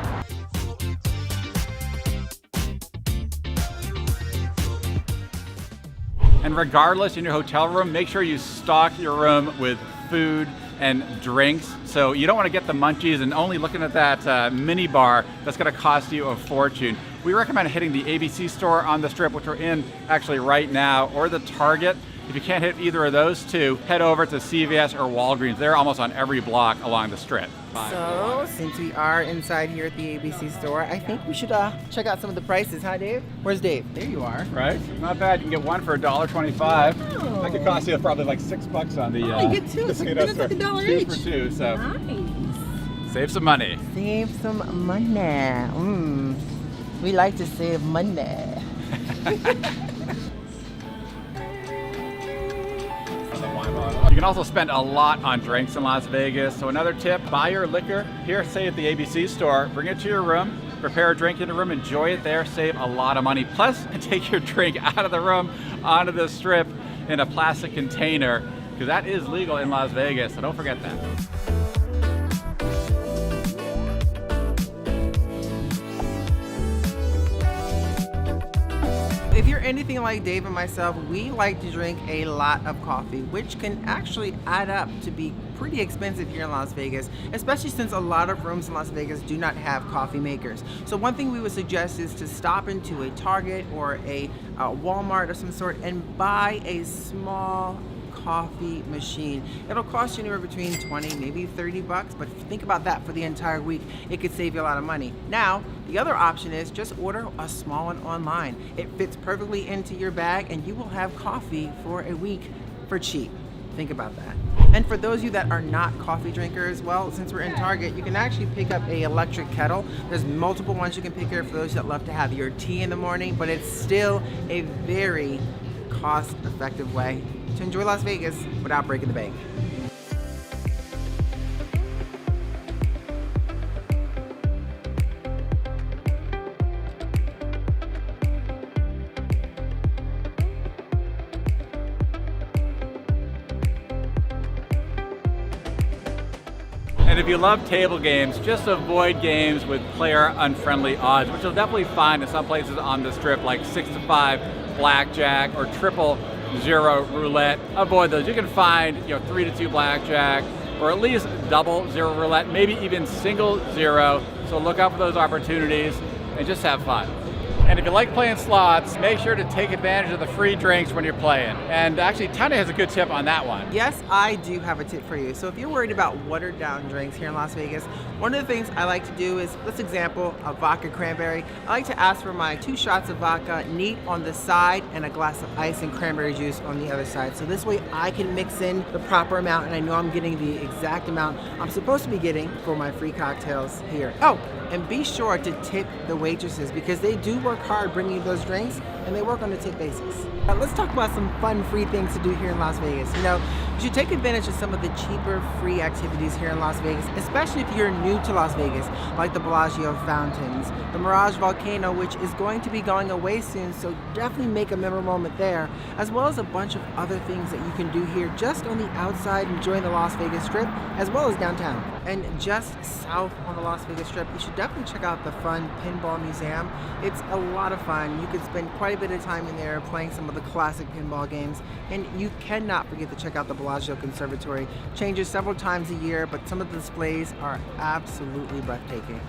And regardless, in your hotel room, make sure you stock your room with food and drinks. So you don't want to get the munchies and only looking at that mini bar that's going to cost you a fortune. We recommend hitting the ABC store on the Strip, which we're in actually right now, or the Target. If you can't hit either of those two, head over to CVS or Walgreens. They're almost on every block along the Strip. So, since we are inside here at the ABC store, I think we should check out some of the prices, huh, Dave? Where's Dave? There you are. Right? Not bad. You can get one for $1.25. Oh. That could cost you probably like $6 on the you get two. It's like $1 two each. for two, so Nice. save some money. Save some money. We like to save money. You can also spend a lot on drinks in Las Vegas. So another tip, buy your liquor here, say at the ABC store, bring it to your room, prepare a drink in the room, enjoy it there, save a lot of money. Plus, take your drink out of the room onto the Strip in a plastic container, because that is legal in Las Vegas, so don't forget that. If you're anything like Dave and myself, we like to drink a lot of coffee, which can actually add up to be pretty expensive here in Las Vegas, especially since a lot of rooms in Las Vegas do not have coffee makers. So one thing we would suggest is to stop into a Target or a Walmart of some sort and buy a small coffee machine. It'll cost you anywhere between 20, maybe 30 bucks, but think about that for the entire week. It could save you a lot of money. Now, the other option is just order a small one online. It fits perfectly into your bag and you will have coffee for a week for cheap. Think about that. And for those of you that are not coffee drinkers, well, since we're in Target, you can actually pick up a electric kettle. There's multiple ones you can pick here for those that love to have your tea in the morning, but it's still a very cost-effective way to enjoy Las Vegas without breaking the bank. And if you love table games, just avoid games with player-unfriendly odds, which you'll definitely find in some places on the Strip, like 6-5 blackjack or 000 roulette. Avoid those. You can find 3-2 blackjack, or at least 0 roulette, maybe even single 0. So look out for those opportunities and just have fun. And if you like playing slots, make sure to take advantage of the free drinks when you're playing. And actually, Tanya has a good tip on that one. Yes, I do have a tip for you. So if you're worried about watered down drinks here in Las Vegas, one of the things I like to do is, let's example, a vodka cranberry. I like to ask for my 2 shots of vodka neat on the side and a glass of ice and cranberry juice on the other side. So this way I can mix in the proper amount and I know I'm getting the exact amount I'm supposed to be getting for my free cocktails here. Oh, and be sure to tip the waitresses because they do work hard bringing you those drinks and they work on a tip basis. Now let's talk about some fun free things to do here in Las Vegas. You should take advantage of some of the cheaper free activities here in Las Vegas, especially if you're new to Las Vegas, like the Bellagio fountains, the Mirage Volcano, which is going to be going away soon, so definitely make a memorable moment there, as well as a bunch of other things that you can do here just on the outside enjoying the Las Vegas Strip, as well as downtown. And just south on the Las Vegas Strip, you should definitely check out the fun Pinball Museum. It's a lot of fun. You could spend quite a bit of time in there playing some of the classic pinball games, and you cannot forget to check out the Bellagio Conservatory. Changes several times a year, but some of the displays are absolutely breathtaking.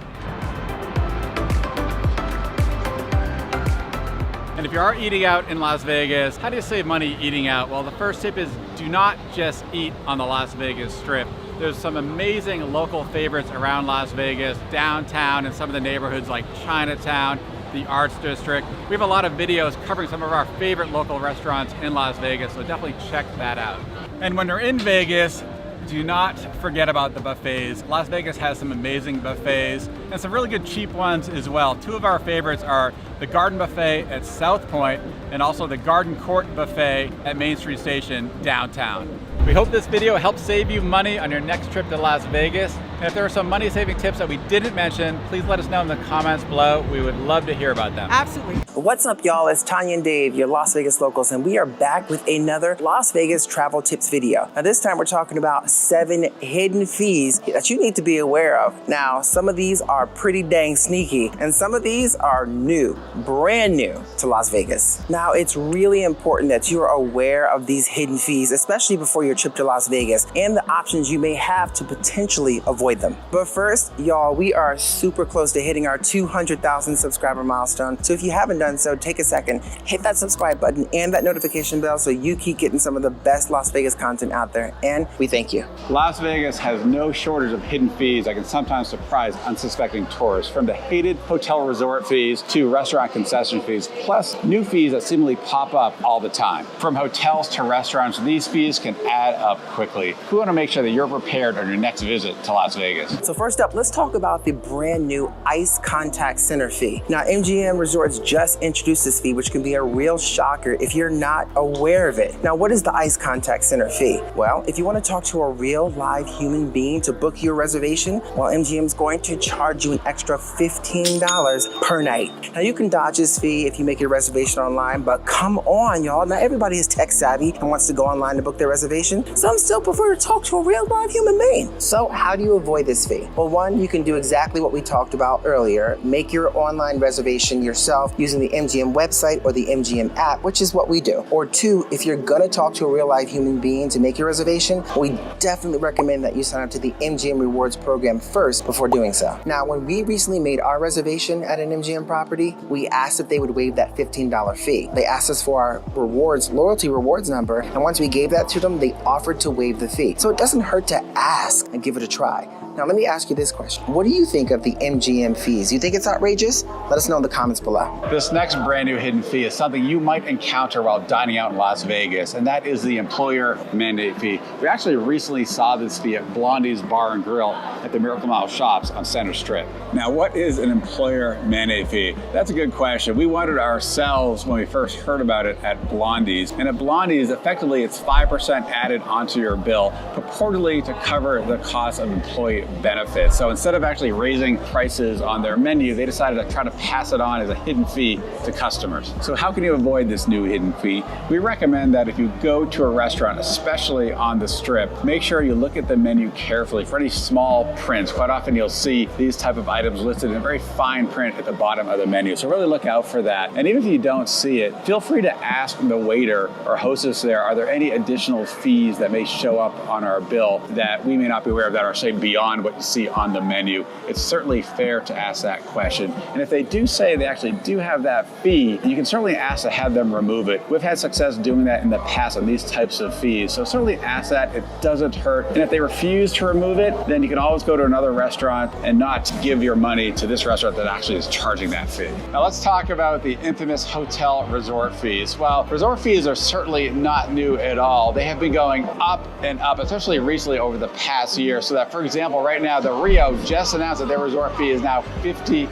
And if you are eating out in Las Vegas, how do you save money eating out? Well, the first tip is do not just eat on the Las Vegas Strip. There's some amazing local favorites around Las Vegas, downtown, and some of the neighborhoods like Chinatown, the Arts District. We have a lot of videos covering some of our favorite local restaurants in Las Vegas, so definitely check that out. And when you're in Vegas, do not forget about the buffets. Las Vegas has some amazing buffets and some really good cheap ones as well. Two of our favorites are the Garden Buffet at South Point and also the Garden Court Buffet at Main Street Station downtown. We hope this video helps save you money on your next trip to Las Vegas. And if there are some money-saving tips that we didn't mention, please let us know in the comments below. We would love to hear about them. Absolutely. What's up, y'all? It's Tanya and Dave, your Las Vegas locals, and we are back with another Las Vegas travel tips video. Now, this time we're talking about 7 hidden fees that you need to be aware of. Now, some of these are pretty dang sneaky, and some of these are new, brand new to Las Vegas. Now, it's really important that you are aware of these hidden fees, especially before your trip to Las Vegas, and the options you may have to potentially avoid them. But first, y'all, we are super close to hitting our 200,000 subscriber milestone. So if you haven't done so, take a second, hit that subscribe button and that notification bell so you keep getting some of the best Las Vegas content out there. And we thank you. Las Vegas has no shortage of hidden fees that can sometimes surprise unsuspecting tourists, from the hated hotel resort fees to restaurant concession fees, plus new fees that seemingly pop up all the time. From hotels to restaurants, these fees can add up quickly. We want to make sure that you're prepared on your next visit to Las Vegas. So first up, let's talk about the brand new Ice Contact Center fee. Now, MGM Resorts just introduced this fee, which can be a real shocker if you're not aware of it. Now, what is the Ice Contact Center fee? Well, if you want to talk to a real live human being to book your reservation, well, MGM's going to charge you an extra $15 per night. Now, you can dodge this fee if you make your reservation online, but come on, y'all. Not everybody is tech savvy and wants to go online to book their reservation. Some still prefer to talk to a real live human being. So how do you avoid this fee? Well, one, you can do exactly what we talked about earlier. Make your online reservation yourself using the MGM website or the MGM app, which is what we do. Or two, if you're gonna talk to a real live human being to make your reservation, we definitely recommend that you sign up to the MGM Rewards program first before doing so. Now, when we recently made our reservation at an MGM property, we asked if they would waive that $15 fee. They asked us for our loyalty rewards number, and once we gave that to them, they offered to waive the fee. So it doesn't hurt to ask and give it a try. Now, let me ask you this question. What do you think of the MGM fees? You think it's outrageous? Let us know in the comments below. This next brand new hidden fee is something you might encounter while dining out in Las Vegas, and that is the employer mandate fee. We actually recently saw this fee at Blondie's Bar and Grill at the Miracle Mile Shops on Center Strip. Now, what is an employer mandate fee? That's a good question. We wondered ourselves when we first heard about it at Blondie's. And at Blondie's, effectively, it's 5% added onto your bill, purportedly to cover the cost of employee benefits. So instead of actually raising prices on their menu, they decided to try to pass it on as a hidden fee to customers. So how can you avoid this new hidden fee? We recommend that if you go to a restaurant, especially on the Strip, make sure you look at the menu carefully for any small prints. Quite often you'll see these type of items listed in very fine print at the bottom of the menu. So really look out for that. And even if you don't see it, feel free to ask the waiter or hostess there, are there any additional fees that may show up on our bill that we may not be aware of that are, say, beyond what you see on the menu? It's certainly fair to ask that question. And if they do say they actually do have that fee, you can certainly ask to have them remove it. We've had success doing that in the past on these types of fees. So certainly ask that. It doesn't hurt. And if they refuse to remove it, then you can always go to another restaurant and not give your money to this restaurant that actually is charging that fee. Now let's talk about the infamous hotel resort fees. Well, resort fees are certainly not new at all. They have been going up and up, especially recently over the past year. So that, for example, right now, the Rio just announced that their resort fee is now $50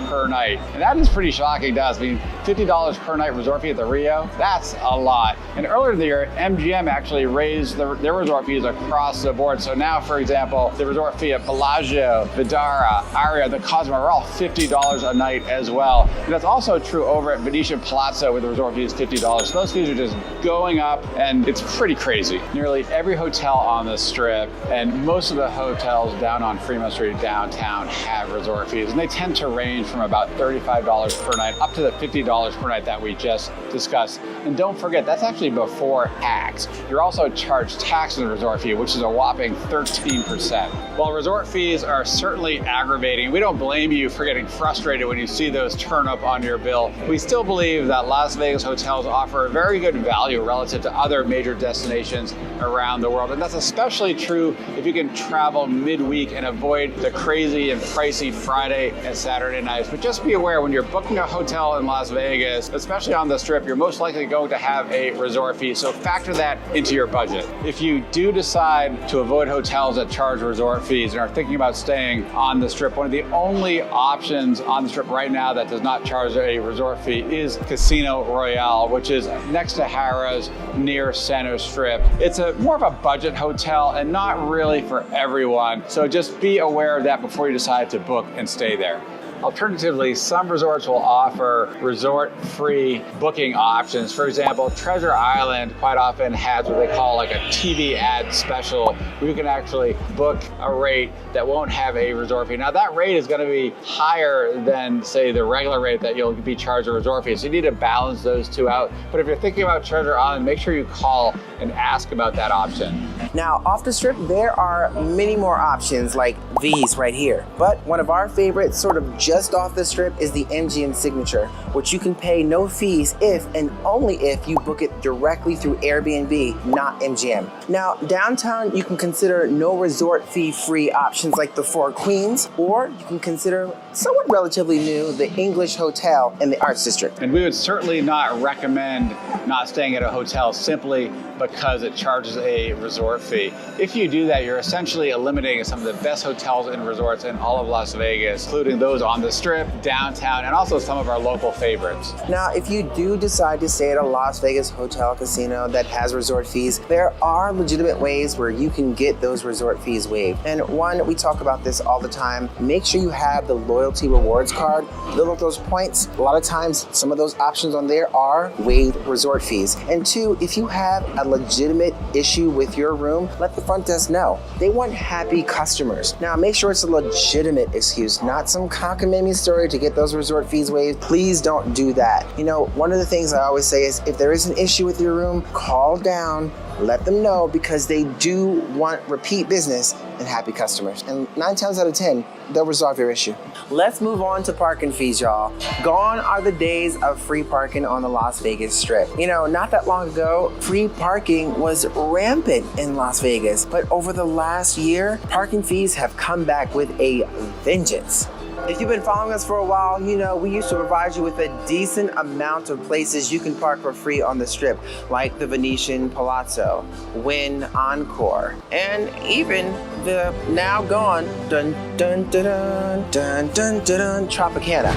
per night. And that is pretty shocking to us. I mean, $50 per night resort fee at the Rio, that's a lot. And earlier in the year, MGM actually raised their resort fees across the board. So now, for example, the resort fee at Bellagio, Vdara, Aria, the Cosmo are all $50 a night as well. And that's also true over at Venetian Palazzo, where the resort fee is $50. So those fees are just going up, and it's pretty crazy. Nearly every hotel on the Strip and most of the hotels down on Fremont Street downtown have resort fees, and they tend to range from about $35 per night up to the $50 per night that we just discussed. And don't forget, that's actually before tax. You're also charged tax on the resort fee, which is a whopping 13%. While resort fees are certainly aggravating, we don't blame you for getting frustrated when you see those turn up on your bill. We still believe that Las Vegas hotels offer a very good value relative to other major destinations around the world. And that's especially true if you can travel midweek and avoid the crazy and pricey Friday and Saturday nights. But just be aware, when you're booking a hotel in Las Vegas, especially on the Strip, you're most likely going to have a resort fee. So factor that into your budget. If you do decide to avoid hotels that charge resort fees and are thinking about staying on the Strip, one of the only options on the Strip right now that does not charge a resort fee is Casino Royale, which is next to Harrah's near Center Strip. It's more of a budget hotel and not really for everyone. So just be aware of that before you decide to book and stay there. Alternatively, some resorts will offer resort-free booking options. For example, Treasure Island quite often has what they call like a TV ad special, where you can actually book a rate that won't have a resort fee. Now that rate is going to be higher than, say, the regular rate that you'll be charged a resort fee. So you need to balance those two out. But if you're thinking about Treasure Island, make sure you call and ask about that option. Now, off the Strip, there are many more options like these right here. But one of our favorites, sort of just off the Strip, is the MGM Signature, which you can pay no fees if and only if you book it directly through Airbnb, not MGM. Now, downtown, you can consider no resort fee free options like the Four Queens, or you can consider somewhat relatively new, the English Hotel in the Arts District. And we would certainly not recommend not staying at a hotel simply because it charges a resort fee. If you do that, you're essentially eliminating some of the best hotels and resorts in all of Las Vegas, including those on the Strip, downtown, and also some of our local favorites. Now, if you do decide to stay at a Las Vegas hotel casino that has resort fees, there are legitimate ways where you can get those resort fees waived. And one, we talk about this all the time, make sure you have the loyalty rewards card. Build up those points. A lot of times, some of those options on there are waived resort fees. And two, if you have a legitimate issue with your room, let the front desk know. They want happy customers. Now, make sure it's a legitimate excuse, not some cockamamie story to get those resort fees waived. Please don't do that. You know, one of the things I always say is if there is an issue with your room, call down, let them know, because they do want repeat business and happy customers. And 9 times out of 10, they'll resolve your issue. Let's move on to parking fees, y'all. Gone are the days of free parking on the Las Vegas Strip. You know, not that long ago, free parking was rampant in Las Vegas. But over the last year, parking fees have come back with a vengeance. If you've been following us for a while, you know we used to provide you with a decent amount of places you can park for free on the Strip, like the Venetian Palazzo, Wynn Encore, and even the now gone Tropicana.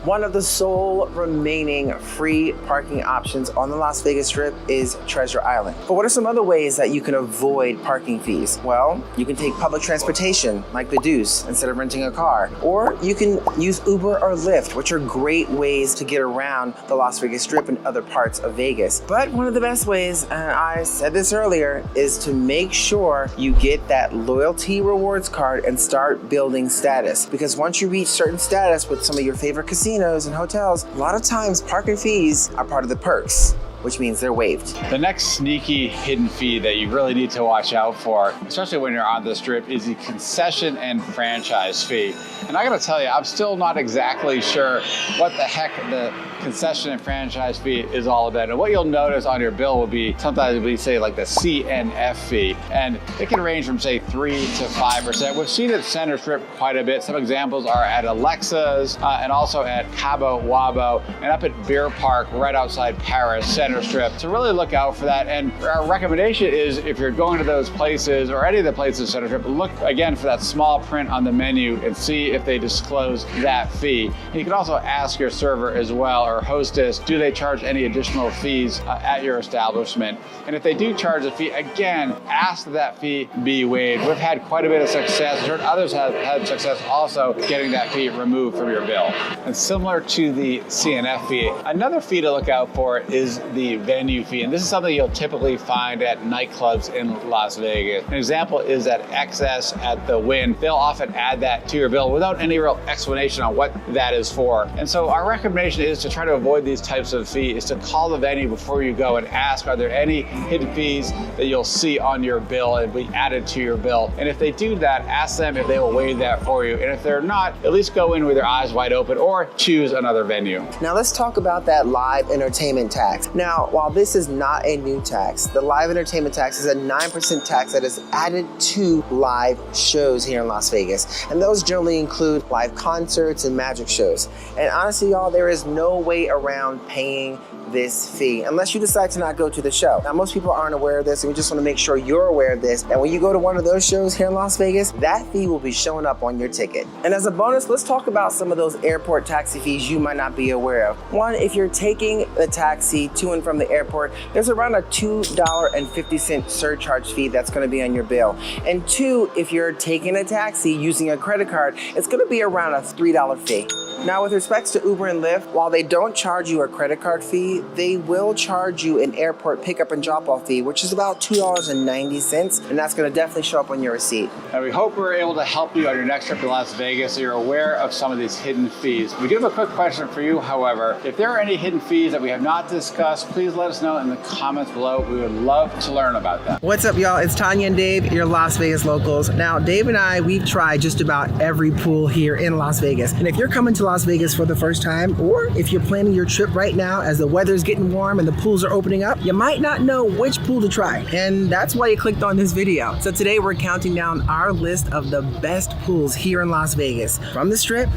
One of the sole remaining free parking options on the Las Vegas Strip is Treasure Island. But what are some other ways that you can avoid parking fees? Well, you can take public transportation like the Deuce instead of renting a car. Or you can use Uber or Lyft, which are great ways to get around the Las Vegas Strip and other parts of Vegas. But one of the best ways, and I said this earlier, is to make sure you get that loyalty rewards card and start building status. Because once you reach certain status with some of your favorite casinos and hotels, a lot of times parking fees are part of the perks, which means they're waived. The next sneaky hidden fee that you really need to watch out for, especially when you're on the Strip, is the concession and franchise fee. And I gotta tell you, I'm still not exactly sure what the heck the concession and franchise fee is all about. And what you'll notice on your bill will be, sometimes we say like the CNF fee. And it can range from say 3 to 5%. We've seen it Center Strip quite a bit. Some examples are at Alexa's and also at Cabo Wabo and up at Beer Park right outside Paris Center. center strip. So really look out for that. And our recommendation is if you're going to those places or any of the places center strip, look again for that small print on the menu and see if they disclose that fee. And you can also ask your server as well or hostess, do they charge any additional fees at your establishment? And if they do charge a fee, again, ask that fee be waived. We've had quite a bit of success. I've heard others have had success also getting that fee removed from your bill. And similar to the CNF fee, another fee to look out for is the venue fee. And this is something you'll typically find at nightclubs in Las Vegas. An example is at XS at the Wynn. They'll often add that to your bill without any real explanation on what that is for. And so our recommendation is to try to avoid these types of fees, is to call the venue before you go and ask, are there any hidden fees that you'll see on your bill and be added to your bill? And if they do that, ask them if they will waive that for you. And if they're not, at least go in with your eyes wide open or choose another venue. Now let's talk about that live entertainment tax. Now, while this is not a new tax, the live entertainment tax is a 9% tax that is added to live shows here in Las Vegas. And those generally include live concerts and magic shows. And honestly, y'all, there is no way around paying this fee unless you decide to not go to the show. Now, most people aren't aware of this, and we just want to make sure you're aware of this. And when you go to one of those shows here in Las Vegas, that fee will be showing up on your ticket. And as a bonus, let's talk about some of those airport taxi fees you might not be aware of. One, if you're taking a taxi to and from the airport, there's around a $2.50 surcharge fee that's going to be on your bill. And two, if you're taking a taxi using a credit card, it's going to be around a $3 fee. Now, with respects to Uber and Lyft, while they don't charge you a credit card fee, they will charge you an airport pickup and drop-off fee, which is about $2.90, and that's going to definitely show up on your receipt. And we hope we're able to help you on your next trip to Las Vegas so you're aware of some of these hidden fees. We do have a quick question for you, however. If there are any hidden fees that we have not discussed, please let us know in the comments below. We would love to learn about them. What's up, y'all? It's Tanya and Dave, your Las Vegas locals. Now, Dave and I, we've tried just about every pool here in Las Vegas. And if you're coming to Las Vegas for the first time, or if you're planning your trip right now as the weather's getting warm and the pools are opening up, you might not know which pool to try. And that's why you clicked on this video. So today we're counting down our list of the best pools here in Las Vegas, from the Strip,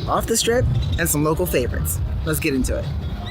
off the Strip, and some local favorites. Let's get into it.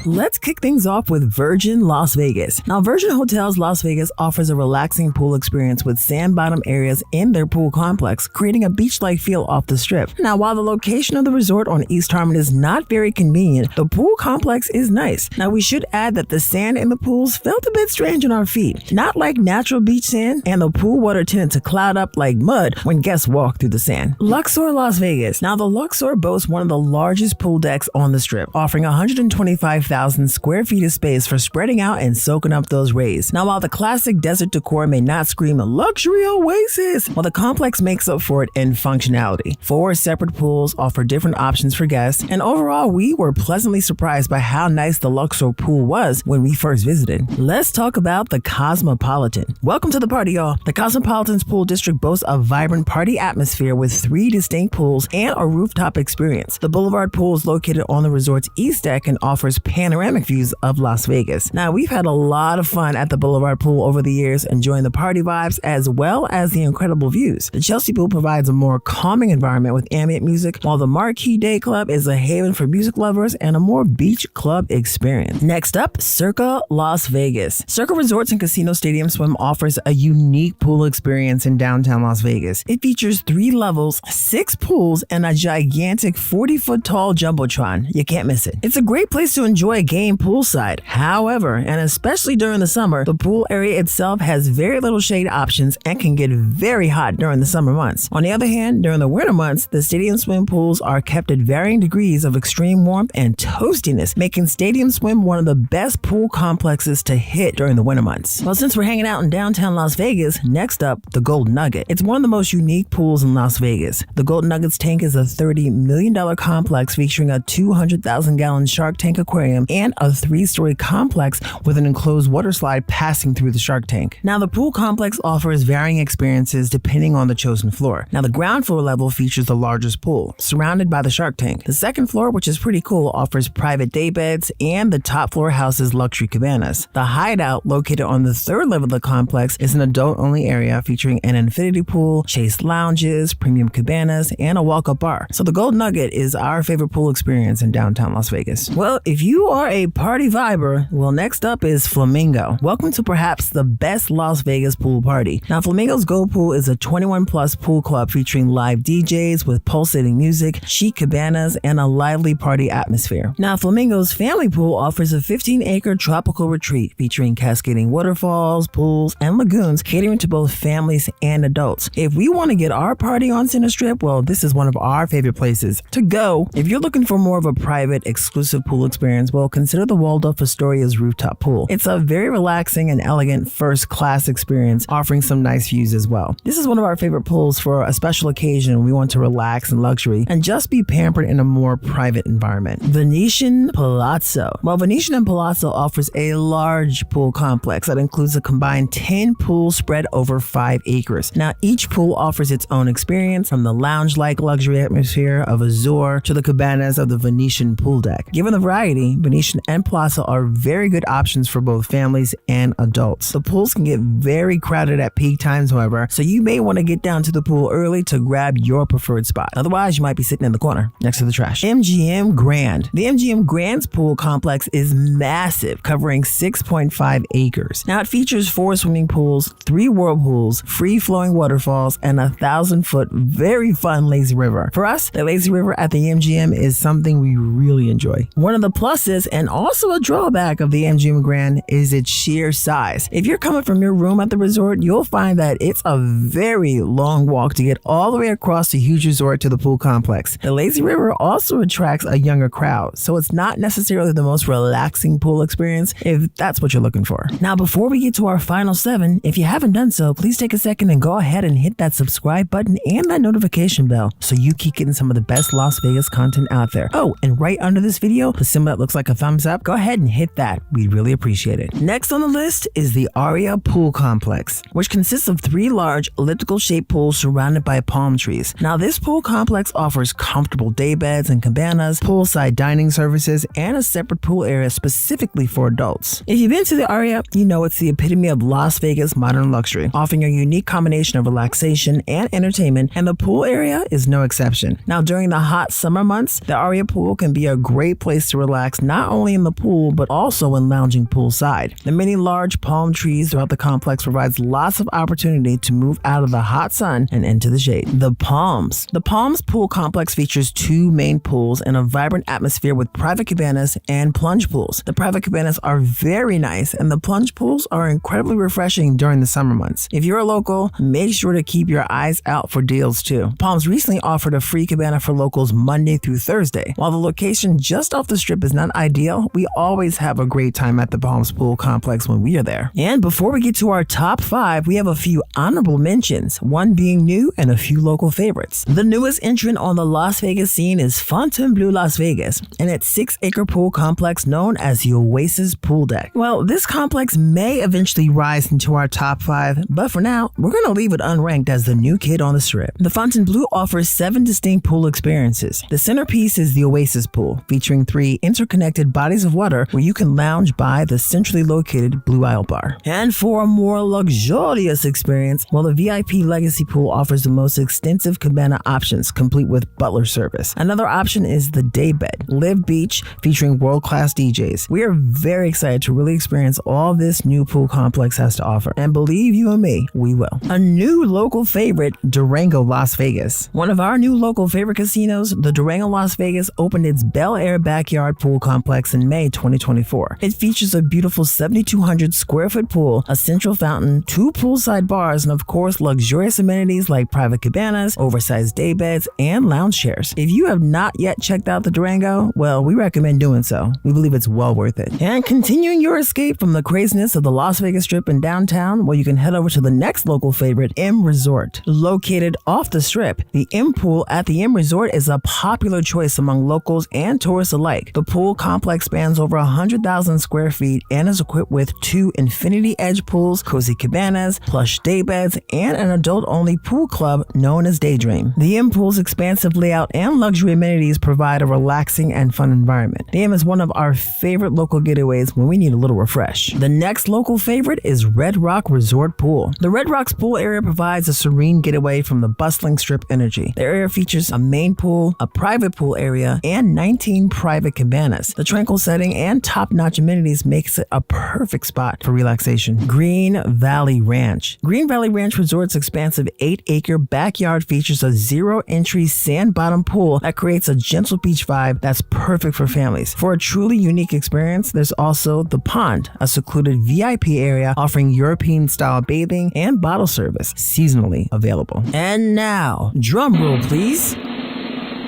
Let's kick things off with Virgin Las Vegas. Now, Virgin Hotels Las Vegas offers a relaxing pool experience with sand bottom areas in their pool complex, creating a beach-like feel off the Strip. Now, while the location of the resort on East Harmon is not very convenient, the pool complex is nice. Now, we should add that the sand in the pools felt a bit strange on our feet, not like natural beach sand, and the pool water tended to cloud up like mud when guests walk through the sand. Luxor Las Vegas. Now, the Luxor boasts one of the largest pool decks on the Strip, offering 125,000 square feet of space for spreading out and soaking up those rays. Now, while the classic desert decor may not scream a luxury oasis, well, the complex makes up for it in functionality. 4 separate pools offer different options for guests, and overall, we were pleasantly surprised by how nice the Luxor pool was when we first visited. Let's talk about the Cosmopolitan. Welcome to the party, y'all. The Cosmopolitan's pool district boasts a vibrant party atmosphere with 3 distinct pools and a rooftop experience. The Boulevard pool is located on the resort's east deck and offers panoramic views of Las Vegas. Now, we've had a lot of fun at the Boulevard pool over the years, enjoying the party vibes as well as the incredible views. The Chelsea pool provides a more calming environment with ambient music, while the Marquee Day Club is a haven for music lovers and a more beach club experience. Next up, Circa Las Vegas. Circa Resorts and Casino Stadium Swim offers a unique pool experience in downtown Las Vegas. It features 3 levels, 6 pools, and a gigantic 40-foot tall jumbotron. You can't miss it. It's a great place to enjoy a game poolside. However, and especially during the summer, the pool area itself has very little shade options and can get very hot during the summer months. On the other hand, during the winter months, the stadium swim pools are kept at varying degrees of extreme warmth and toastiness, making Stadium Swim one of the best pool complexes to hit during the winter months. Well, since we're hanging out in downtown Las Vegas, next up, the Golden Nugget. It's one of the most unique pools in Las Vegas. The Golden Nugget's tank is a $30 million complex featuring a 200,000-gallon shark tank aquarium and a 3-story complex with an enclosed water slide passing through the shark tank. Now, the pool complex offers varying experiences depending on the chosen floor. Now, the ground floor level features the largest pool, surrounded by the shark tank. The second floor, which is pretty cool, offers private day beds, and the top floor houses luxury cabanas. The Hideout, located on the 3rd level of the complex, is an adult-only area featuring an infinity pool, chaise lounges, premium cabanas, and a walk-up bar. So the Golden Nugget is our favorite pool experience in downtown Las Vegas. Well, if you are a party viber, well, next up is Flamingo. Welcome to perhaps the best Las Vegas pool party. Now, Flamingo's Go Pool is a 21 plus pool club featuring live DJs with pulsating music, chic cabanas, and a lively party atmosphere. Now, Flamingo's family pool offers a 15-acre tropical retreat featuring cascading waterfalls, pools, and lagoons catering to both families and adults. If we want to get our party on Center Strip, well, this is one of our favorite places to go. If you're looking for more of a private, exclusive pool experience, well, consider the Waldorf Astoria's rooftop pool. It's a very relaxing and elegant first-class experience, offering some nice views as well. This is one of our favorite pools for a special occasion when we want to relax in luxury and just be pampered in a more private environment. Venetian Palazzo. Well, Venetian Palazzo offers a large pool complex that includes a combined 10 pools spread over 5 acres. Now, each pool offers its own experience, from the lounge-like luxury atmosphere of Azure to the cabanas of the Venetian pool deck. Given the variety, Venetian and Palazzo are very good options for both families and adults. The pools can get very crowded at peak times, however, so you may want to get down to the pool early to grab your preferred spot. Otherwise, you might be sitting in the corner next to the trash. MGM Grand. The MGM Grand's pool complex is massive, covering 6.5 acres. Now, it features 4 swimming pools, 3 whirlpools, free-flowing waterfalls, and a 1,000-foot very fun lazy river. For us, the lazy river at the MGM is something we really enjoy. One of the pluses and also a drawback of the MGM Grand is its sheer size. If you're coming from your room at the resort, you'll find that it's a very long walk to get all the way across the huge resort to the pool complex. The lazy river also attracts a younger crowd, so it's not necessarily the most relaxing pool experience if that's what you're looking for. Now, before we get to our final 7, if you haven't done so, please take a second and go ahead and hit that subscribe button and that notification bell so you keep getting some of the best Las Vegas content out there. Oh, and right under this video, the symbol that looks like a thumbs up, go ahead and hit that. We'd really appreciate it. Next on the list is the Aria Pool Complex, which consists of 3 large elliptical-shaped pools surrounded by palm trees. Now, this pool complex offers comfortable day beds and cabanas, poolside dining services, and a separate pool area specifically for adults. If you've been to the Aria, you know it's the epitome of Las Vegas modern luxury, offering a unique combination of relaxation and entertainment, and the pool area is no exception. Now, during the hot summer months, the Aria Pool can be a great place to relax not only in the pool, but also when lounging poolside. The many large palm trees throughout the complex provides lots of opportunity to move out of the hot sun and into the shade. The Palms. The Palms Pool Complex features 2 main pools and a vibrant atmosphere with private cabanas and plunge pools. The private cabanas are very nice, and the plunge pools are incredibly refreshing during the summer months. If you're a local, make sure to keep your eyes out for deals too. Palms recently offered a free cabana for locals Monday through Thursday. While the location just off the strip is not ideal, we always have a great time at the Palms Pool Complex when we are there. And before we get to our top 5, we have a few honorable mentions, one being new and a few local favorites. The newest entrant on the Las Vegas scene is Fontainebleau Las Vegas and its 6-acre pool complex known as the Oasis Pool Deck. Well, this complex may eventually rise into our top 5, but for now, we're going to leave it unranked as the new kid on the strip. The Fontainebleau offers 7 distinct pool experiences. The centerpiece is the Oasis Pool, featuring 3 interconnected bodies of water where you can lounge by the centrally located Blue Isle Bar. And for a more luxurious experience, well, the VIP Legacy Pool offers the most extensive cabana options, complete with butler service. Another option is the Day Bed, Live Beach, featuring world-class DJs. We are very excited to really experience all this new pool complex has to offer, and believe you and me, we will. A new local favorite, Durango Las Vegas. One of our new local favorite casinos, the Durango Las Vegas, opened its Bel Air Backyard Pool Complex in May 2024. It features a beautiful 7,200 square foot pool, a central fountain, 2 poolside bars, and of course, luxurious amenities like private cabanas, oversized day beds, and lounge chairs. If you have not yet checked out the Durango, well, we recommend doing so. We believe it's well worth it. And continuing your escape from the craziness of the Las Vegas Strip and downtown, well, you can head over to the next local favorite, M Resort. Located off the Strip, the M Pool at the M Resort is a popular choice among locals and tourists alike. The pool complex spans over 100,000 square feet and is equipped with 2 infinity edge pools, cozy cabanas, plush day beds, and an adult-only pool club known as Daydream. The M Pool's expansive layout and luxury amenities provide a relaxing and fun environment. The M is one of our favorite local getaways when we need a little refresh. The next local favorite is Red Rock Resort Pool. The Red Rock's pool area provides a serene getaway from the bustling Strip energy. The area features a main pool, a private pool area, and 19 private cabanas. space. The tranquil setting and top-notch amenities makes it a perfect spot for relaxation. Green Valley Ranch. Green Valley Ranch Resort's expansive 8-acre backyard features a zero-entry sand-bottom pool that creates a gentle beach vibe that's perfect for families. For a truly unique experience, there's also the Pond, a secluded VIP area offering European-style bathing and bottle service, seasonally available. And now, drum roll please.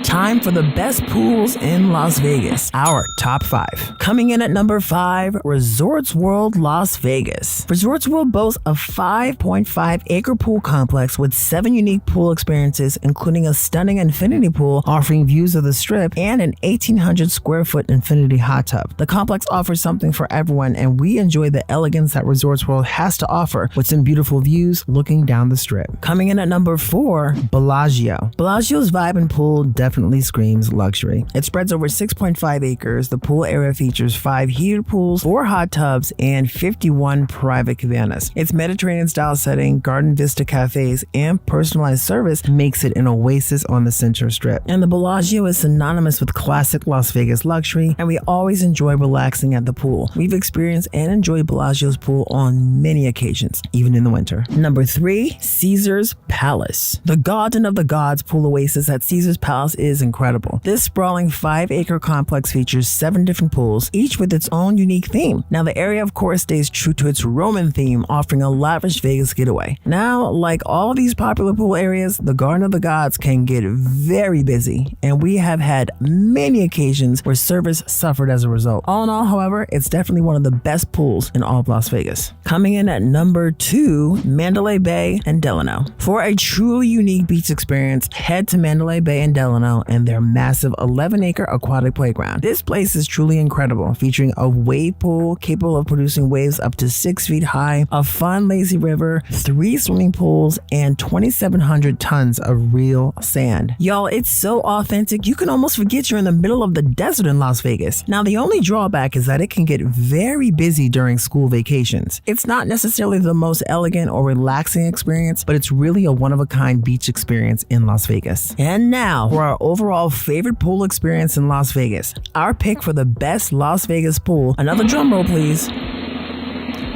Time for the best pools in Las Vegas, our top 5. Coming in at number 5, Resorts World Las Vegas. Resorts World boasts a 5.5-acre pool complex with 7 unique pool experiences, including a stunning infinity pool offering views of the Strip and an 1,800 square foot infinity hot tub. The complex offers something for everyone, and we enjoy the elegance that Resorts World has to offer with some beautiful views looking down the Strip. Coming in at number 4, Bellagio. Bellagio's vibe and pool definitely screams luxury. It spreads over 6.5 acres. The pool area features 5 heated pools, 4 hot tubs, and 51 private cabanas. Its Mediterranean-style setting, garden vista cafes, and personalized service makes it an oasis on the Central Strip. And the Bellagio is synonymous with classic Las Vegas luxury, and we always enjoy relaxing at the pool. We've experienced and enjoyed Bellagio's pool on many occasions, even in the winter. Number 3, Caesar's Palace. The Garden of the Gods pool oasis at Caesar's Palace is incredible. This sprawling 5-acre complex features 7 different pools, each with its own unique theme. Now, the area, of course, stays true to its Roman theme, offering a lavish Vegas getaway. Now, like all these popular pool areas, the Garden of the Gods can get very busy, and we have had many occasions where service suffered as a result. All in all, however, it's definitely one of the best pools in all of Las Vegas. Coming in at number 2, Mandalay Bay and Delano. For a truly unique beach experience, head to Mandalay Bay and Delano and their massive 11-acre aquatic playground. This place is truly incredible, featuring a wave pool capable of producing waves up to 6 feet high, a fun lazy river, 3 swimming pools, and 2,700 tons of real sand. Y'all, it's so authentic, you can almost forget you're in the middle of the desert in Las Vegas. Now, the only drawback is that it can get very busy during school vacations. It's not necessarily the most elegant or relaxing experience, but it's really a one-of-a-kind beach experience in Las Vegas. And now, for our overall favorite pool experience in Las Vegas. Our pick for the best Las Vegas pool. Another drum roll, please.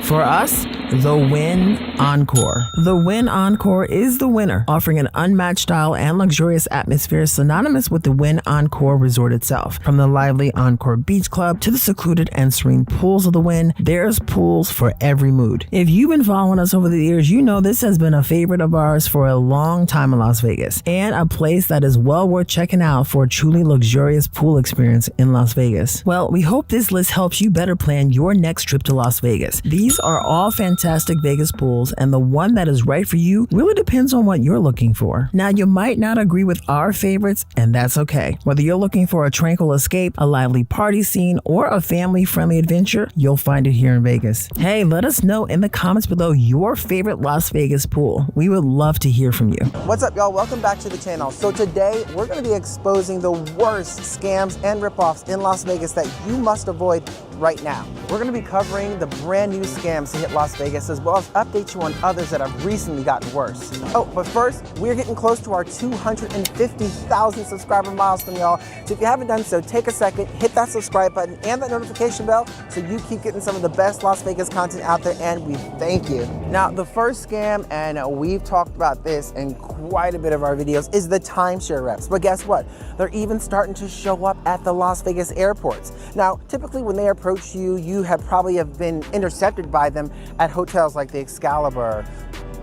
For us, the Wynn Encore. The Wynn Encore is the winner, offering an unmatched style and luxurious atmosphere synonymous with the Wynn Encore Resort itself. From the lively Encore Beach Club to the secluded and serene pools of the Wynn, there's pools for every mood. If you've been following us over the years, you know this has been a favorite of ours for a long time in Las Vegas, and a place that is well worth checking out for a truly luxurious pool experience in Las Vegas. Well, we hope this list helps you better plan your next trip to Las Vegas. These are all fantastic Vegas pools, and the one that is right for you really depends on what you're looking for. Now, you might not agree with our favorites, and that's okay. Whether you're looking for a tranquil escape, a lively party scene, or a family-friendly adventure, you'll find it here in Vegas. Hey, let us know in the comments below your favorite Las Vegas pool. We would love to hear from you. What's up, y'all? Welcome back to the channel. So today, we're going to be exposing the worst scams and ripoffs in Las Vegas that you must avoid right now. We're going to be covering the brand new scams to hit Las Vegas, as well as update you on others that have recently gotten worse. Oh, but first, we're getting close to our 250,000 subscriber milestone, y'all. So if you haven't done so, take a second, hit that subscribe button and that notification bell so you keep getting some of the best Las Vegas content out there, and we thank you. Now, the first scam, and we've talked about this in quite a bit of our videos, is the timeshare reps. But guess what? They're even starting to show up at the Las Vegas airports. Now, typically when they approach you, you have probably been intercepted by them at hotels like the Excalibur,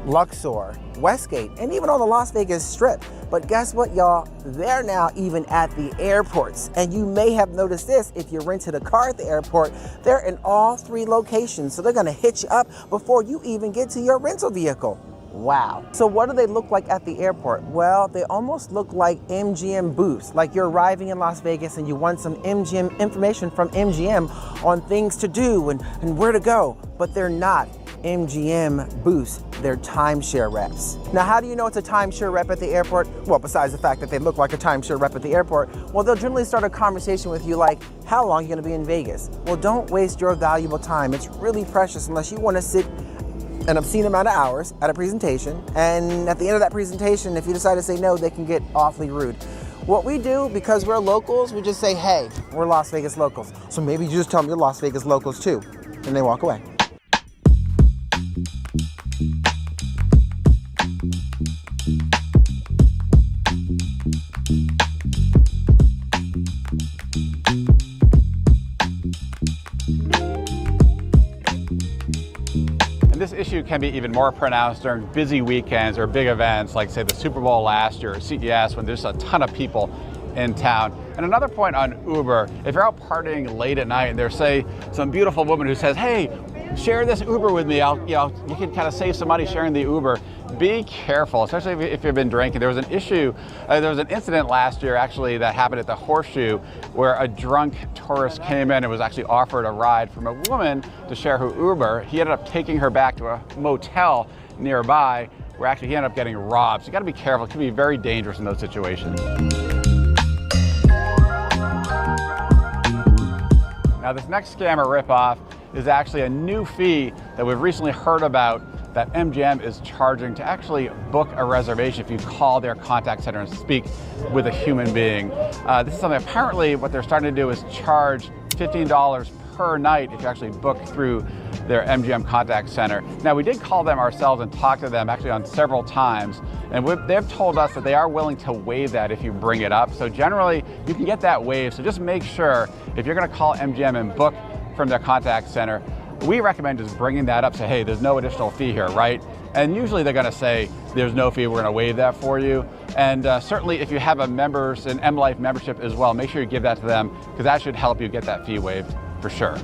Luxor, Westgate, and even on the Las Vegas Strip. But guess what, y'all? They're now even at the airports. And you may have noticed this if you rented a car at the airport. They're in all 3 locations, so they're gonna hit you up before you even get to your rental vehicle. Wow. So what do they look like at the airport? Well, they almost look like MGM booths, like you're arriving in Las Vegas and you want some MGM information from MGM on things to do and where to go, but they're not MGM booths, they're timeshare reps. Now, how do you know it's a timeshare rep at the airport? Well, besides the fact that they look like a timeshare rep at the airport, well, they'll generally start a conversation with you like, how long are you gonna be in Vegas? Well, don't waste your valuable time. It's really precious unless you wanna sit an obscene amount of hours at a presentation, and at the end of that presentation, if you decide to say no, they can get awfully rude. What we do, because we're locals, we just say, hey, we're Las Vegas locals. So maybe you just tell them you're Las Vegas locals too, and they walk away. And this issue can be even more pronounced during busy weekends or big events like, say, the Super Bowl last year or CES, when there's a ton of people in town. And another point on Uber, if you're out partying late at night and there's, say, some beautiful woman who says, hey, share this Uber with me, you can kind of save some money sharing the Uber. Be careful, especially if you've been drinking. There was an incident last year actually that happened at the Horseshoe where a drunk tourist came in and was actually offered a ride from a woman to share her Uber. He ended up taking her back to a motel nearby where actually he ended up getting robbed. So you gotta be careful, it can be very dangerous in those situations. Now this next scammer ripoff is actually a new fee that we've recently heard about that MGM is charging to actually book a reservation if you call their contact center and speak with a human being. This is something apparently what they're starting to do is charge $15 per night if you actually book through their MGM contact center. Now we did call them ourselves and talk to them actually on several times, and they've told us that they are willing to waive that if you bring it up. So generally you can get that waived, so just make sure if you're gonna call MGM and book from their contact center, we recommend just bringing that up, say, hey, there's no additional fee here, right? And usually they're gonna say, there's no fee, we're gonna waive that for you. And certainly if you have an M Life membership as well, make sure you give that to them, because that should help you get that fee waived for sure.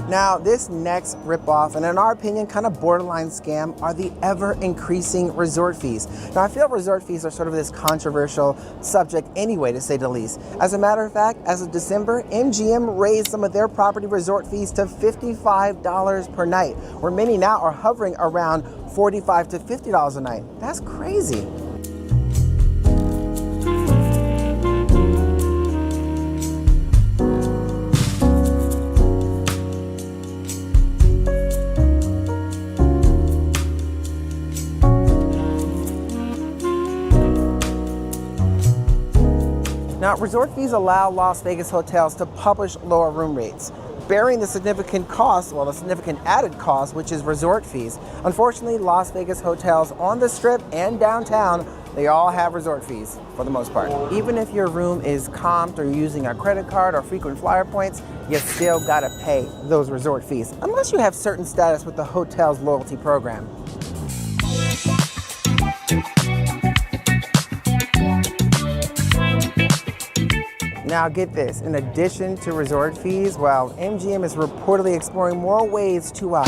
Now, this next ripoff, and in our opinion, kind of borderline scam, are the ever-increasing resort fees. Now, I feel resort fees are sort of this controversial subject anyway, to say the least. As a matter of fact, as of December, MGM raised some of their property resort fees to $55 per night, where many now are hovering around $45 to $50 a night. That's crazy. Now, resort fees allow Las Vegas hotels to publish lower room rates, bearing the significant cost, well, the significant added cost, which is resort fees. Unfortunately, Las Vegas hotels on the Strip and downtown, they all have resort fees for the most part. Even if your room is comped or using a credit card or frequent flyer points, you still gotta pay those resort fees, unless you have certain status with the hotel's loyalty program. Now get this, in addition to resort fees, well, MGM is reportedly exploring more ways to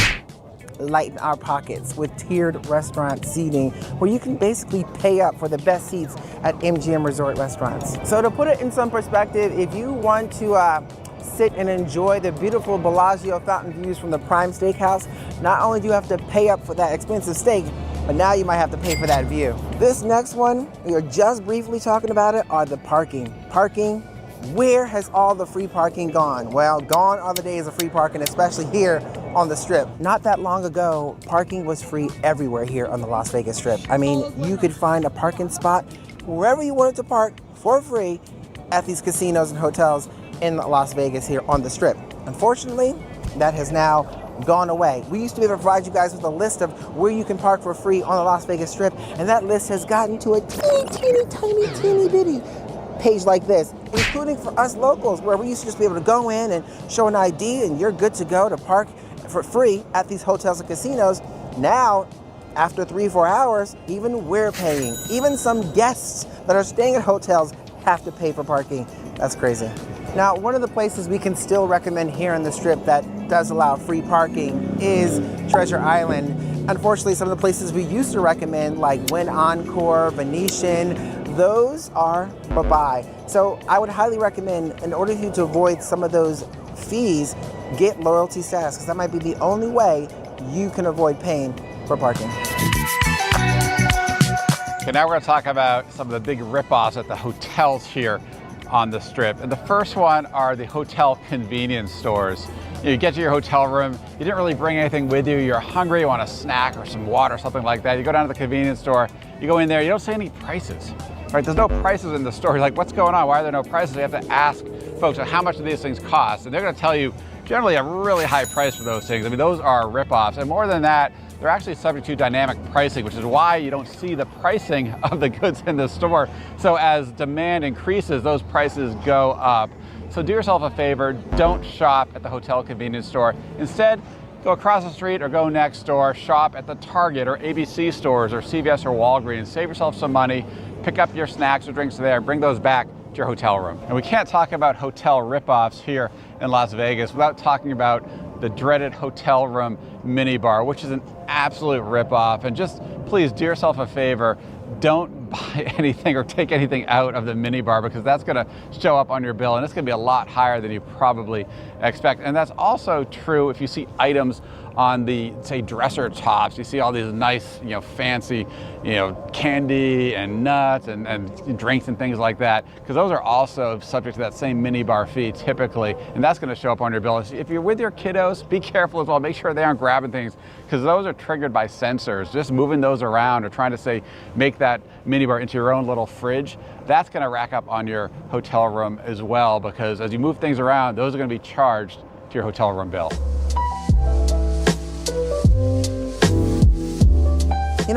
lighten our pockets with tiered restaurant seating, where you can basically pay up for the best seats at MGM resort restaurants. So to put it in some perspective, if you want to sit and enjoy the beautiful Bellagio fountain views from the Prime Steakhouse, not only do you have to pay up for that expensive steak, but now you might have to pay for that view. This next one, we are just briefly talking about it, are the parking. Parking. Where has all the free parking gone? Well, gone are the days of free parking, especially here on the Strip. Not that long ago, parking was free everywhere here on the Las Vegas Strip. I mean, you could find a parking spot wherever you wanted to park for free at these casinos and hotels in Las Vegas here on the Strip. Unfortunately, that has now gone away. We used to be able to provide you guys with a list of where you can park for free on the Las Vegas Strip, and that list has gotten to a teeny bitty page like this, including for us locals, where we used to just be able to go in and show an ID and you're good to go to park for free at these hotels and casinos. Now, after 3-4 hours, even we're paying. Even some guests that are staying at hotels have to pay for parking. That's crazy. Now, one of the places we can still recommend here on the Strip that does allow free parking is Treasure Island. Unfortunately, some of the places we used to recommend, like Wynn Encore, Venetian, those are bye-bye. So I would highly recommend, in order for you to avoid some of those fees, get loyalty status, because that might be the only way you can avoid paying for parking. Okay, now we're gonna talk about some of the big rip-offs at the hotels here on the Strip. And the first one are the hotel convenience stores. You get to your hotel room, you didn't really bring anything with you, you're hungry, you want a snack or some water, something like that. You go down to the convenience store, You go in there, you don't see any prices, right? There's no prices in the store. You're like, what's going on? Why are there no prices? You have to ask folks, how much do these things cost? And they're gonna tell you generally a really high price for those things. I mean, those are rip-offs. And more than that, they're actually subject to dynamic pricing, which is why you don't see the pricing of the goods in the store. So as demand increases, those prices go up. So do yourself a favor, don't shop at the hotel convenience store. Instead, go across the street or go next door, shop at the Target or ABC stores or CVS or Walgreens. Save yourself some money, pick up your snacks or drinks there, bring those back to your hotel room. And we can't talk about hotel rip-offs here in Las Vegas without talking about the dreaded hotel room minibar, which is an absolute rip-off. And just please do yourself a favor, don't buy anything or take anything out of the minibar, because that's gonna show up on your bill and it's gonna be a lot higher than you probably expect. And that's also true if you see items on the, say, dresser tops. You see all these nice, fancy, candy and nuts and drinks and things like that, because those are also subject to that same minibar fee typically, and that's gonna show up on your bill. If you're with your kiddos, be careful as well. Make sure they aren't grabbing things, because those are triggered by sensors. Just moving those around or trying to, say, make that minibar into your own little fridge, that's gonna rack up on your hotel room as well, because as you move things around, those are gonna be charged to your hotel room bill.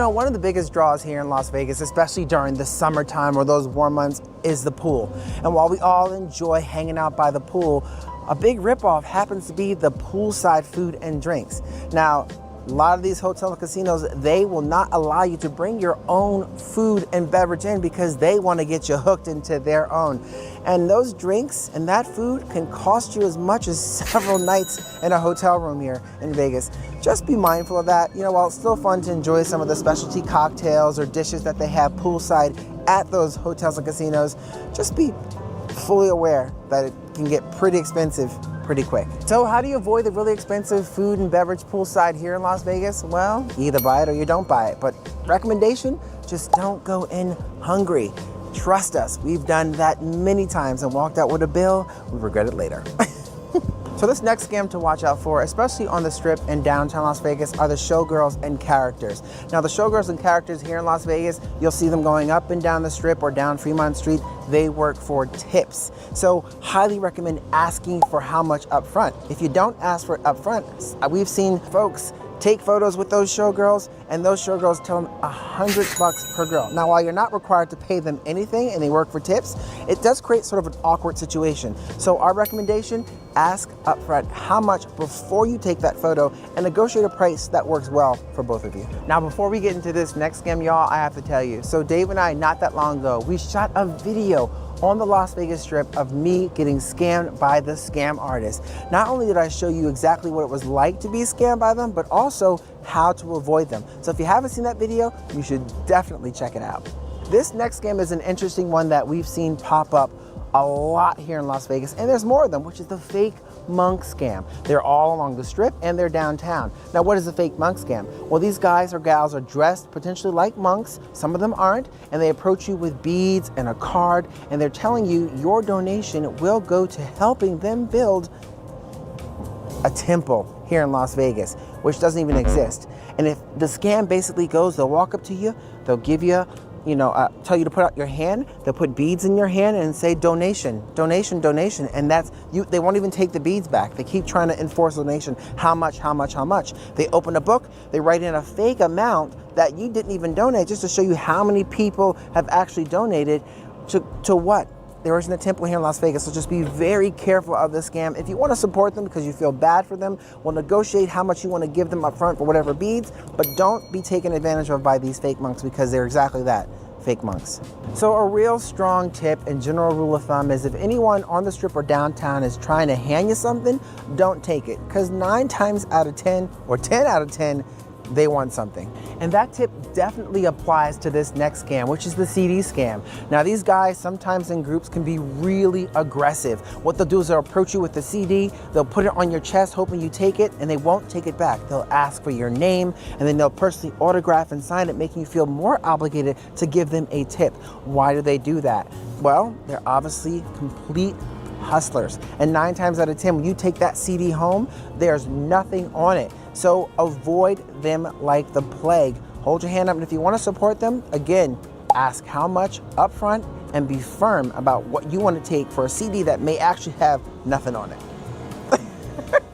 One of the biggest draws here in Las Vegas, especially during the summertime or those warm months, is the pool. And while we all enjoy hanging out by the pool, a big ripoff happens to be the poolside food and drinks. Now, a lot of these hotel and casinos, they will not allow you to bring your own food and beverage in because they want to get you hooked into their own. And those drinks and that food can cost you as much as several nights in a hotel room here in Vegas. Just be mindful of that. While it's still fun to enjoy some of the specialty cocktails or dishes that they have poolside at those hotels and casinos, just be fully aware that it can get pretty expensive pretty quick. So how do you avoid the really expensive food and beverage poolside here in Las Vegas? Well, you either buy it or you don't buy it. But recommendation, just don't go in hungry. Trust us, we've done that many times and walked out with a bill we regret it later. So this next scam to watch out for, especially on the Strip in downtown Las Vegas, are the showgirls and characters. Now the showgirls and characters here in Las Vegas, you'll see them going up and down the Strip or down Fremont Street. They work for tips. So highly recommend asking for how much up front. If you don't ask for it up front, we've seen folks take photos with those showgirls, and those showgirls tell them $100 per girl. Now, while you're not required to pay them anything and they work for tips, it does create sort of an awkward situation. So our recommendation, ask upfront how much before you take that photo and negotiate a price that works well for both of you. Now, before we get into this next scam, y'all, I have to tell you. So Dave and I, not that long ago, we shot a video on the Las Vegas Strip of me getting scammed by the scam artist. Not only did I show you exactly what it was like to be scammed by them, but also how to avoid them. So if you haven't seen that video, you should definitely check it out. This next scam is an interesting one that we've seen pop up a lot here in Las Vegas, and there's more of them, which is the fake monk scam. They're all along the Strip and they're downtown. Now, what is a fake monk scam? Well, these guys or gals are dressed potentially like monks, some of them aren't, and they approach you with beads and a card, and they're telling you your donation will go to helping them build a temple here in Las Vegas, which doesn't even exist. And if the scam basically goes, they'll walk up to you, they'll give you tell you to put out your hand, they'll put beads in your hand and say donation, donation, donation. And that's, they won't even take the beads back. They keep trying to enforce donation. How much, how much, how much? They open a book, they write in a fake amount that you didn't even donate, just to show you how many people have actually donated to what? There isn't a temple here in Las Vegas, so just be very careful of this scam. If you want to support them because you feel bad for them, well, negotiate how much you want to give them up front for whatever beads, but don't be taken advantage of by these fake monks, because they're exactly that, fake monks. So a real strong tip and general rule of thumb is if anyone on the Strip or downtown is trying to hand you something, don't take it, because 9 times out of 10 or 10 out of 10, they want something. And that tip definitely applies to this next scam, which is the CD scam. Now, these guys sometimes in groups can be really aggressive. What they'll do is they'll approach you with the CD, they'll put it on your chest hoping you take it, and they won't take it back. They'll ask for your name, and then they'll personally autograph and sign it, making you feel more obligated to give them a tip. Why do they do that? Well, they're obviously complete hustlers. And 9 times out of 10, when you take that CD home, there's nothing on it. So avoid them like the plague. hold your hand up, and if you want to support them, again, ask how much up front and be firm about what you want to take for a CD that may actually have nothing on it.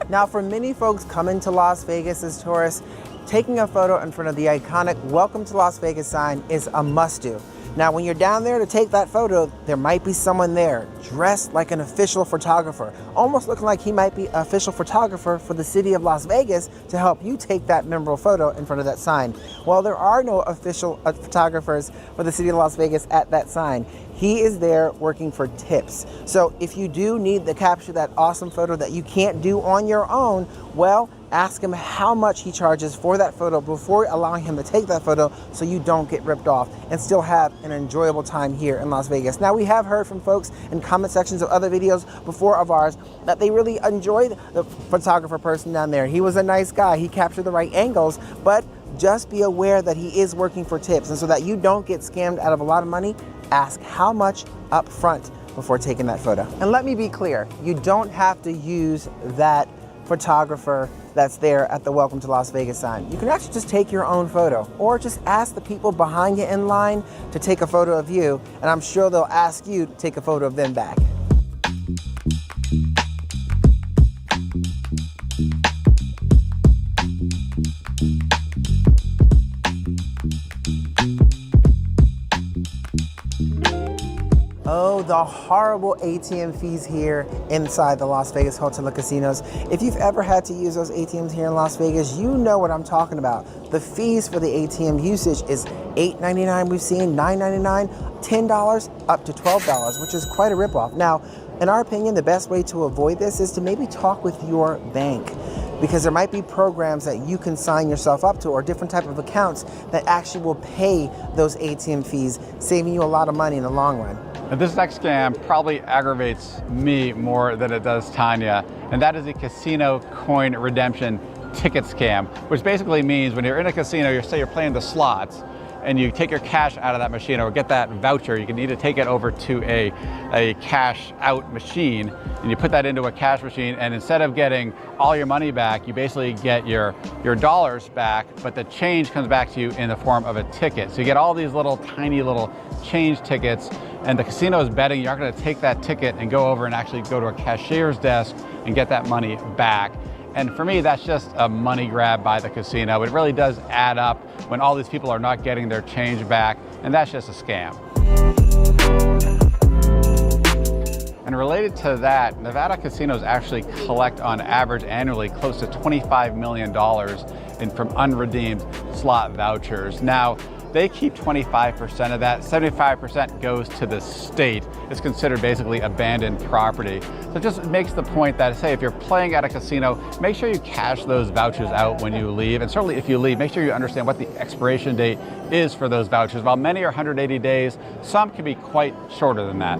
Now, for many folks coming to Las Vegas as tourists, taking a photo in front of the iconic Welcome to Las Vegas sign is a must-do. Now, when you're down there to take that photo, there might be someone there dressed like an official photographer, almost looking like he might be an official photographer for the city of Las Vegas to help you take that memorable photo in front of that sign. Well, there are no official photographers for the city of Las Vegas at that sign. He is there working for tips. So if you do need to capture that awesome photo that you can't do on your own, well, ask him how much he charges for that photo before allowing him to take that photo so you don't get ripped off and still have an enjoyable time here in Las Vegas. Now, we have heard from folks in comment sections of other videos before of ours that they really enjoyed the photographer person down there. He was a nice guy. He captured the right angles, but just be aware that he is working for tips. And so that you don't get scammed out of a lot of money, ask how much up front before taking that photo. And let me be clear, you don't have to use that photographer that's there at the Welcome to Las Vegas sign. You can actually just take your own photo or just ask the people behind you in line to take a photo of you, and I'm sure they'll ask you to take a photo of them back. Oh, the horrible ATM fees here inside the Las Vegas Hotel and Casinos. If you've ever had to use those ATMs here in Las Vegas, you know what I'm talking about. The fees for the ATM usage is $8.99, we've seen $9.99, $10, up to $12, which is quite a ripoff. Now, in our opinion, the best way to avoid this is to maybe talk with your bank, because there might be programs that you can sign yourself up to or different type of accounts that actually will pay those ATM fees, saving you a lot of money in the long run. And this next scam probably aggravates me more than it does Tanya, and that is a casino coin redemption ticket scam, which basically means when you're in a casino, say you're playing the slots, and you take your cash out of that machine or get that voucher, you can either take it over to a cash out machine, and you put that into a cash machine, and instead of getting all your money back, you basically get your dollars back, but the change comes back to you in the form of a ticket. So you get all these little tiny little change tickets, and the casino is betting you're not going to take that ticket and go over and actually go to a cashier's desk and get that money back. And for me, that's just a money grab by the casino. It really does add up when all these people are not getting their change back, and that's just a scam. And related to that, Nevada casinos actually collect on average annually close to $25 million from unredeemed slot vouchers. Now, they keep 25% of that, 75% goes to the state. It's considered basically abandoned property. So it just makes the point that, say, if you're playing at a casino, make sure you cash those vouchers out when you leave. And certainly if you leave, make sure you understand what the expiration date is for those vouchers. While many are 180 days, some can be quite shorter than that.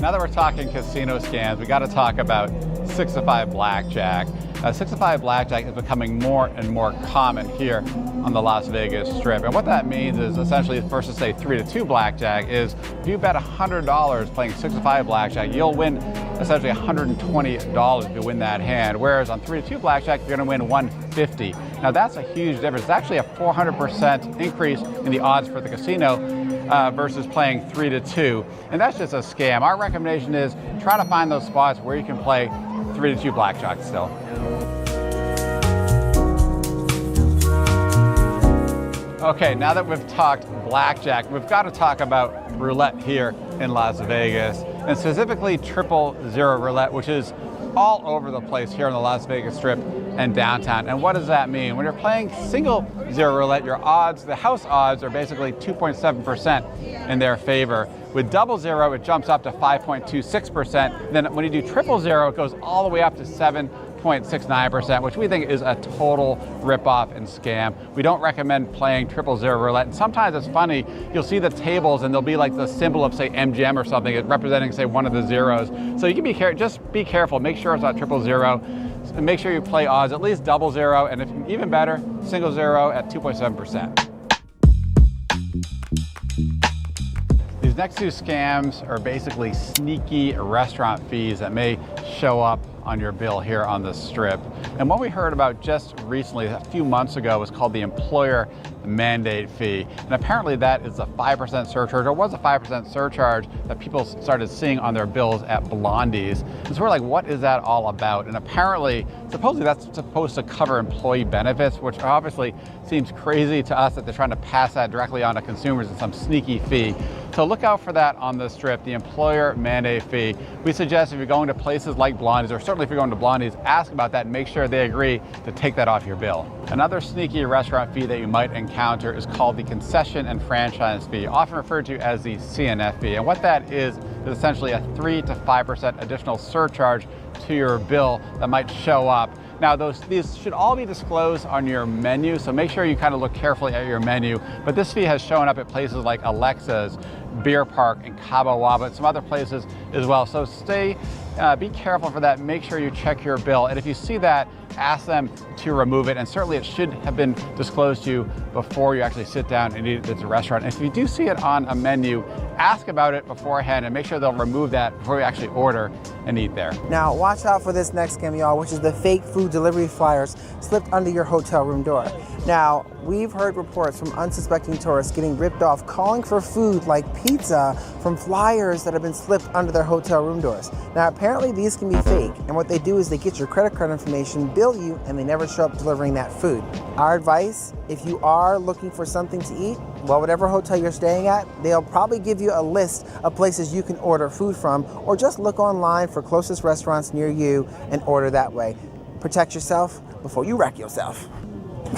Now that we're talking casino scams, we got to talk about 6 to 5 blackjack. 6 to 5 blackjack is becoming more and more common here on the Las Vegas Strip. And what that means is essentially, versus say 3 to 2 blackjack, is if you bet $100 playing 6 to 5 blackjack, you'll win essentially $120 if you win that hand. Whereas on 3 to 2 blackjack, you're going to win $150. Now that's a huge difference. It's actually a 400% increase in the odds for the casino versus playing 3 to 2. And that's just a scam. Our recommendation is try to find those spots where you can play 3 to 2 blackjack still. Okay, now that we've talked blackjack, we've got to talk about roulette here in Las Vegas, and specifically 000 roulette, which is all over the place here on the Las Vegas Strip and downtown. And what does that mean? When you're playing single 0 roulette, your odds, the house odds, are basically 2.7% in their favor. With 000, it jumps up to 5.26%. Then when you do 000, it goes all the way up to 7.69%, which we think is a total ripoff and scam. We don't recommend playing 000 roulette. And sometimes it's funny, you'll see the tables and there'll be like the symbol of, say, MGM or something representing, say, one of the zeros. So you can just be careful. Make sure it's not 000. And make sure you play odds at least 000, and if even better, single 0 at 2.7%. These next two scams are basically sneaky restaurant fees that may show up on your bill here on the Strip. And what we heard about just recently, a few months ago, was called the employer mandate fee. And apparently that is a 5% surcharge, or was a 5% surcharge that people started seeing on their bills at Blondie's. And so we're like, what is that all about? And apparently, supposedly that's supposed to cover employee benefits, which obviously seems crazy to us that they're trying to pass that directly on to consumers in some sneaky fee. So look out for that on the Strip, the employer mandate fee. We suggest if you're going to places like Blondie's, or certainly if you're going to Blondie's, ask about that and make sure they agree to take that off your bill. Another sneaky restaurant fee that you might encounter is called the concession and franchise fee, often referred to as the CNF fee. And what that is essentially a 3 to 5% additional surcharge to your bill that might show up. Now, these should all be disclosed on your menu, so make sure you kind of look carefully at your menu. But this fee has shown up at places like Alexa's, Beer Park, and Cabo Wabo, and some other places as well. So be careful for that. Make sure you check your bill. And if you see that, ask them to remove it. And certainly it should have been disclosed to you before you actually sit down and eat at the restaurant. And if you do see it on a menu, ask about it beforehand and make sure they'll remove that before you actually order and eat there. Now, watch out for this next scam, y'all, which is the fake food delivery flyers slipped under your hotel room door. Now, we've heard reports from unsuspecting tourists getting ripped off, calling for food like pizza from flyers that have been slipped under their hotel room doors. Now, apparently these can be fake, and what they do is they get your credit card information, bill you, and they never show up delivering that food. Our advice, if you are looking for something to eat, well, whatever hotel you're staying at, they'll probably give you a list of places you can order food from, or just look online for closest restaurants near you and order that way. Protect yourself before you wreck yourself.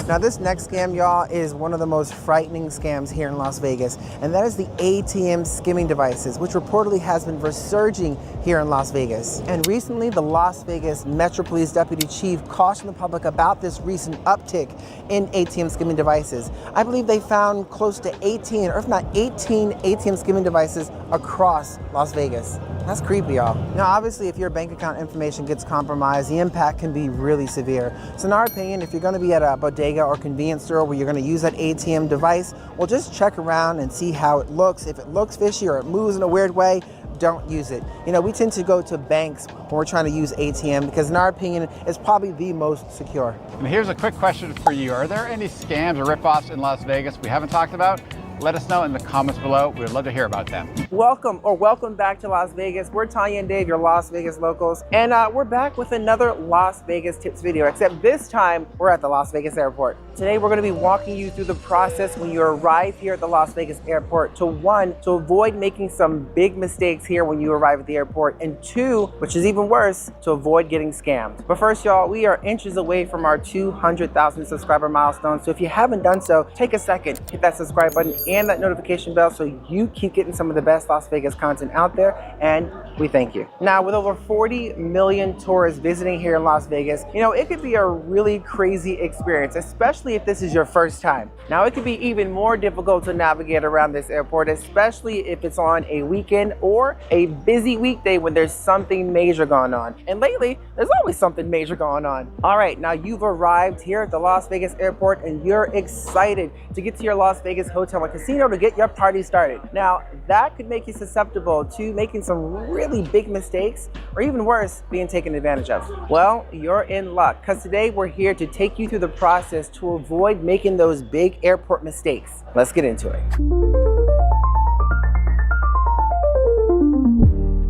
Now, this next scam, y'all, is one of the most frightening scams here in Las Vegas, and that is the ATM skimming devices, which reportedly has been resurging here in Las Vegas. And recently, the Las Vegas Metro Police Deputy Chief cautioned the public about this recent uptick in ATM skimming devices. I believe they found close to 18, or if not 18 ATM skimming devices across Las Vegas. That's creepy, y'all. Now, obviously, if your bank account information gets compromised, the impact can be really severe. So in our opinion, if you're going to be at a bodega or convenience store where you're going to use that ATM device, well, just check around and see how it looks. If it looks fishy or it moves in a weird way, don't use it. You know, we tend to go to banks when we're trying to use ATM because in our opinion, it's probably the most secure. And here's a quick question for you. Are there any scams or ripoffs in Las Vegas we haven't talked about? Let us know in the comments below. We would love to hear about them. Welcome back to Las Vegas. We're Tanya and Dave, your Las Vegas locals, and we're back with another Las Vegas tips video, except this time we're at the Las Vegas airport. Today we're going to be walking you through the process when you arrive here at the Las Vegas airport to avoid making some big mistakes here when you arrive at the airport, and two, which is even worse, to avoid getting scammed. But first, y'all, we are inches away from our 200,000 subscriber milestone, so if you haven't done so, take a second, hit that subscribe button and that notification bell so you keep getting some of the best Las Vegas content out there, and we thank you. Now, with over 40 million tourists visiting here in Las Vegas, you know, it could be a really crazy experience, especially if this is your first time. Now, it could be even more difficult to navigate around this airport, especially if it's on a weekend or a busy weekday when there's something major going on. And lately, there's always something major going on. All right, now you've arrived here at the Las Vegas airport and you're excited to get to your Las Vegas hotel and casino to get your party started. Now, that could make you susceptible to making some really big mistakes, or even worse, being taken advantage of. Well, you're in luck, because today we're here to take you through the process to avoid making those big airport mistakes. Let's get into it.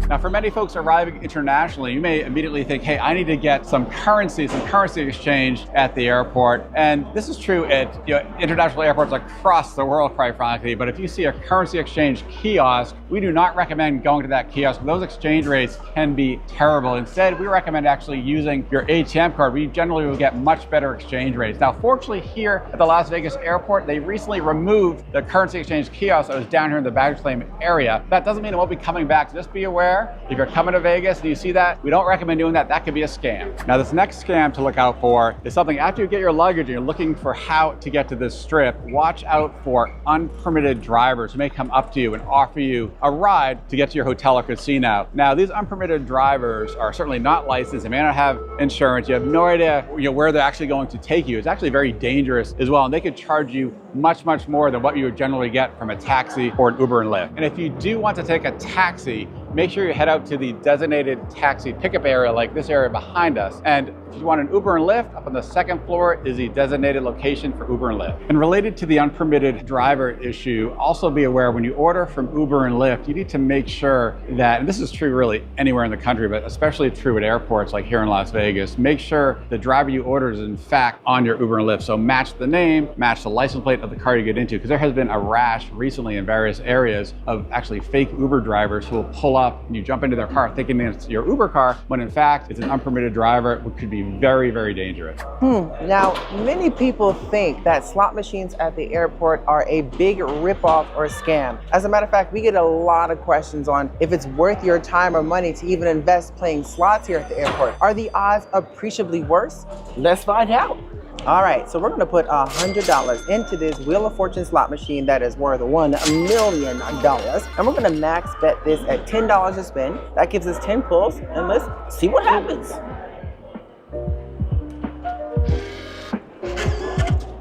Now, for many folks arriving internationally, you may immediately think, hey, I need to get some currency exchange at the airport. And this is true at international airports across the world, quite frankly. But if you see a currency exchange kiosk, we do not recommend going to that kiosk. Those exchange rates can be terrible. Instead, we recommend actually using your ATM card. We generally will get much better exchange rates. Now, fortunately, here at the Las Vegas airport, they recently removed the currency exchange kiosk that was down here in the baggage claim area. That doesn't mean it won't be coming back. So just be aware. If you're coming to Vegas and you see that, we don't recommend doing that. That could be a scam. Now, this next scam to look out for is something after you get your luggage and you're looking for how to get to this strip, watch out for unpermitted drivers who may come up to you and offer you a ride to get to your hotel or casino. Now, these unpermitted drivers are certainly not licensed. They may not have insurance. You have no idea where they're actually going to take you. It's actually very dangerous as well. And they could charge you much, much more than what you would generally get from a taxi or an Uber and Lyft. And if you do want to take a taxi, make sure you head out to the designated taxi pickup area like this area behind us. And if you want an Uber and Lyft, up on the second floor is the designated location for Uber and Lyft. And related to the unpermitted driver issue, also be aware when you order from Uber and Lyft, you need to make sure that, and this is true really anywhere in the country, but especially true at airports like here in Las Vegas, make sure the driver you order is in fact on your Uber and Lyft. So match the name, match the license plate of the car you get into, because there has been a rash recently in various areas of actually fake Uber drivers who will pull up and you jump into their car thinking it's your Uber car, when in fact it's an unpermitted driver, which could be very, very dangerous. Now, many people think that slot machines at the airport are a big ripoff or scam. As a matter of fact, we get a lot of questions on if it's worth your time or money to even invest playing slots here at the airport. Are the odds appreciably worse? Let's find out. All right, so we're gonna put $100 into this Wheel of Fortune slot machine that is worth $1 million. And we're gonna max bet this at $10 a spin. That gives us 10 pulls, and let's see what happens.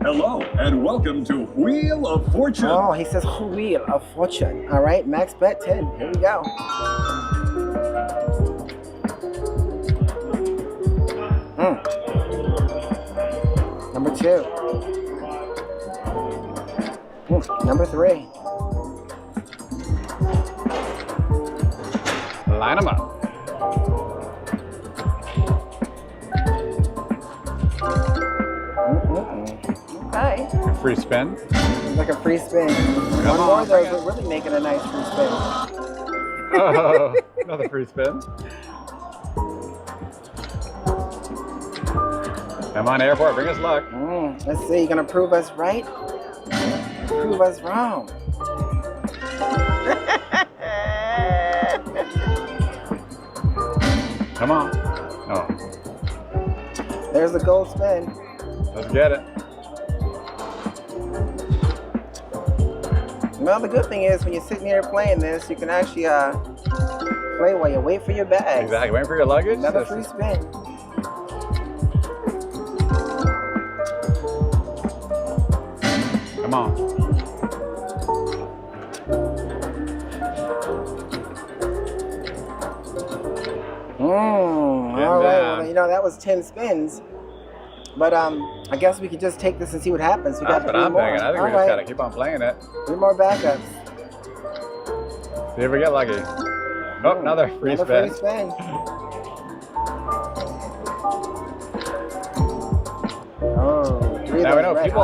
Hello, and welcome to Wheel of Fortune. Oh, he says Wheel of Fortune. All right, max bet 10. Here we go. Number 2. Number 3. Line them up. Okay. Free spin. It's like a free spin. One more of those, we're really making a nice free spin. Oh, another free spin. Come on, airport, bring us luck. Let's see, you gonna prove us right? Prove us wrong. Come on. Oh, There's the gold spin. let's get it. Well, the good thing is when you're sitting here playing this, you can actually play while you wait for your bags. Exactly, waiting for your luggage. Another free spin. Come on. All right, well, you know, that was 10 spins. But I guess we could just take this and see what happens. We That's got what 3 I'm more. thinking. I think we just gotta keep on playing it. 3 more backups. See if we get lucky. Oh, another free spin. Free spin. Oh, 3 Now we of know those red people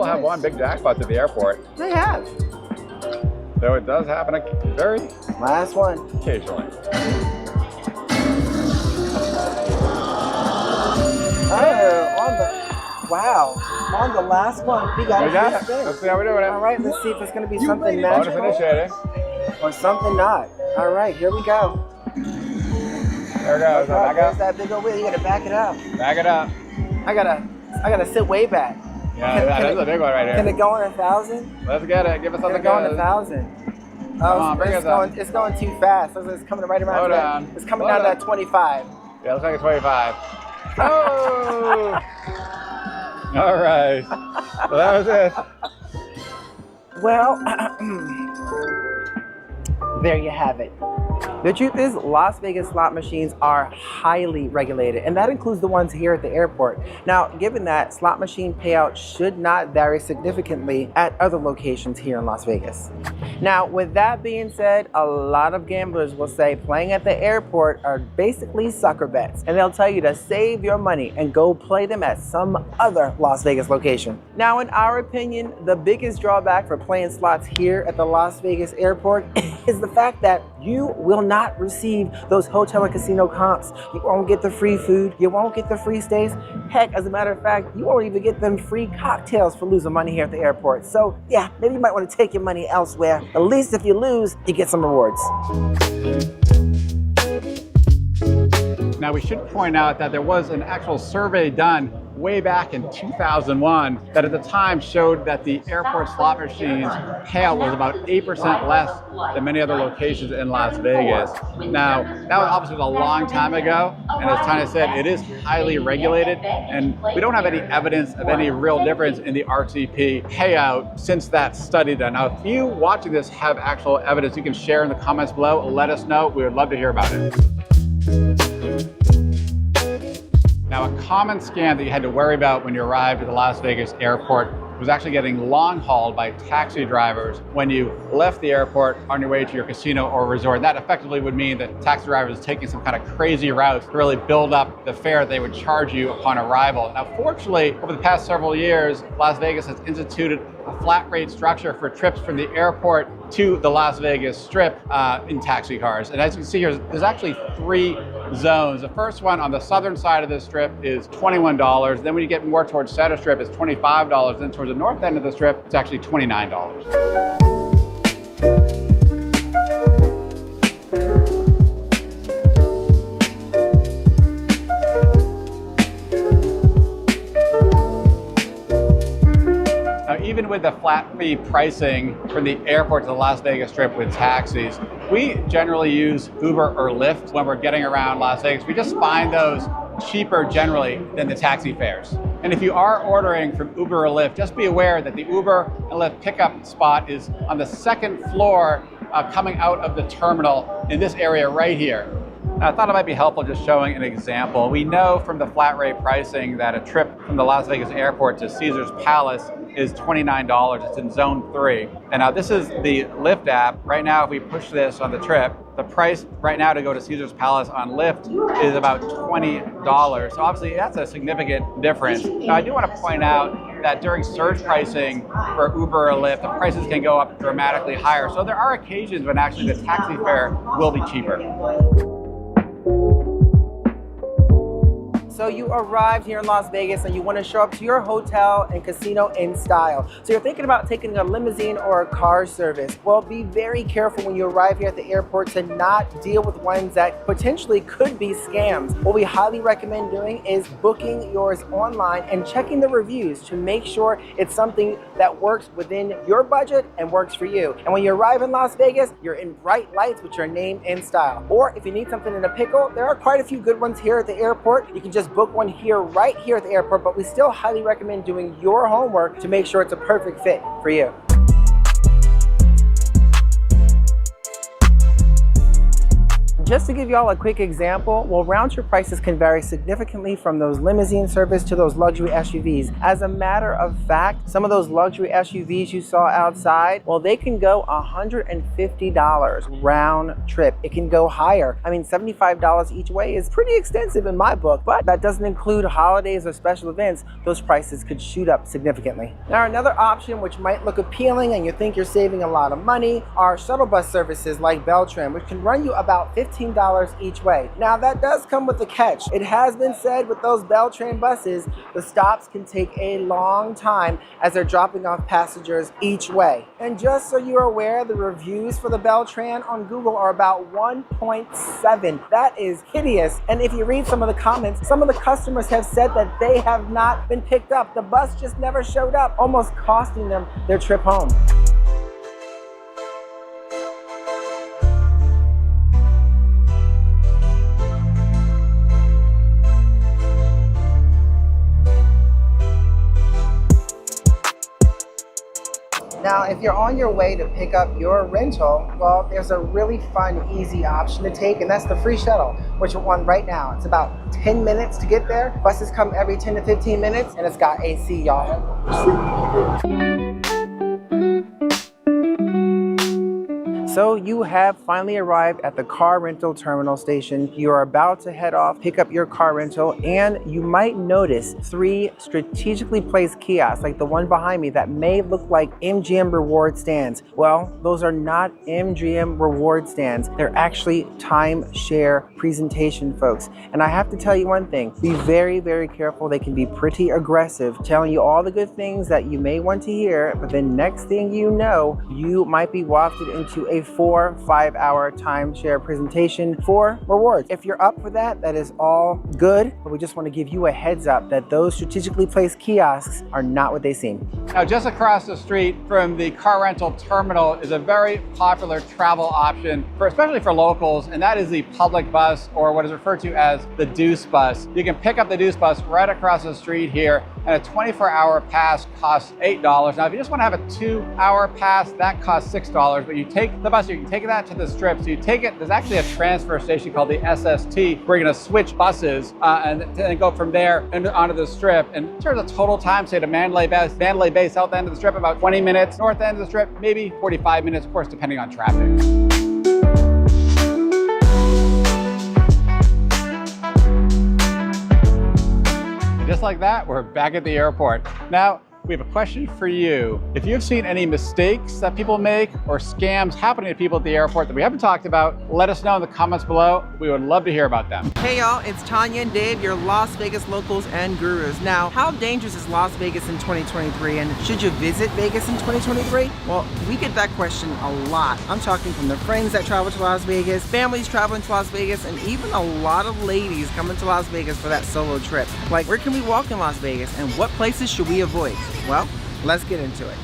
hots have won big jackpots at the airport. They have. So it does happen very Last one. occasionally. On the last one, we got We a got free it. spin. Let's see how we're doing it. All right, let's see if it's going to be You something made it. Bonus magical initiating. or something not. All right, here we go. There it goes. Back There's up. that big old wheel. You got to back it up. Back it up. I gotta sit way back. Yeah, that's a big one right Can here. it go on 1,000? Let's get it. Give us Can something it go on good. 1,000? Come on, bring it's us up. going. It's going too fast. It's coming right around. Slow to that- down. It's coming Slow down to down. that 25. Yeah, looks like a 25. Oh! All right. So that was it. Well, there you have it. The truth is, Las Vegas slot machines are highly regulated, and that includes the ones here at the airport. Now, given that, slot machine payouts should not vary significantly at other locations here in Las Vegas. Now, with that being said, a lot of gamblers will say playing at the airport are basically sucker bets, and they'll tell you to save your money and go play them at some other Las Vegas location. Now, in our opinion, the biggest drawback for playing slots here at the Las Vegas airport is the fact that you will not receive those hotel and casino comps. You won't get the free food. You won't get the free stays. Heck, as a matter of fact, you won't even get them free cocktails for losing money here at the airport. So yeah, maybe you might want to take your money elsewhere. At least if you lose, you get some rewards. Now we should point out that there was an actual survey done way back in 2001 that at the time showed that the airport slot machines payout was about 8% less than many other locations in Las Vegas. Now, that was obviously a long time ago, and as Tanya said, it is highly regulated, and we don't have any evidence of any real difference in the RTP payout since that study done. Now, if you watching this have actual evidence, you can share in the comments below. Let us know. We would love to hear about it. Now, a common scam that you had to worry about when you arrived at the Las Vegas airport was actually getting long hauled by taxi drivers when you left the airport on your way to your casino or resort. And that effectively would mean that taxi drivers taking some kind of crazy routes to really build up the fare they would charge you upon arrival. Now, fortunately, over the past several years, Las Vegas has instituted a flat rate structure for trips from the airport to the Las Vegas Strip in taxi cars. And as you can see here, there's actually 3 zones. The first one on the southern side of the strip is $21. Then when you get more towards Center Strip, it's $25. Then towards the north end of the strip, it's actually $29. Even with the flat fee pricing from the airport to the Las Vegas Strip with taxis, we generally use Uber or Lyft when we're getting around Las Vegas. We just find those cheaper generally than the taxi fares. And if you are ordering from Uber or Lyft, just be aware that the Uber and Lyft pickup spot is on the 2nd floor coming out of the terminal in this area right here. I thought it might be helpful just showing an example. We know from the flat rate pricing that a trip from the Las Vegas airport to Caesars Palace is $29. It's in zone 3. And now this is the Lyft app. Right now, if we push this on the trip, the price right now to go to Caesars Palace on Lyft is about $20. So obviously that's a significant difference. Now I do want to point out that during surge pricing for Uber or Lyft, the prices can go up dramatically higher. So there are occasions when actually the taxi fare will be cheaper. So you arrived here in Las Vegas and you want to show up to your hotel and casino in style. So you're thinking about taking a limousine or a car service. Well, be very careful when you arrive here at the airport to not deal with ones that potentially could be scams. What we highly recommend doing is booking yours online and checking the reviews to make sure it's something that works within your budget and works for you. And when you arrive in Las Vegas, you're in bright lights with your name in style. Or if you need something in a pickle, there are quite a few good ones here at the airport. You can just book one here right here at the airport, but we still highly recommend doing your homework to make sure it's a perfect fit for you. Just to give y'all a quick example, well, round trip prices can vary significantly from those limousine service to those luxury SUVs. As a matter of fact, some of those luxury SUVs you saw outside, well, they can go $150 round trip. It can go higher. I mean, $75 each way is pretty extensive in my book, but that doesn't include holidays or special events. Those prices could shoot up significantly. Now, another option which might look appealing and you think you're saving a lot of money are shuttle bus services like Beltran, which can run you about $15 each way. Now that does come with a catch. It has been said with those Beltran buses, the stops can take a long time as they're dropping off passengers each way. And just so you're aware, the reviews for the Beltran on Google are about 1.7. That is hideous. And if you read some of the comments, some of the customers have said that they have not been picked up. The bus just never showed up, almost costing them their trip home. Now, if you're on your way to pick up your rental, well, there's a really fun, easy option to take, and that's the free shuttle, which we're on right now. It's about 10 minutes to get there. Buses come every 10 to 15 minutes, and it's got AC, y'all. So you have finally arrived at the car rental terminal station. You are about to head off, pick up your car rental, and you might notice 3 strategically placed kiosks like the one behind me that may look like MGM reward stands. Well, those are not MGM reward stands. They're actually timeshare presentation folks. And I have to tell you one thing, be very, very careful. They can be pretty aggressive, telling you all the good things that you may want to hear, but then next thing you know, you might be wafted into a a 4-5 hour timeshare presentation for rewards. If you're up for that, that is all good, but we just want to give you a heads up that those strategically placed kiosks are not what they seem. Now, just across the street from the car rental terminal is a very popular travel option, especially for locals, and that is the public bus, or what is referred to as the Deuce bus. You can pick up the Deuce bus right across the street here, and a 24-hour pass costs $8. Now, if you just want to have a 2-hour pass, that costs $6, but you take the bus, you can take that to the Strip. So you take it, there's actually a transfer station called the SST, where you're going to switch buses and then go from there and onto the Strip. And in terms of total time, say to Mandalay Bay, south end of the Strip, about 20 minutes, north end of the Strip, maybe 45 minutes, of course, depending on traffic. Just like that, we're back at the airport. Now, we have a question for you. If you've seen any mistakes that people make or scams happening to people at the airport that we haven't talked about, let us know in the comments below. We would love to hear about them. Hey y'all, it's Tanya and Dave, your Las Vegas locals and gurus. Now, how dangerous is Las Vegas in 2023, and should you visit Vegas in 2023? Well, we get that question a lot. I'm talking from the friends that travel to Las Vegas, families traveling to Las Vegas, and even a lot of ladies coming to Las Vegas for that solo trip. Like, where can we walk in Las Vegas, and what places should we avoid? Well, let's get into it.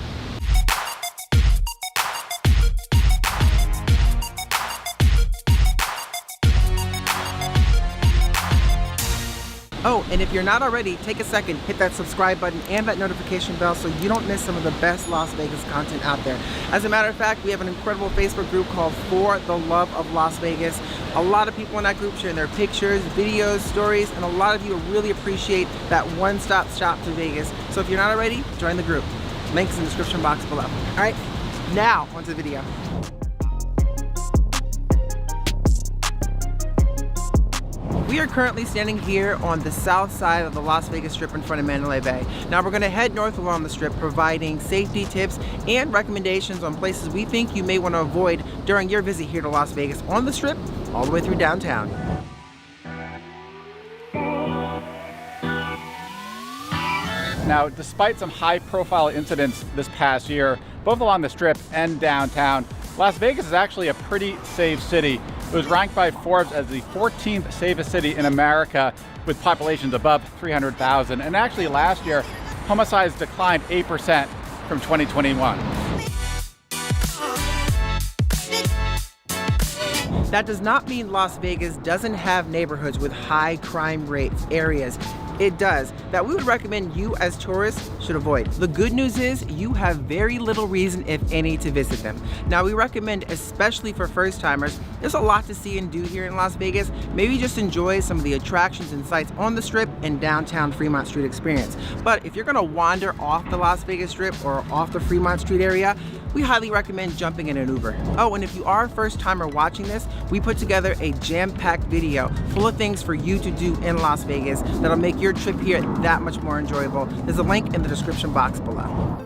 Oh, and if you're not already, take a second, hit that subscribe button and that notification bell so you don't miss some of the best Las Vegas content out there. As a matter of fact, we have an incredible Facebook group called For the Love of Las Vegas. A lot of people in that group sharing their pictures, videos, stories, and a lot of you really appreciate that one-stop shop to Vegas. So if you're not already, join the group. Links in the description box below. All right, now onto the video. We are currently standing here on the south side of the Las Vegas Strip in front of Mandalay Bay. Now we're going to head north along the Strip, providing safety tips and recommendations on places we think you may want to avoid during your visit here to Las Vegas on the Strip all the way through downtown. Now, despite some high-profile incidents this past year, both along the Strip and downtown, Las Vegas is actually a pretty safe city. It was ranked by Forbes as the 14th safest city in America with populations above 300,000. And actually last year, homicides declined 8% from 2021. That does not mean Las Vegas doesn't have neighborhoods with high crime rates areas. It does, that we would recommend you as tourists should avoid. The good news is you have very little reason, if any, to visit them. Now we recommend, especially for first timers, there's a lot to see and do here in Las Vegas. Maybe just enjoy some of the attractions and sights on the Strip and downtown Fremont Street experience. But if you're gonna wander off the Las Vegas Strip or off the Fremont Street area, we highly recommend jumping in an Uber. Oh, and if you are a first timer watching this, we put together a jam-packed video full of things for you to do in Las Vegas that'll make your trip here that much more enjoyable. There's a link in the description box below.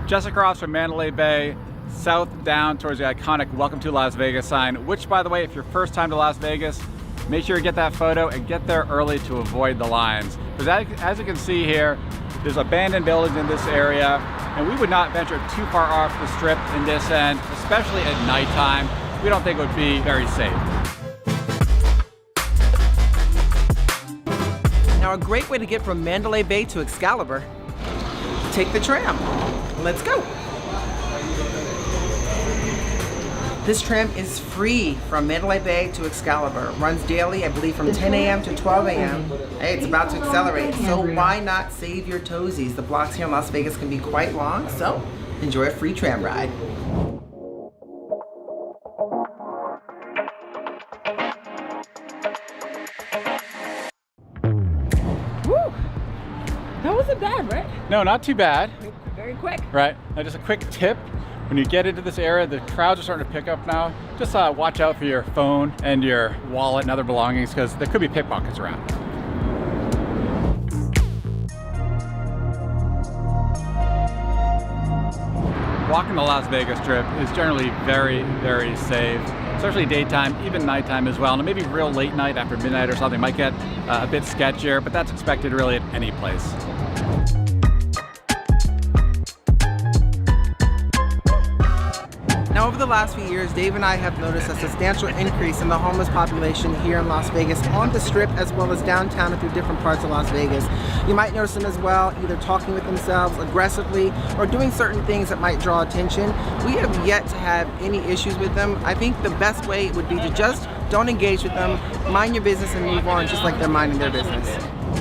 Just across from Mandalay Bay, south down towards the iconic Welcome to Las Vegas sign, which, by the way, if you're first time to Las Vegas, make sure you get that photo and get there early to avoid the lines. Because as you can see here, there's abandoned buildings in this area, and we would not venture too far off the Strip in this end, especially at nighttime. We don't think it would be very safe. Now, a great way to get from Mandalay Bay to Excalibur, take the tram. Let's go. This tram is free from Mandalay Bay to Excalibur. It runs daily, I believe, from 10 a.m. to 12 a.m. Hey, it's about to accelerate, so why not save your toesies? The blocks here in Las Vegas can be quite long, so enjoy a free tram ride. Woo! That wasn't bad, right? No, not too bad. Very quick. Right. Now, just a quick tip. When you get into this area, the crowds are starting to pick up now. Just watch out for your phone and your wallet and other belongings, because there could be pickpockets around. Walking the Las Vegas Strip is generally very, very safe, especially daytime, even nighttime as well. And maybe real late night after midnight or something might get a bit sketchier, but that's expected really at any place. the last few years, Dave and I have noticed a substantial increase in the homeless population here in Las Vegas on the Strip as well as downtown and through different parts of Las Vegas. You might notice them as well, either talking with themselves aggressively or doing certain things that might draw attention. We have yet to have any issues with them. I think the best way would be to just don't engage with them, mind your business and move on just like they're minding their business.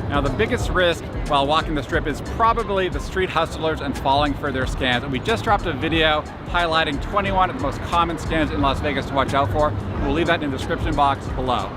Now the biggest risk while walking the Strip is probably the street hustlers and falling for their scams. And we just dropped a video highlighting 21 of the most common scams in Las Vegas to watch out for. We'll leave that in the description box below.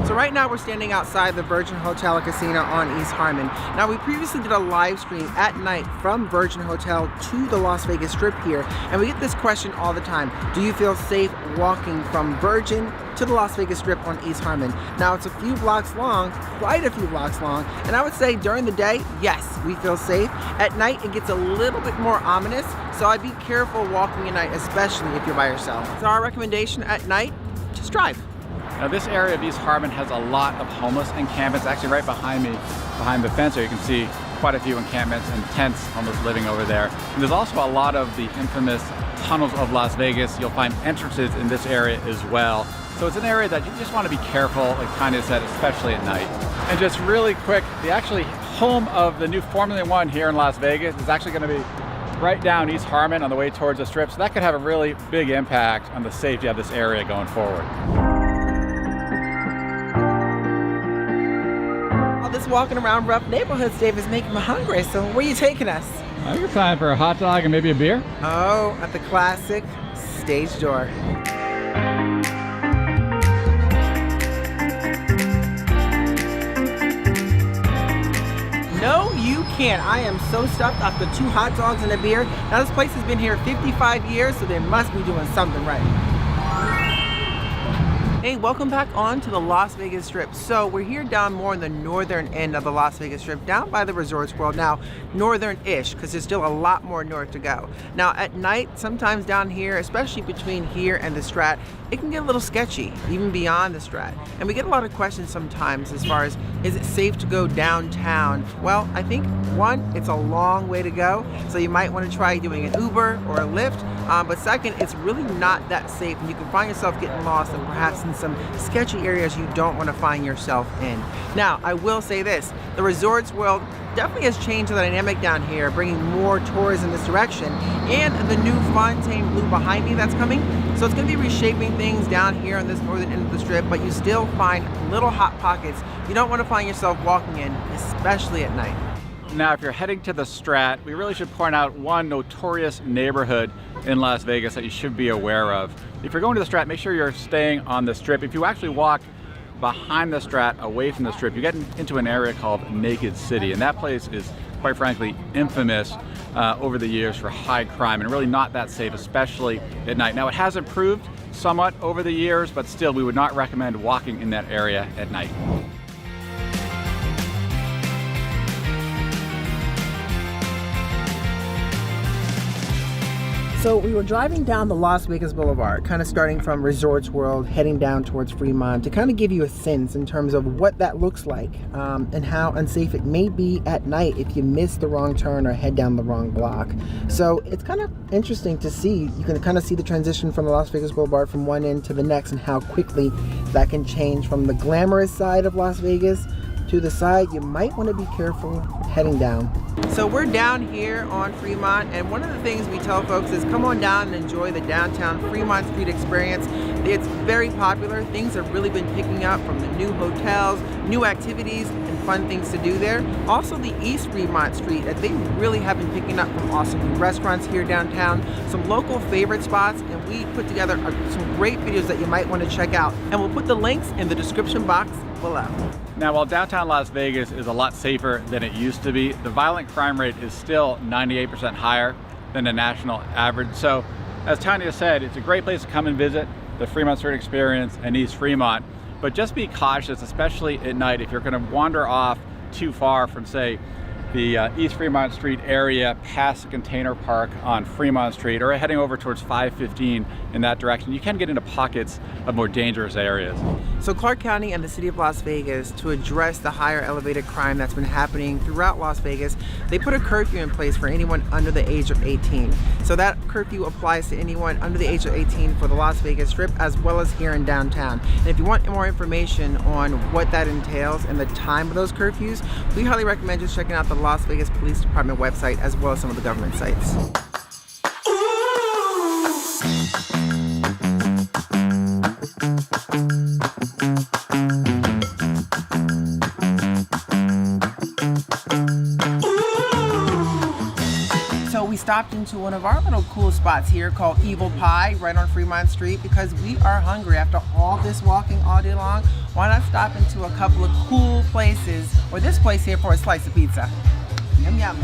So right now we're standing outside the Virgin Hotel and Casino on East Harmon. Now we previously did a live stream at night from Virgin Hotel to the Las Vegas Strip here, and we get this question all the time. Do you feel safe walking from Virgin to the Las Vegas Strip on East Harmon? Now it's a few blocks long, quite a few blocks long, and I would say during the day, yes, we feel safe. At night it gets a little bit more ominous, so I'd be careful walking at night, especially if you're by yourself. So our recommendation at night, just drive. Now this area of East Harmon has a lot of homeless encampments. Actually right behind me, behind the fence there, you can see quite a few encampments and tents, homeless living over there. And there's also a lot of the infamous tunnels of Las Vegas. You'll find entrances in this area as well. So it's an area that you just want to be careful, like Tanya said, especially at night. And just really quick, the actually home of the new Formula One here in Las Vegas is actually going to be right down East Harmon on the way towards the Strip. So that could have a really big impact on the safety of this area going forward. This walking around rough neighborhoods, Dave, is making me hungry. So where are you taking us? I think it's time for a hot dog and maybe a beer. Oh, at the classic stage door. No, you can't. I am so stuffed after 2 hot dogs and a beer. Now this place has been here 55 years, so they must be doing something right. Hey, welcome back on to the Las Vegas Strip. So we're here down more in the northern end of the Las Vegas Strip, down by the Resorts World. Now, northern-ish, because there's still a lot more north to go. Now, at night, sometimes down here, especially between here and the Strat, it can get a little sketchy, even beyond the Strat. And we get a lot of questions sometimes as far as, is it safe to go downtown? Well, I think, one, it's a long way to go, so you might want to try doing an Uber or a Lyft. But second, it's really not that safe, and you can find yourself getting lost and perhaps in some sketchy areas you don't want to find yourself in. Now, I will say this, the Resorts World definitely has changed the dynamic down here, bringing more tours in this direction, and the new Fontaine Blue behind me that's coming. So it's going to be reshaping things down here on this northern end of the Strip, but you still find little hot pockets you don't want to find yourself walking in, especially at night. Now, if you're heading to the Strat, we really should point out one notorious neighborhood in Las Vegas that you should be aware of. If you're going to the Strat, make sure you're staying on the Strip. If you actually walk behind the Strat, away from the Strip, you get into an area called Naked City, and that place is, quite frankly, infamous over the years for high crime and really not that safe, especially at night. Now, it has improved somewhat over the years, but still, we would not recommend walking in that area at night. So we were driving down the Las Vegas Boulevard, kind of starting from Resorts World, heading down towards Fremont, to kind of give you a sense in terms of what that looks like and how unsafe it may be at night if you miss the wrong turn or head down the wrong block. So it's kind of interesting to see. You can kind of see the transition from the Las Vegas Boulevard from one end to the next and how quickly that can change from the glamorous side of Las Vegas to the side you might want to be careful heading down. So we're down here on Fremont, and one of the things we tell folks is come on down and enjoy the downtown Fremont Street experience. It's very popular. Things have really been picking up from the new hotels, new activities, and fun things to do there. Also the East Fremont Street, that they really have been picking up from awesome new restaurants here downtown, some local favorite spots, and we put together some great videos that you might want to check out. And we'll put the links in the description box below. Now, while downtown Las Vegas is a lot safer than it used to be, the violent crime rate is still 98% higher than the national average. So, as Tanya said, it's a great place to come and visit the Fremont Street experience and East Fremont, but just be cautious, especially at night. If you're going to wander off too far from, say, the East Fremont Street area past the Container Park on Fremont Street, or heading over towards 515 in that direction. You can get into pockets of more dangerous areas. So Clark County and the city of Las Vegas, to address the higher elevated crime that's been happening throughout Las Vegas, they put a curfew in place for anyone under the age of 18. So that curfew applies to anyone under the age of 18 for the Las Vegas Strip as well as here in downtown. And if you want more information on what that entails and the time of those curfews, we highly recommend just checking out the Las Vegas Police Department website as well as some of the government sites. So we stopped into one of our little cool spots here called Evil Pie right on Fremont Street because we are hungry after all this walking all day long. Why not stop into a couple of cool places, or this place here for a slice of pizza? Yum yum.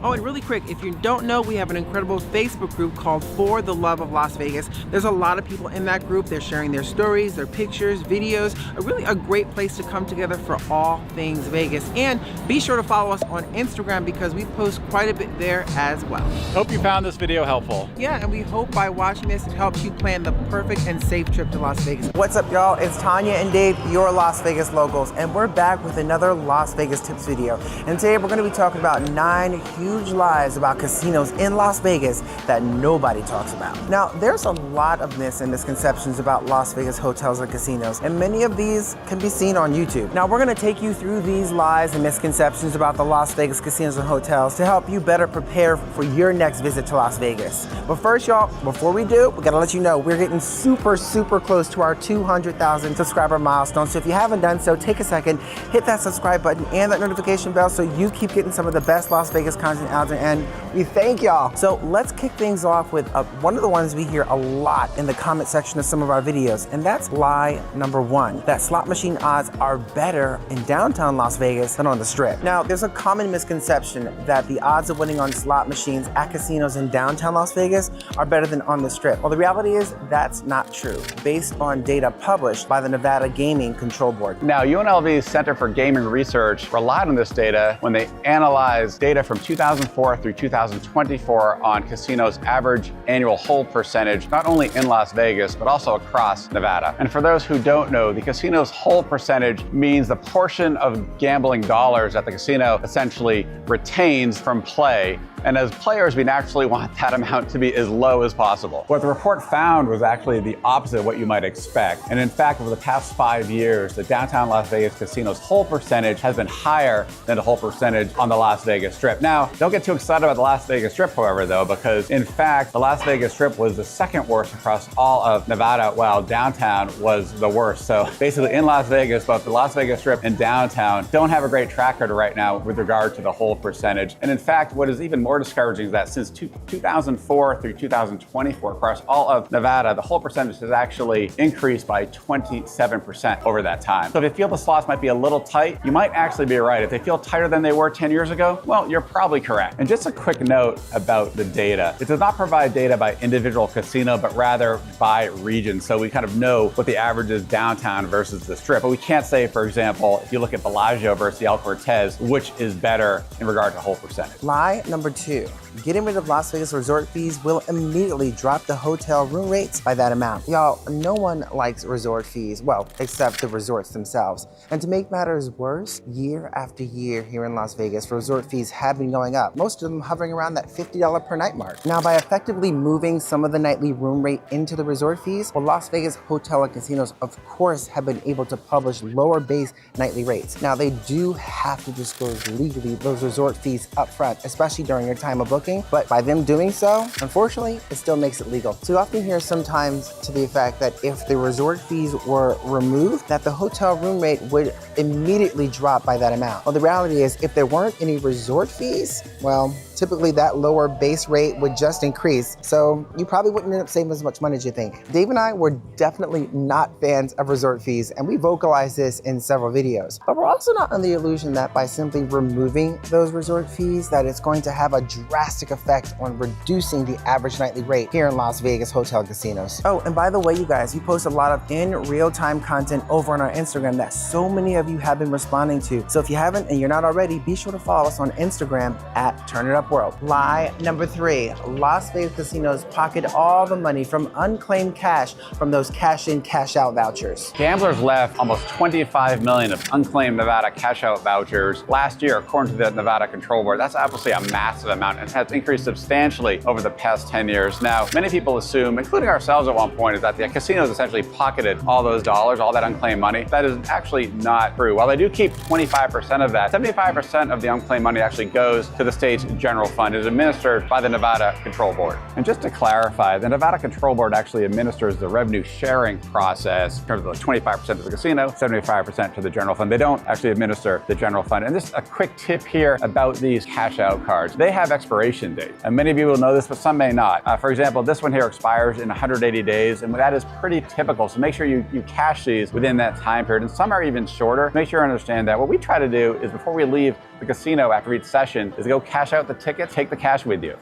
Oh, and really quick, if you don't know, we have an incredible Facebook group called For the Love of Las Vegas. There's a lot of people in that group. They're sharing their stories, their pictures, videos, really a great place to come together for all things Vegas. And be sure to follow us on Instagram because we post quite a bit there as well. Hope you found this video helpful. Yeah, and we hope by watching this, it helps you plan the perfect and safe trip to Las Vegas. What's up, y'all? It's Tanya and Dave, your Las Vegas locals, and we're back with another Las Vegas tips video. And today we're going to be talking about 9 huge lies about casinos in Las Vegas that nobody talks about. Now, there's a lot of myths and misconceptions about Las Vegas hotels and casinos, and many of these can be seen on YouTube. Now, we're going to take you through these lies and misconceptions about the Las Vegas casinos and hotels to help you better prepare for your next visit to Las Vegas. But first, y'all, before we do, we got to let you know we're getting super close to our 200,000 subscriber milestone. So if you haven't done so, take a second, hit that subscribe button and that notification bell so you keep getting some of the best Las Vegas content out there, and we thank y'all. So let's kick things off with one of the ones we hear a lot in the comment section of some of our videos, and that's lie number 1, that slot machine odds are better in downtown Las Vegas than on the Strip. Now, there's a common misconception that the odds of winning on slot machines at casinos in downtown Las Vegas are better than on the Strip. Well, the reality is that's not true, based on data published by the Nevada Gaming Control Board. Now, UNLV's Center for Gaming Research relied on this data when they analyzed data from 2004 through 2024 on casinos' average annual hold percentage, not only in Las Vegas, but also across Nevada. And for those who don't know, the casino's hold percentage means the portion of gambling dollars that the casino essentially retains from play. And as players, we naturally want that amount to be as low as possible. What the report found was actually the opposite of what you might expect. And in fact, over the past 5 years, the downtown Las Vegas casino's hold percentage has been higher than the hold percentage on the Las Vegas Strip. Now, don't get too excited about the Las Vegas Strip, however, though, because in fact, the Las Vegas Strip was the second worst across all of Nevada, while downtown was the worst. So basically in Las Vegas, both the Las Vegas Strip and downtown don't have a great track record right now with regard to the hold percentage. And in fact, what is even more discouraging is that since 2004 through 2024 across all of Nevada, the hold percentage has actually increased by 27% over that time. So if you feel the slots might be a little tight, you might actually be right. If they feel tighter than they were 10 years ago, well, you're probably correct. And just a quick note about the data. It does not provide data by individual casino, but rather by region. So we kind of know what the average is downtown versus the Strip. But we can't say, for example, if you look at Bellagio versus the El Cortez, which is better in regard to hold percentage. Lie number 2. Getting rid of Las Vegas resort fees will immediately drop the hotel room rates by that amount. Y'all, no one likes resort fees, well, except the resorts themselves. And to make matters worse, year after year here in Las Vegas, resort fees have been going up, most of them hovering around that $50 per night mark. Now, by effectively moving some of the nightly room rate into the resort fees, well, Las Vegas hotel and casinos, of course, have been able to publish lower base nightly rates. Now, they do have to disclose legally those resort fees up front, especially during your time of booking. But by them doing so, unfortunately, it still makes it legal. So you often hear sometimes to the effect that if the resort fees were removed, that the hotel room rate would immediately drop by that amount. Well, the reality is if there weren't any resort fees, well, typically that lower base rate would just increase. So you probably wouldn't end up saving as much money as you think. Dave and I were definitely not fans of resort fees, and we vocalized this in several videos. But we're also not under the illusion that by simply removing those resort fees, that it's going to have a drastic drastic effect on reducing the average nightly rate here in Las Vegas hotel casinos. Oh, and by the way, you guys, we post a lot of in real-time content over on our Instagram that so many of you have been responding to. So if you haven't and you're not already, be sure to follow us on Instagram at Turn It Up World. Lie number 3, Las Vegas casinos pocket all the money from unclaimed cash from those cash-in, cash-out vouchers. Gamblers left almost 25 million of unclaimed Nevada cash-out vouchers last year, according to the Nevada Control Board. That's obviously a massive amount and has increased substantially over the past 10 years. Now, many people assume, including ourselves at one point, is that the casinos essentially pocketed all those dollars, all that unclaimed money. That is actually not true. While they do keep 25% of that, 75% of the unclaimed money actually goes to the state's general fund. It is administered by the Nevada Control Board. And just to clarify, the Nevada Control Board actually administers the revenue sharing process in terms of the 25% to the casino, 75% to the general fund. They don't actually administer the general fund. And just a quick tip here about these cash out cards. They have expiration dates. And many of you will know this, but some may not. For example, this one here expires in 180 days, and that is pretty typical. So make sure you cash these within that time period. And some are even shorter. Make sure you understand that. What we try to do is before we leave the casino after each session is go cash out the ticket, take the cash with you.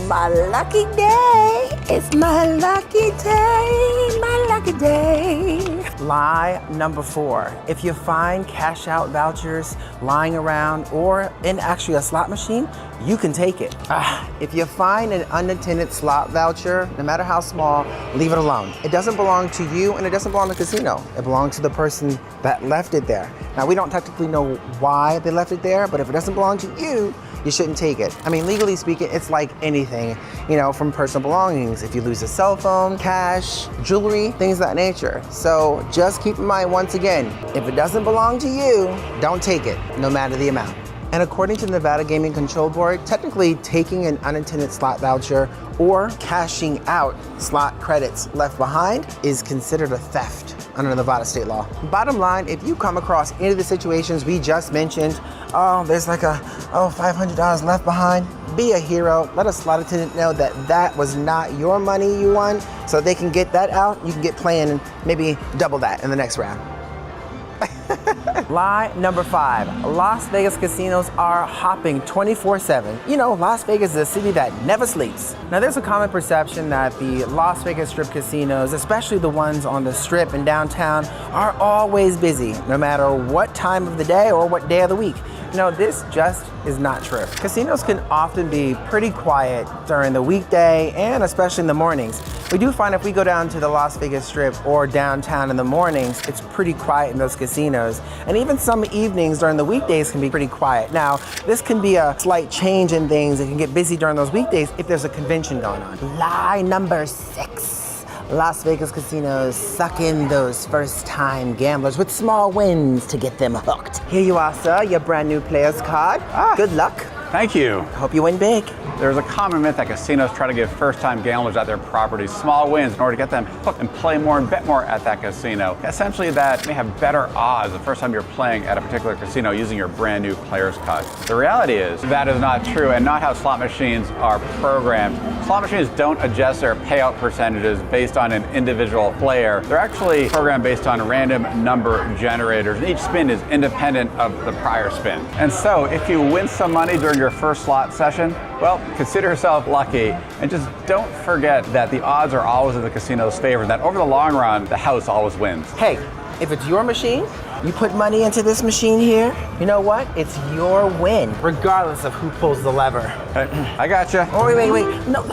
My lucky day, it's my lucky day, my lucky day. Lie number 4, if you find cash out vouchers lying around or in actually a slot machine, you can take it. If you find an unattended slot voucher, no matter how small, leave it alone. It doesn't belong to you and it doesn't belong to the casino. It belongs to the person that left it there. Now, we don't technically know why they left it there, but if it doesn't belong to you, you shouldn't take it. I mean, legally speaking, it's like anything, you know, from personal belongings. If you lose a cell phone, cash, jewelry, things of that nature. So just keep in mind, once again, if it doesn't belong to you, don't take it, no matter the amount. And according to the Nevada Gaming Control Board, technically taking an unattended slot voucher or cashing out slot credits left behind is considered a theft under Nevada state law. Bottom line, if you come across any of the situations we just mentioned, there's like $500 left behind, be a hero. Let a slot attendant know that that was not your money you won, so they can get that out. You can get playing and maybe double that in the next round. Lie number 5, Las Vegas casinos are hopping 24/7. You know, Las Vegas is a city that never sleeps. Now, there's a common perception that the Las Vegas Strip casinos, especially the ones on the Strip and downtown, are always busy, no matter what time of the day or what day of the week. No, this just is not true. Casinos can often be pretty quiet during the weekday and especially in the mornings. We do find if we go down to the Las Vegas Strip or downtown in the mornings, it's pretty quiet in those casinos. And even some evenings during the weekdays can be pretty quiet. Now, this can be a slight change in things. It can get busy during those weekdays if there's a convention going on. Lie number 6. Las Vegas casinos suck in those first-time gamblers with small wins to get them hooked. Here you are, sir, your brand new player's card. Good luck. Thank you. Hope you win big. There's a common myth that casinos try to give first-time gamblers at their properties small wins in order to get them hooked and play more and bet more at that casino. Essentially, that may have better odds the first time you're playing at a particular casino using your brand new player's card. The reality is that is not true and not how slot machines are programmed. Slot machines don't adjust their payout percentages based on an individual player. They're actually programmed based on random number generators. Each spin is independent of the prior spin. And so if you win some money during your first slot session, well, consider yourself lucky, and just don't forget that the odds are always in the casino's favor, that over the long run, the house always wins. Hey, if it's your machine, you put money into this machine here, you know what? It's your win, regardless of who pulls the lever. Hey, I gotcha. Oh, wait. No.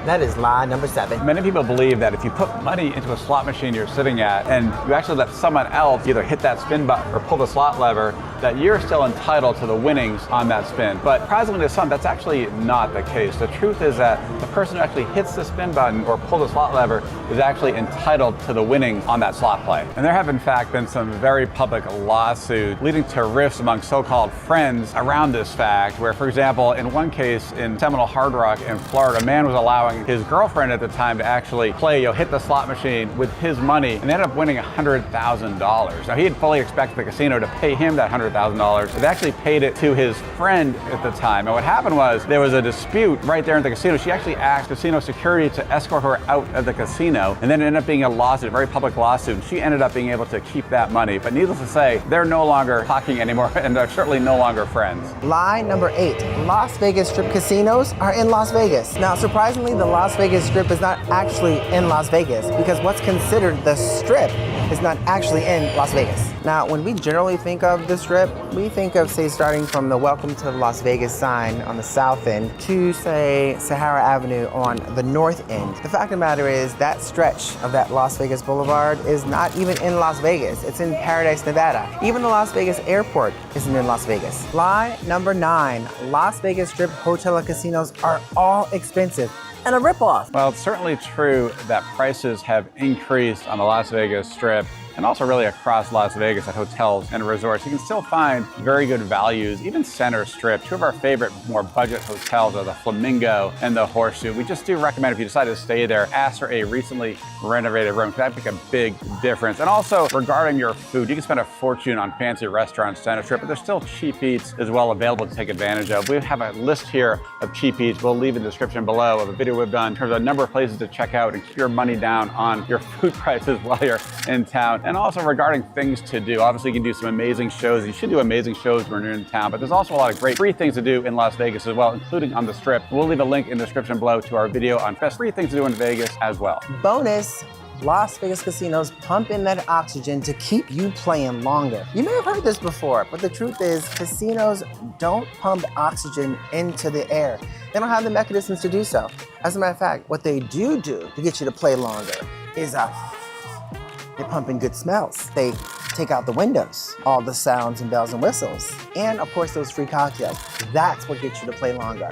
That is lie number 7. Many people believe that if you put money into a slot machine you're sitting at and you actually let someone else either hit that spin button or pull the slot lever, that you're still entitled to the winnings on that spin. But surprisingly to some, that's actually not the case. The truth is that the person who actually hits the spin button or pulls the slot lever is actually entitled to the winnings on that slot play. And there have in fact been some very public lawsuits leading to rifts among so-called friends around this fact, where for example, in one case in Seminole Hard Rock in Florida, a man was allowing his girlfriend at the time to actually hit the slot machine with his money and ended up winning $100,000. Now he had fully expected the casino to pay him that $100,000 $100,000. They actually paid it to his friend at the time. And what happened was there was a dispute right there at the casino. She actually asked casino security to escort her out of the casino, and then it ended up being a lawsuit, a very public lawsuit. And she ended up being able to keep that money. But needless to say, they're no longer talking anymore, and they're certainly no longer friends. Lie number 8. Las Vegas Strip casinos are in Las Vegas. Now, surprisingly, the Las Vegas Strip is not actually in Las Vegas because what's considered the Strip is not actually in Las Vegas. Now, when we generally think of the Strip, we think of, say, starting from the Welcome to Las Vegas sign on the south end to, say, Sahara Avenue on the north end. The fact of the matter is that stretch of that Las Vegas Boulevard is not even in Las Vegas. It's in Paradise, Nevada. Even the Las Vegas airport isn't in Las Vegas. Lie number 9. Las Vegas Strip hotel and casinos are all expensive and a ripoff. Well, it's certainly true that prices have increased on the Las Vegas Strip and also really across Las Vegas at hotels and resorts. You can still find very good values, even Center Strip. Two of our favorite more budget hotels are the Flamingo and the Horseshoe. We just do recommend if you decide to stay there, ask for a recently renovated room, because that make a big difference. And also regarding your food, you can spend a fortune on fancy restaurants, Center Strip, but there's still cheap eats as well available to take advantage of. We have a list here of cheap eats. We'll leave in the description below of a video we've done in terms of a number of places to check out and keep your money down on your food prices while you're in town. And also regarding things to do, obviously you can do some amazing shows. You should do amazing shows when you're in town, but there's also a lot of great free things to do in Las Vegas as well, including on the Strip. We'll leave a link in the description below to our video on best free things to do in Vegas as well. Bonus. Las Vegas casinos pump in that oxygen to keep you playing longer. You may have heard this before, but the truth is casinos don't pump oxygen into the air. They don't have the mechanisms to do so. As a matter of fact, what they do to get you to play longer is they pump in good smells. They take out the windows, all the sounds and bells and whistles, and of course those free cocktails. That's what gets you to play longer,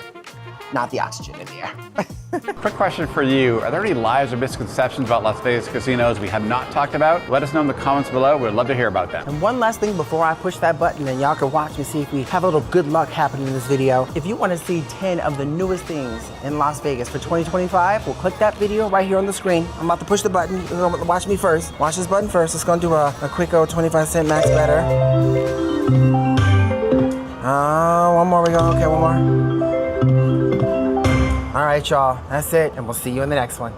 not the oxygen in the air. Quick question for you. Are there any lies or misconceptions about Las Vegas casinos we have not talked about? Let us know in the comments below. We'd love to hear about them. And one last thing before I push that button and y'all can watch and see if we have a little good luck happening in this video. If you want to see 10 of the newest things in Las Vegas for 2025, we'll click that video right here on the screen. I'm about to push the button. You're gonna watch me first. Watch this button first. It's gonna do a quick old 25-cent max better. One more we go. Okay, one more. All right, y'all. That's it, and we'll see you in the next one.